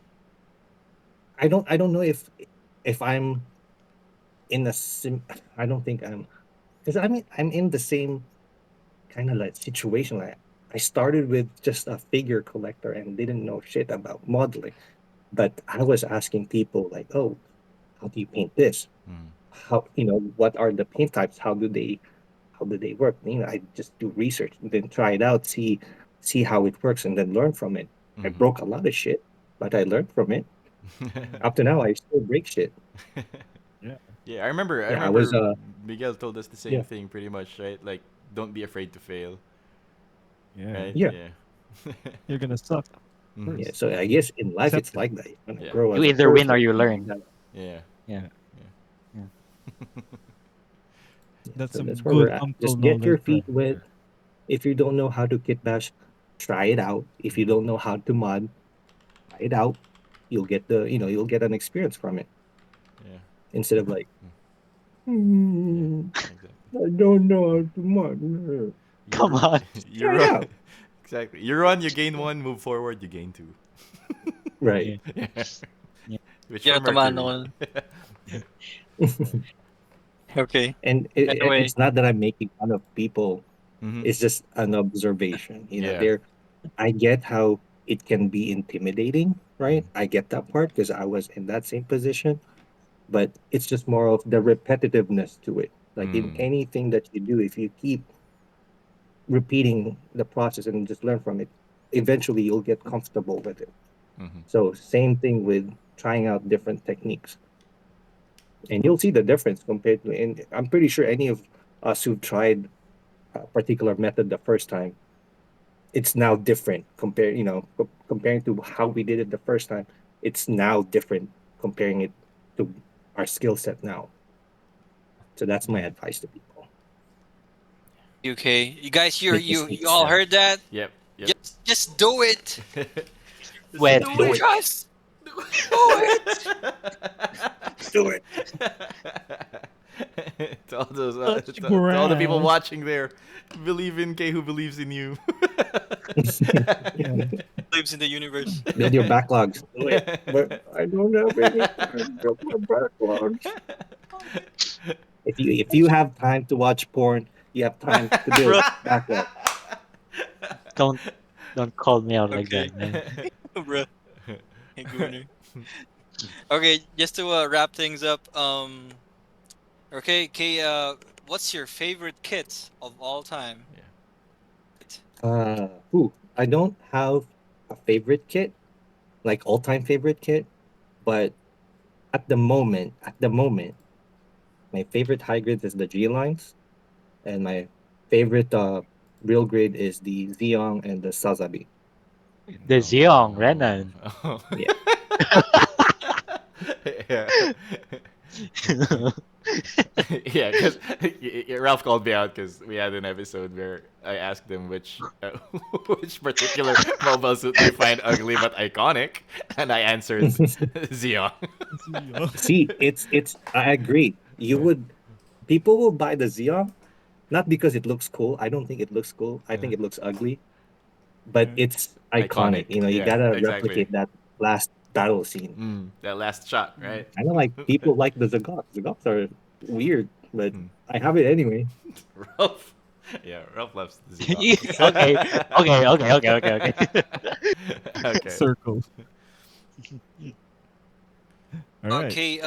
Speaker 6: I don't know if I'm in a sim. I don't think I'm because I'm in the same kind of like situation. Like, I started with just a figure collector and didn't know shit about modeling. But I was asking people like, oh, how do you paint this?
Speaker 3: Mm.
Speaker 6: How, what are the paint types? How do they work? I just do research and then try it out, see how it works, and then learn from it. I
Speaker 3: Mhm.
Speaker 6: broke a lot of shit, but I learned from it.
Speaker 5: Mm.
Speaker 6: Up to now, I still break shit.
Speaker 5: Yeah.
Speaker 3: Yeah, I remember. I
Speaker 6: Yeah, I was
Speaker 3: remember. Miguel told us the same
Speaker 6: yeah,
Speaker 3: thing, pretty much, right? Like, don't be afraid to fail,
Speaker 5: Yeah.
Speaker 3: right?
Speaker 6: yeah,
Speaker 3: Yeah.
Speaker 5: You're gonna suck
Speaker 3: Mhm.
Speaker 6: yeah.
Speaker 5: first.
Speaker 6: So I guess in life it's
Speaker 5: Accept it.
Speaker 6: like that. You're gonna
Speaker 3: Yeah.
Speaker 6: grow
Speaker 1: You
Speaker 6: as a
Speaker 1: either win or
Speaker 6: person.
Speaker 1: you
Speaker 6: You
Speaker 1: learn.
Speaker 6: gotta,
Speaker 3: Yeah.
Speaker 1: Yeah.
Speaker 5: Yeah.
Speaker 3: Yeah.
Speaker 1: Yeah.
Speaker 6: yeah,
Speaker 5: That's
Speaker 6: so that's
Speaker 5: some
Speaker 6: where we're
Speaker 5: good
Speaker 6: at.
Speaker 5: uncle
Speaker 6: Just get your
Speaker 5: knowledge
Speaker 6: feet
Speaker 5: right
Speaker 6: wet.
Speaker 5: there.
Speaker 6: If you don't know how to kit bash, try it out. If you
Speaker 3: Mhm.
Speaker 6: don't know how to mod, try it out. You'll get an experience from it
Speaker 3: Yeah.
Speaker 6: instead of like,
Speaker 3: Mm. Yeah.
Speaker 6: "Hmm,
Speaker 3: Exactly.
Speaker 6: I don't know how to mod."
Speaker 1: Come
Speaker 3: You
Speaker 1: on.
Speaker 3: you
Speaker 6: Try it
Speaker 3: run.
Speaker 6: out.
Speaker 3: Exactly. You run. You gain one. Move forward. You gain two.
Speaker 6: Right.
Speaker 1: Yeah.
Speaker 3: Yeah.
Speaker 1: Yeah.
Speaker 3: Which
Speaker 2: Yeah,
Speaker 3: for
Speaker 2: tamaan
Speaker 3: Mercury.
Speaker 2: ako. Okay.
Speaker 6: And
Speaker 2: Anyway,
Speaker 6: it's not that I'm making fun of people.
Speaker 3: Mm-hmm.
Speaker 6: It's just an observation.
Speaker 3: Yeah.
Speaker 6: I get how it can be intimidating, right?
Speaker 3: Mm.
Speaker 6: I get that part because I was in that same position, but it's just more of the repetitiveness to it. Like in
Speaker 3: Mm.
Speaker 6: anything that you do, if you keep repeating the process and just learn from it, eventually you'll get comfortable with it.
Speaker 3: Mm-hmm.
Speaker 6: So same thing with trying out different techniques, and you'll see the difference compared to. And I'm pretty sure any of us who've tried a particular method the first time, it's now different comparing to how we did it the first time. It's now different comparing it to our skill set now. So that's my
Speaker 3: Yeah.
Speaker 6: advice to people.
Speaker 2: UK. You guys, you
Speaker 6: Make
Speaker 2: you you
Speaker 6: mistakes.
Speaker 2: all
Speaker 3: Yeah.
Speaker 2: heard that?
Speaker 3: Yep. Yep.
Speaker 2: Just do it.
Speaker 3: Just
Speaker 1: When
Speaker 3: do
Speaker 6: Do
Speaker 3: it.
Speaker 6: it.
Speaker 2: Just
Speaker 3: Do
Speaker 2: do it.
Speaker 6: Do it.
Speaker 3: to all those,
Speaker 5: Touch
Speaker 3: to all the people
Speaker 5: grass.
Speaker 3: watching there, believe in K who believes in you.
Speaker 5: Yeah.
Speaker 2: Lives in the universe.
Speaker 6: Build your backlogs. Do it. But I don't have any time to build my backlogs. If you have time to watch porn, you have time to build
Speaker 2: Bruh.
Speaker 6: backlog.
Speaker 1: don't don't call me out like
Speaker 2: Okay.
Speaker 1: that, man.
Speaker 2: Bruh. Hey, Gooner. Okay, just to wrap things up. Okay, K. What's your favorite kit of all time?
Speaker 3: Yeah.
Speaker 6: I don't have a favorite kit, like all-time favorite kit, but at the moment, my favorite high grade is the G lines, and my favorite real grade is the Xeon and the Sazabi.
Speaker 1: The Zeong, Renan.
Speaker 3: Oh.
Speaker 6: Yeah.
Speaker 3: Yeah. Yeah, because Ralph called me out because we had an episode where I asked them which which particular mobile suit they find ugly but iconic, and I answered Xeon.
Speaker 5: See ya.
Speaker 6: See, it's I agree. People will buy the Xeon not because it looks cool. I don't think it looks cool. I think it looks ugly, but
Speaker 5: Yeah.
Speaker 6: it's iconic.
Speaker 3: Iconic.
Speaker 6: You
Speaker 3: Yeah,
Speaker 6: gotta
Speaker 3: exactly.
Speaker 6: replicate that last battle scene.
Speaker 3: That last shot,
Speaker 5: Mm.
Speaker 3: right?
Speaker 6: I know, like people like the Zagots. Zagots are weird, but
Speaker 3: Hmm.
Speaker 6: I have it anyway.
Speaker 3: Ralph. Yeah, Ralph loves the
Speaker 1: Okay,
Speaker 3: Xeon.
Speaker 1: okay.
Speaker 3: Okay.
Speaker 5: Circle. All right.
Speaker 2: Okay.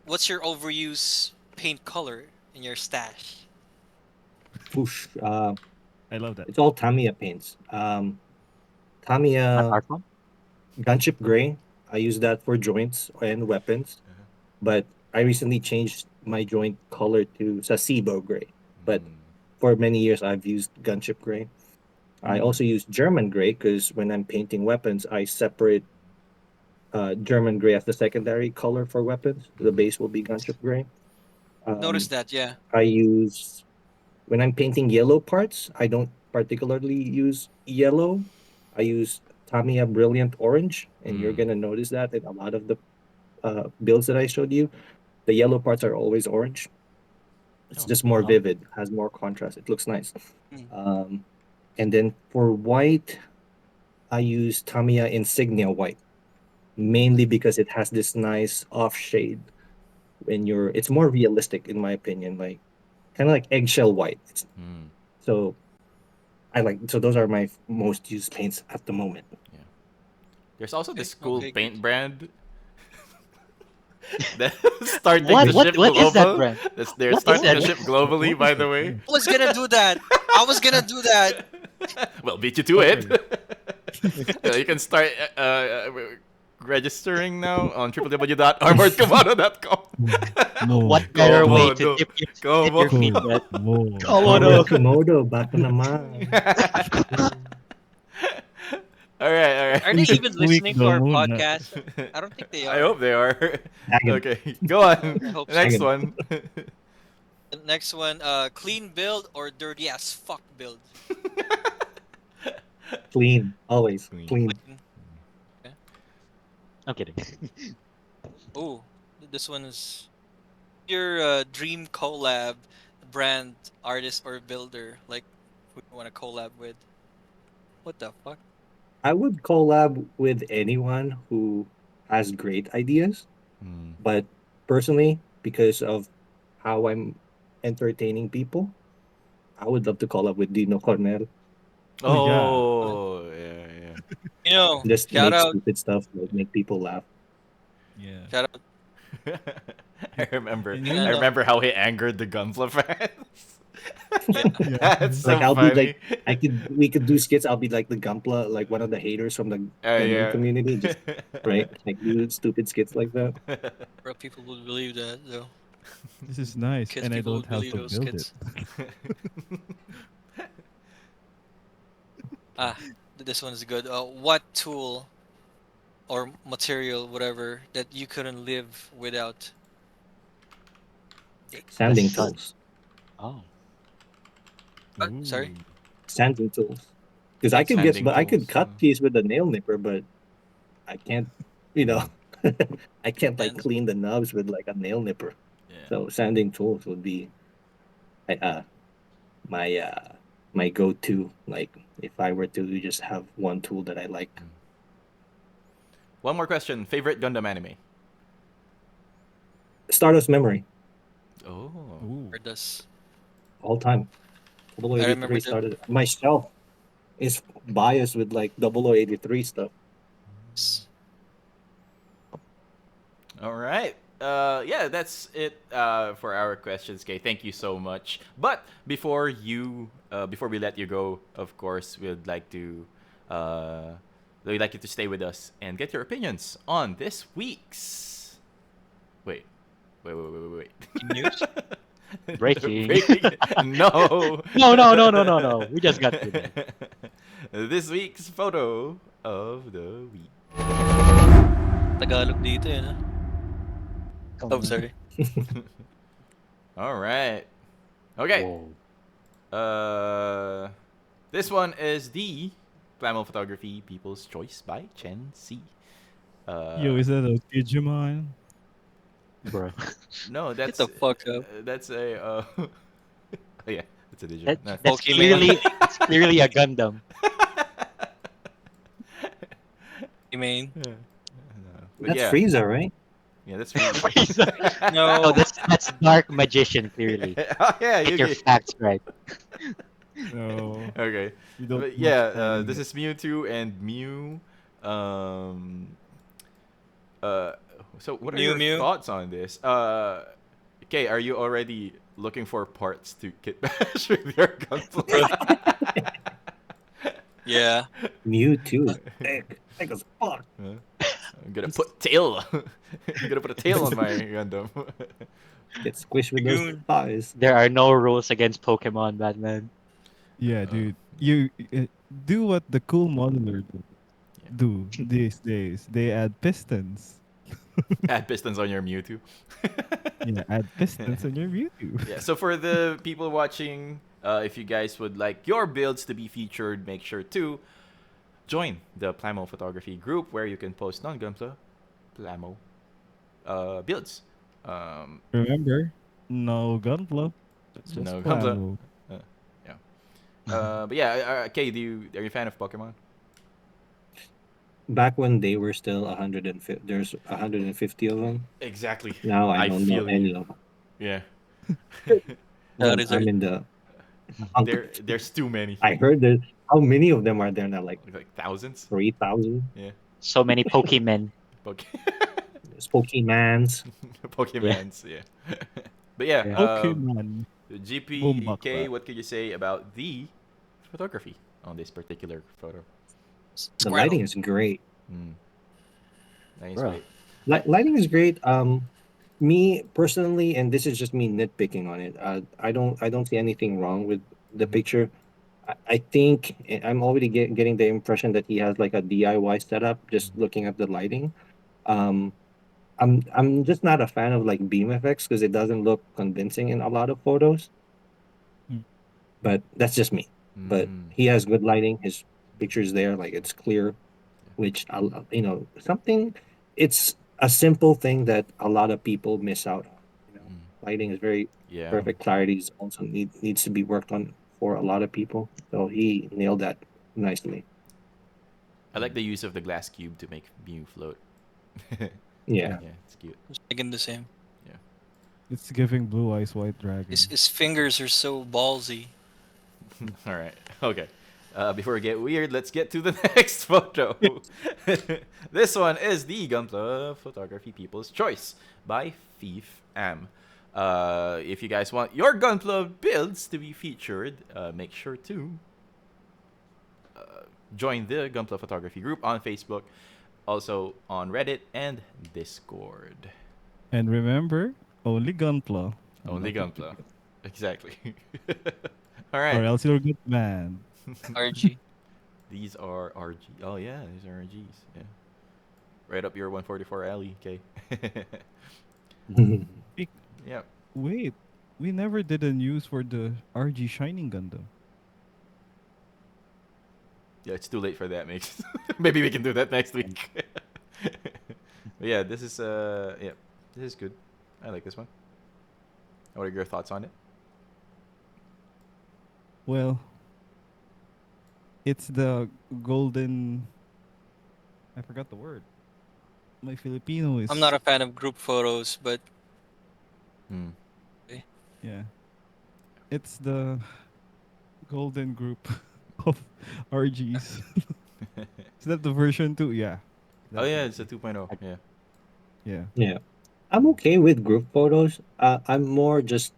Speaker 2: What's your overuse paint color in your stash?
Speaker 6: Whoosh.
Speaker 5: I love that.
Speaker 6: It's all Tamiya paints.
Speaker 1: Not
Speaker 6: Tamiya
Speaker 1: art form?
Speaker 6: gunship gray. I use that for joints and weapons, but I recently changed my joint color to Sasibo gray. But for many years, I've used gunship gray. I
Speaker 5: Mm.
Speaker 6: also use German gray because when I'm painting weapons, I separate German gray as the secondary color for weapons. The base will be gunship gray.
Speaker 2: Notice
Speaker 6: Um,
Speaker 2: that, yeah.
Speaker 6: I use when I'm painting yellow parts. I don't particularly use yellow. I use Tamiya Brilliant Orange, and you're
Speaker 3: Mm.
Speaker 6: gonna notice that in a lot of the builds that I showed you. The yellow parts are always orange. It's
Speaker 3: Oh.
Speaker 6: just more
Speaker 1: Oh,
Speaker 6: vivid, has more contrast. It looks nice.
Speaker 2: Mm.
Speaker 6: Um, and then for white, I use Tamiya Insignia White, mainly because it has this nice off shade when you're. It's more realistic in my opinion, like kind of like eggshell white.
Speaker 3: Mm.
Speaker 6: So I like. So those are my most used paints at the moment.
Speaker 3: Yeah. There's also
Speaker 2: Okay.
Speaker 3: this cool
Speaker 2: Okay. Good.
Speaker 3: paint brand that's starting
Speaker 1: What
Speaker 3: to
Speaker 1: what
Speaker 3: ship
Speaker 1: what is that
Speaker 3: global.
Speaker 1: brand?
Speaker 3: They're
Speaker 1: What is
Speaker 3: starting
Speaker 1: that?
Speaker 3: to ship globally,
Speaker 5: What
Speaker 3: by
Speaker 5: is
Speaker 3: the
Speaker 5: that?
Speaker 3: way.
Speaker 5: Yeah.
Speaker 2: I was gonna do that. I was gonna do that.
Speaker 3: Well, beat you to it.
Speaker 5: Okay.
Speaker 3: You can start registering now on www.armoredcommando.com.
Speaker 1: What
Speaker 5: Mo.
Speaker 1: better way to
Speaker 3: Komodo.
Speaker 1: dip your feet,
Speaker 3: Komodo.
Speaker 1: man?
Speaker 5: Mo.
Speaker 1: Come on,
Speaker 6: Armored
Speaker 1: oh.
Speaker 6: Komodo, baka naman.
Speaker 3: All right, all
Speaker 2: Are they
Speaker 3: right.
Speaker 2: even
Speaker 5: Tweak
Speaker 2: listening to
Speaker 5: the
Speaker 2: our
Speaker 5: moon.
Speaker 2: podcast? I don't think they
Speaker 3: I
Speaker 2: are.
Speaker 3: hope they are.
Speaker 6: Tag him.
Speaker 3: Okay, go on.
Speaker 2: I hope so.
Speaker 3: Next
Speaker 6: Tag him.
Speaker 3: one.
Speaker 2: The next one, clean build or dirty as fuck build?
Speaker 6: Clean. Always.
Speaker 3: Clean.
Speaker 6: Clean.
Speaker 2: Clean. Okay.
Speaker 1: I'm kidding.
Speaker 2: Oh, this one is your dream collab brand, artist, or builder. Like, who you want to collab with? What the fuck?
Speaker 6: I would collab with anyone who has great ideas,
Speaker 3: Hmm.
Speaker 6: but personally, because of how I'm entertaining people, I would love to collab with Dino Cornel.
Speaker 5: Oh yeah.
Speaker 3: Oh, yeah,
Speaker 6: Just
Speaker 2: Shout
Speaker 6: make
Speaker 2: out,
Speaker 6: stupid stuff, like make people laugh.
Speaker 5: Yeah.
Speaker 2: shout out.
Speaker 3: yeah. I remember.
Speaker 5: And
Speaker 3: I
Speaker 5: you?
Speaker 2: No,
Speaker 3: remember how he angered the Gunpla fans.
Speaker 2: yeah.
Speaker 5: Yeah.
Speaker 3: That's
Speaker 6: Like
Speaker 3: so
Speaker 6: I'll be
Speaker 3: funny.
Speaker 6: like, we could do skits. I'll be like the Gunpla, like one of the haters from the Gundam
Speaker 3: Yeah.
Speaker 6: community, just right, like do stupid skits like that.
Speaker 2: Bro, people would believe that though.
Speaker 5: This is nice,
Speaker 2: Kids,
Speaker 5: and I
Speaker 2: people
Speaker 5: don't
Speaker 2: would
Speaker 5: have
Speaker 2: believe
Speaker 5: to
Speaker 2: those
Speaker 5: build it.
Speaker 2: kids. Ah, this one is good. What tool or material, whatever, that you couldn't live without?
Speaker 1: The
Speaker 6: Sanding
Speaker 1: sun.
Speaker 6: tools,
Speaker 1: Oh.
Speaker 2: Sorry.
Speaker 5: Ooh.
Speaker 6: sanding tools, because I could get,
Speaker 3: Sanding
Speaker 6: but I could
Speaker 3: tools.
Speaker 6: cut teeth with a nail nipper, but I can't, you know, I can't like
Speaker 2: And
Speaker 6: clean the knobs with like a nail nipper.
Speaker 3: Yeah.
Speaker 6: So sanding tools would be I- uh my my go-to. Like if I were to just have one tool that I like,
Speaker 3: One more question. Favorite Gundam anime?
Speaker 6: Stardust Memory,
Speaker 3: Oh.
Speaker 5: Ooh.
Speaker 2: or does
Speaker 6: all time.
Speaker 2: I remember
Speaker 6: 0083
Speaker 2: the
Speaker 6: started. My shelf is biased with like 0083 stuff.
Speaker 3: All right. Yeah, that's it for our questions, Kay. Thank you so much. But before we let you go, of course, we'd like you to stay with us and get your opinions on this week's. Wait, wait.
Speaker 2: news.
Speaker 1: Breaking.
Speaker 3: No.
Speaker 1: No. We just got through that.
Speaker 3: This week's photo of the week.
Speaker 2: Tagalog dito yun, ha? Oh, sorry.
Speaker 3: All right. Okay.
Speaker 1: Whoa.
Speaker 3: This one is the Plamo Photography People's Choice by Chen C.
Speaker 5: Yo, is that a Digimon?
Speaker 1: Bro.
Speaker 3: No,
Speaker 2: Get the fuck up.
Speaker 3: that's a oh yeah, it's a digital.
Speaker 1: That,
Speaker 3: No.
Speaker 1: that's
Speaker 2: Pokemon.
Speaker 1: clearly a Gundam.
Speaker 2: You mean?
Speaker 3: No. But
Speaker 6: That's
Speaker 3: yeah,
Speaker 6: Frieza, right?
Speaker 3: yeah, that's really.
Speaker 1: No,
Speaker 2: No.
Speaker 1: that's Dark Magician, clearly.
Speaker 3: Oh yeah,
Speaker 1: Get your
Speaker 3: you.
Speaker 1: facts right.
Speaker 5: No.
Speaker 3: Okay.
Speaker 5: You don't
Speaker 3: But
Speaker 5: much
Speaker 3: yeah,
Speaker 5: anime.
Speaker 3: this is Mewtwo and Mew. Um. So what are
Speaker 2: Mew
Speaker 3: your
Speaker 2: Mew.
Speaker 3: thoughts on this? Okay, are you already looking for parts to kit bash with your Gunpla?
Speaker 2: Yeah.
Speaker 6: Mewtwo is thick as fuck.
Speaker 3: Huh? I'm gonna put tail. I'm gonna put a tail on my Gundam.
Speaker 6: Get squished with those
Speaker 2: Dragoon.
Speaker 6: thighs.
Speaker 1: There are no rules against Pokemon, Batman.
Speaker 5: Yeah, dude. You do what the cool modeler do these days. They add pistons.
Speaker 3: Add pistons on your Mewtwo.
Speaker 5: Yeah, add pistons on your Mewtwo.
Speaker 3: Yeah. So for the people watching, if you guys would like your builds to be featured, make sure to join the Plamo Photography group where you can post non-Gunpla Plamo builds.
Speaker 5: Remember, no gunpla. Just
Speaker 3: No
Speaker 5: Plamo.
Speaker 3: Gunpla. But yeah, Kay, are you a fan of Pokemon?
Speaker 6: Back when they were still 150, there's 150 of them.
Speaker 3: Exactly.
Speaker 6: Now I don't know
Speaker 3: feel
Speaker 6: any
Speaker 3: you.
Speaker 6: of them.
Speaker 3: Yeah.
Speaker 2: That is
Speaker 6: I'm in the.
Speaker 3: There's too many.
Speaker 6: I heard that. How many of them are there now? Like
Speaker 3: Like thousands.
Speaker 6: 3,000.
Speaker 3: Yeah.
Speaker 1: so many Pokemon.
Speaker 3: Poke-
Speaker 6: Pokemans.
Speaker 1: Yeah.
Speaker 3: Pokemans, yeah. But yeah,
Speaker 1: Yeah.
Speaker 5: Pokemon.
Speaker 3: GPK,
Speaker 5: Bumbakla.
Speaker 3: what could you say about the photography on this particular photo?
Speaker 6: The
Speaker 2: Squirtle.
Speaker 6: lighting is great.
Speaker 3: Mm, nice,
Speaker 1: Bro.
Speaker 3: wait.
Speaker 6: Lighting is great. Me personally, and this is just me nitpicking on it. I don't see anything wrong with the
Speaker 3: Mm-hmm.
Speaker 6: picture. I think I'm already getting the impression that he has like a DIY setup. Just looking at the lighting. Um, I'm just not a fan of like beam effects because it doesn't look convincing in a lot of photos.
Speaker 5: Mm.
Speaker 6: But that's just me. But
Speaker 3: Mm,
Speaker 6: he has good lighting. His picture's there, like it's clear, which something. It's a simple thing that a lot of people miss out on. Lighting is very
Speaker 3: yeah.
Speaker 6: perfect. Clarity is also needs to be worked on for a lot of people. So he nailed that nicely.
Speaker 3: I like the use of the glass cube to make Mew float. Yeah,
Speaker 6: Yeah.
Speaker 5: Yeah.
Speaker 3: it's cute.
Speaker 2: I was thinking the same.
Speaker 3: Yeah.
Speaker 5: It's giving Blue Eyes White
Speaker 2: His
Speaker 5: Dragon.
Speaker 2: his fingers are so ballsy.
Speaker 3: All right. Okay. Before we get weird, let's get to the next photo. This one is the Gunpla Photography People's Choice by Thief Am. If you guys want your Gunpla builds to be featured, make sure to join the Gunpla Photography group on Facebook, also on Reddit and Discord.
Speaker 5: And remember, only Gunpla. I'm
Speaker 3: Only
Speaker 5: not the
Speaker 3: Gunpla.
Speaker 5: biggest.
Speaker 3: Exactly. All
Speaker 5: Or
Speaker 3: right.
Speaker 5: else you'll get banned.
Speaker 2: RG.
Speaker 3: These are RG. Oh yeah, these are RGs. Yeah. Right up your 144 alley. Okay.
Speaker 5: Wait,
Speaker 3: Yeah.
Speaker 5: wait, we never did a news for the RG Shining Gundam.
Speaker 3: Yeah, it's too late for that, mix. Maybe we can do that next week. But yeah, this is this is good. I like this one. What are your thoughts on it?
Speaker 5: Well, it's the golden. I forgot the word. My Filipino
Speaker 2: I'm not
Speaker 5: is
Speaker 2: a fan of group photos, but
Speaker 3: Hmm.
Speaker 5: yeah. It's the golden group of RGs. Is that the version 2? Yeah.
Speaker 3: Oh yeah,
Speaker 5: Exactly.
Speaker 3: it's a 2.0. Yeah.
Speaker 5: Yeah.
Speaker 6: Yeah. I'm okay with group photos. I'm more just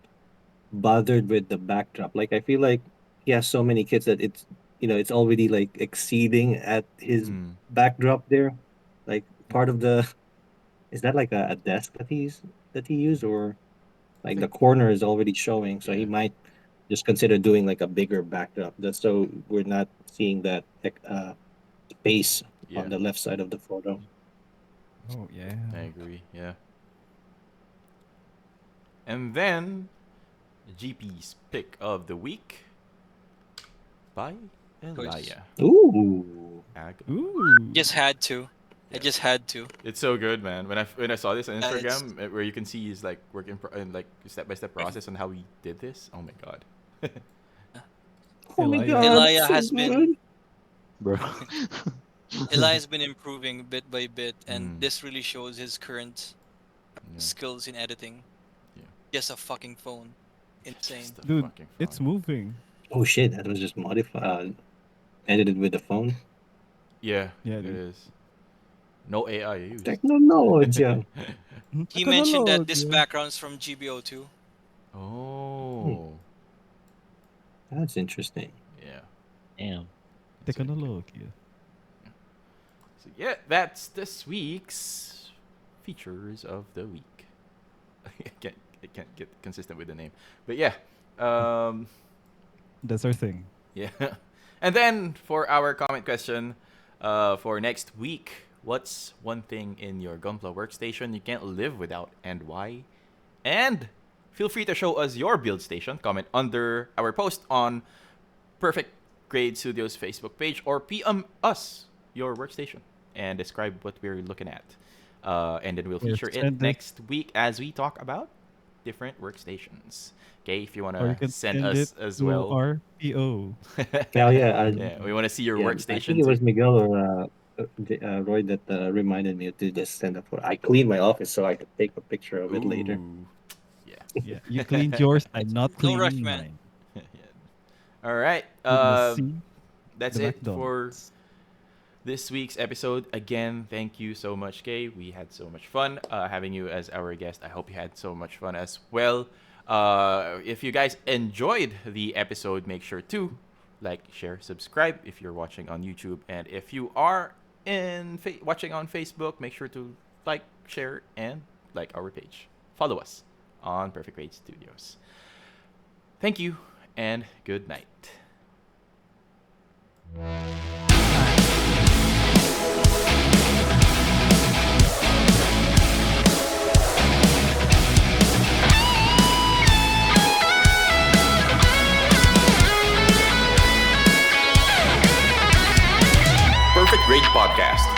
Speaker 6: bothered with the backdrop. Like I feel like he has so many kids that it's already like exceeding at his
Speaker 3: Hmm.
Speaker 6: backdrop there. Like part of the is that like a desk that he used, or
Speaker 3: I
Speaker 6: like the
Speaker 3: think.
Speaker 6: corner is already showing, so he
Speaker 3: Yeah.
Speaker 6: might just consider doing like a bigger backdrop. That's so we're not seeing that space on
Speaker 3: Yeah.
Speaker 6: the left side of the photo.
Speaker 5: Oh yeah.
Speaker 3: I agree. Yeah. And then GP's pick of the week by
Speaker 2: choice.
Speaker 3: Elia
Speaker 6: Ooh.
Speaker 3: Ag.
Speaker 5: Ooh.
Speaker 2: Just had to. I
Speaker 3: Yeah.
Speaker 2: just had to.
Speaker 3: It's so good, man. When I saw this on
Speaker 2: It's
Speaker 3: Instagram, where you can see his like working and like step by step process on how he did this. Oh my god.
Speaker 6: Oh my
Speaker 5: Elia.
Speaker 6: god,
Speaker 2: Elia
Speaker 6: so
Speaker 2: has been
Speaker 6: good.
Speaker 1: Bro.
Speaker 2: Elia has been improving bit by bit, and
Speaker 3: Mm,
Speaker 2: this really shows his current
Speaker 3: yeah.
Speaker 2: skills in editing.
Speaker 3: Yeah.
Speaker 2: Just a fucking phone.
Speaker 3: Just
Speaker 2: Insane.
Speaker 3: a
Speaker 5: Dude,
Speaker 3: fucking
Speaker 5: it's
Speaker 3: phone.
Speaker 5: moving.
Speaker 6: Oh shit, that was just modified, edited with the phone.
Speaker 3: Yeah,
Speaker 5: Yeah,
Speaker 3: it
Speaker 5: dude.
Speaker 3: is. No AI used.
Speaker 6: Technology.
Speaker 2: He mentioned that this
Speaker 5: Technology.
Speaker 2: background's from GBO2.
Speaker 6: Hmm,
Speaker 3: Oh.
Speaker 6: that's interesting.
Speaker 3: Yeah.
Speaker 1: Damn.
Speaker 3: That's really good.
Speaker 5: Technology.
Speaker 3: So yeah, that's this week's features of the week. I can't get consistent with the name, but yeah, um,
Speaker 5: That's our thing.
Speaker 3: yeah. And then for our comment question, for next week, what's one thing in your Gunpla workstation you can't live without, and why? And feel free to show us your build station. Comment under our post on Perfect Grade Studios Facebook page, or PM us your workstation and describe what we're looking at. And then we'll
Speaker 5: Or
Speaker 3: feature it
Speaker 5: send it
Speaker 3: next week as we talk about different workstations. Okay, if you want
Speaker 5: or you
Speaker 3: to
Speaker 5: can
Speaker 3: send
Speaker 5: send it
Speaker 3: us as
Speaker 5: to
Speaker 3: well.
Speaker 5: our PO.
Speaker 6: Yeah, yeah,
Speaker 3: Yeah, we want to see your
Speaker 6: yeah. I think
Speaker 3: workstation
Speaker 6: it
Speaker 3: too.
Speaker 6: was Miguel or Roy that reminded me to just send up for. I cleaned my office so I could take a picture of it later.
Speaker 3: Ooh,
Speaker 5: Yeah, you
Speaker 3: yeah.
Speaker 5: cleaned yours. I'm not
Speaker 2: No rush,
Speaker 5: cleaning
Speaker 2: man.
Speaker 5: mine.
Speaker 3: Yeah. All right.
Speaker 5: You must see
Speaker 3: That's
Speaker 5: the
Speaker 3: it for
Speaker 5: McDonald's.
Speaker 3: this week's episode. Again, thank you so much, Kay. We had so much fun having you as our guest. I hope you had so much fun as well. If you guys enjoyed the episode, make sure to like, share, subscribe if you're watching on YouTube. And if you are watching on Facebook, make sure to like, share, and like our page. Follow us on Perfect Grade Studios. Thank you, and good night. Perfect Grade Podcast.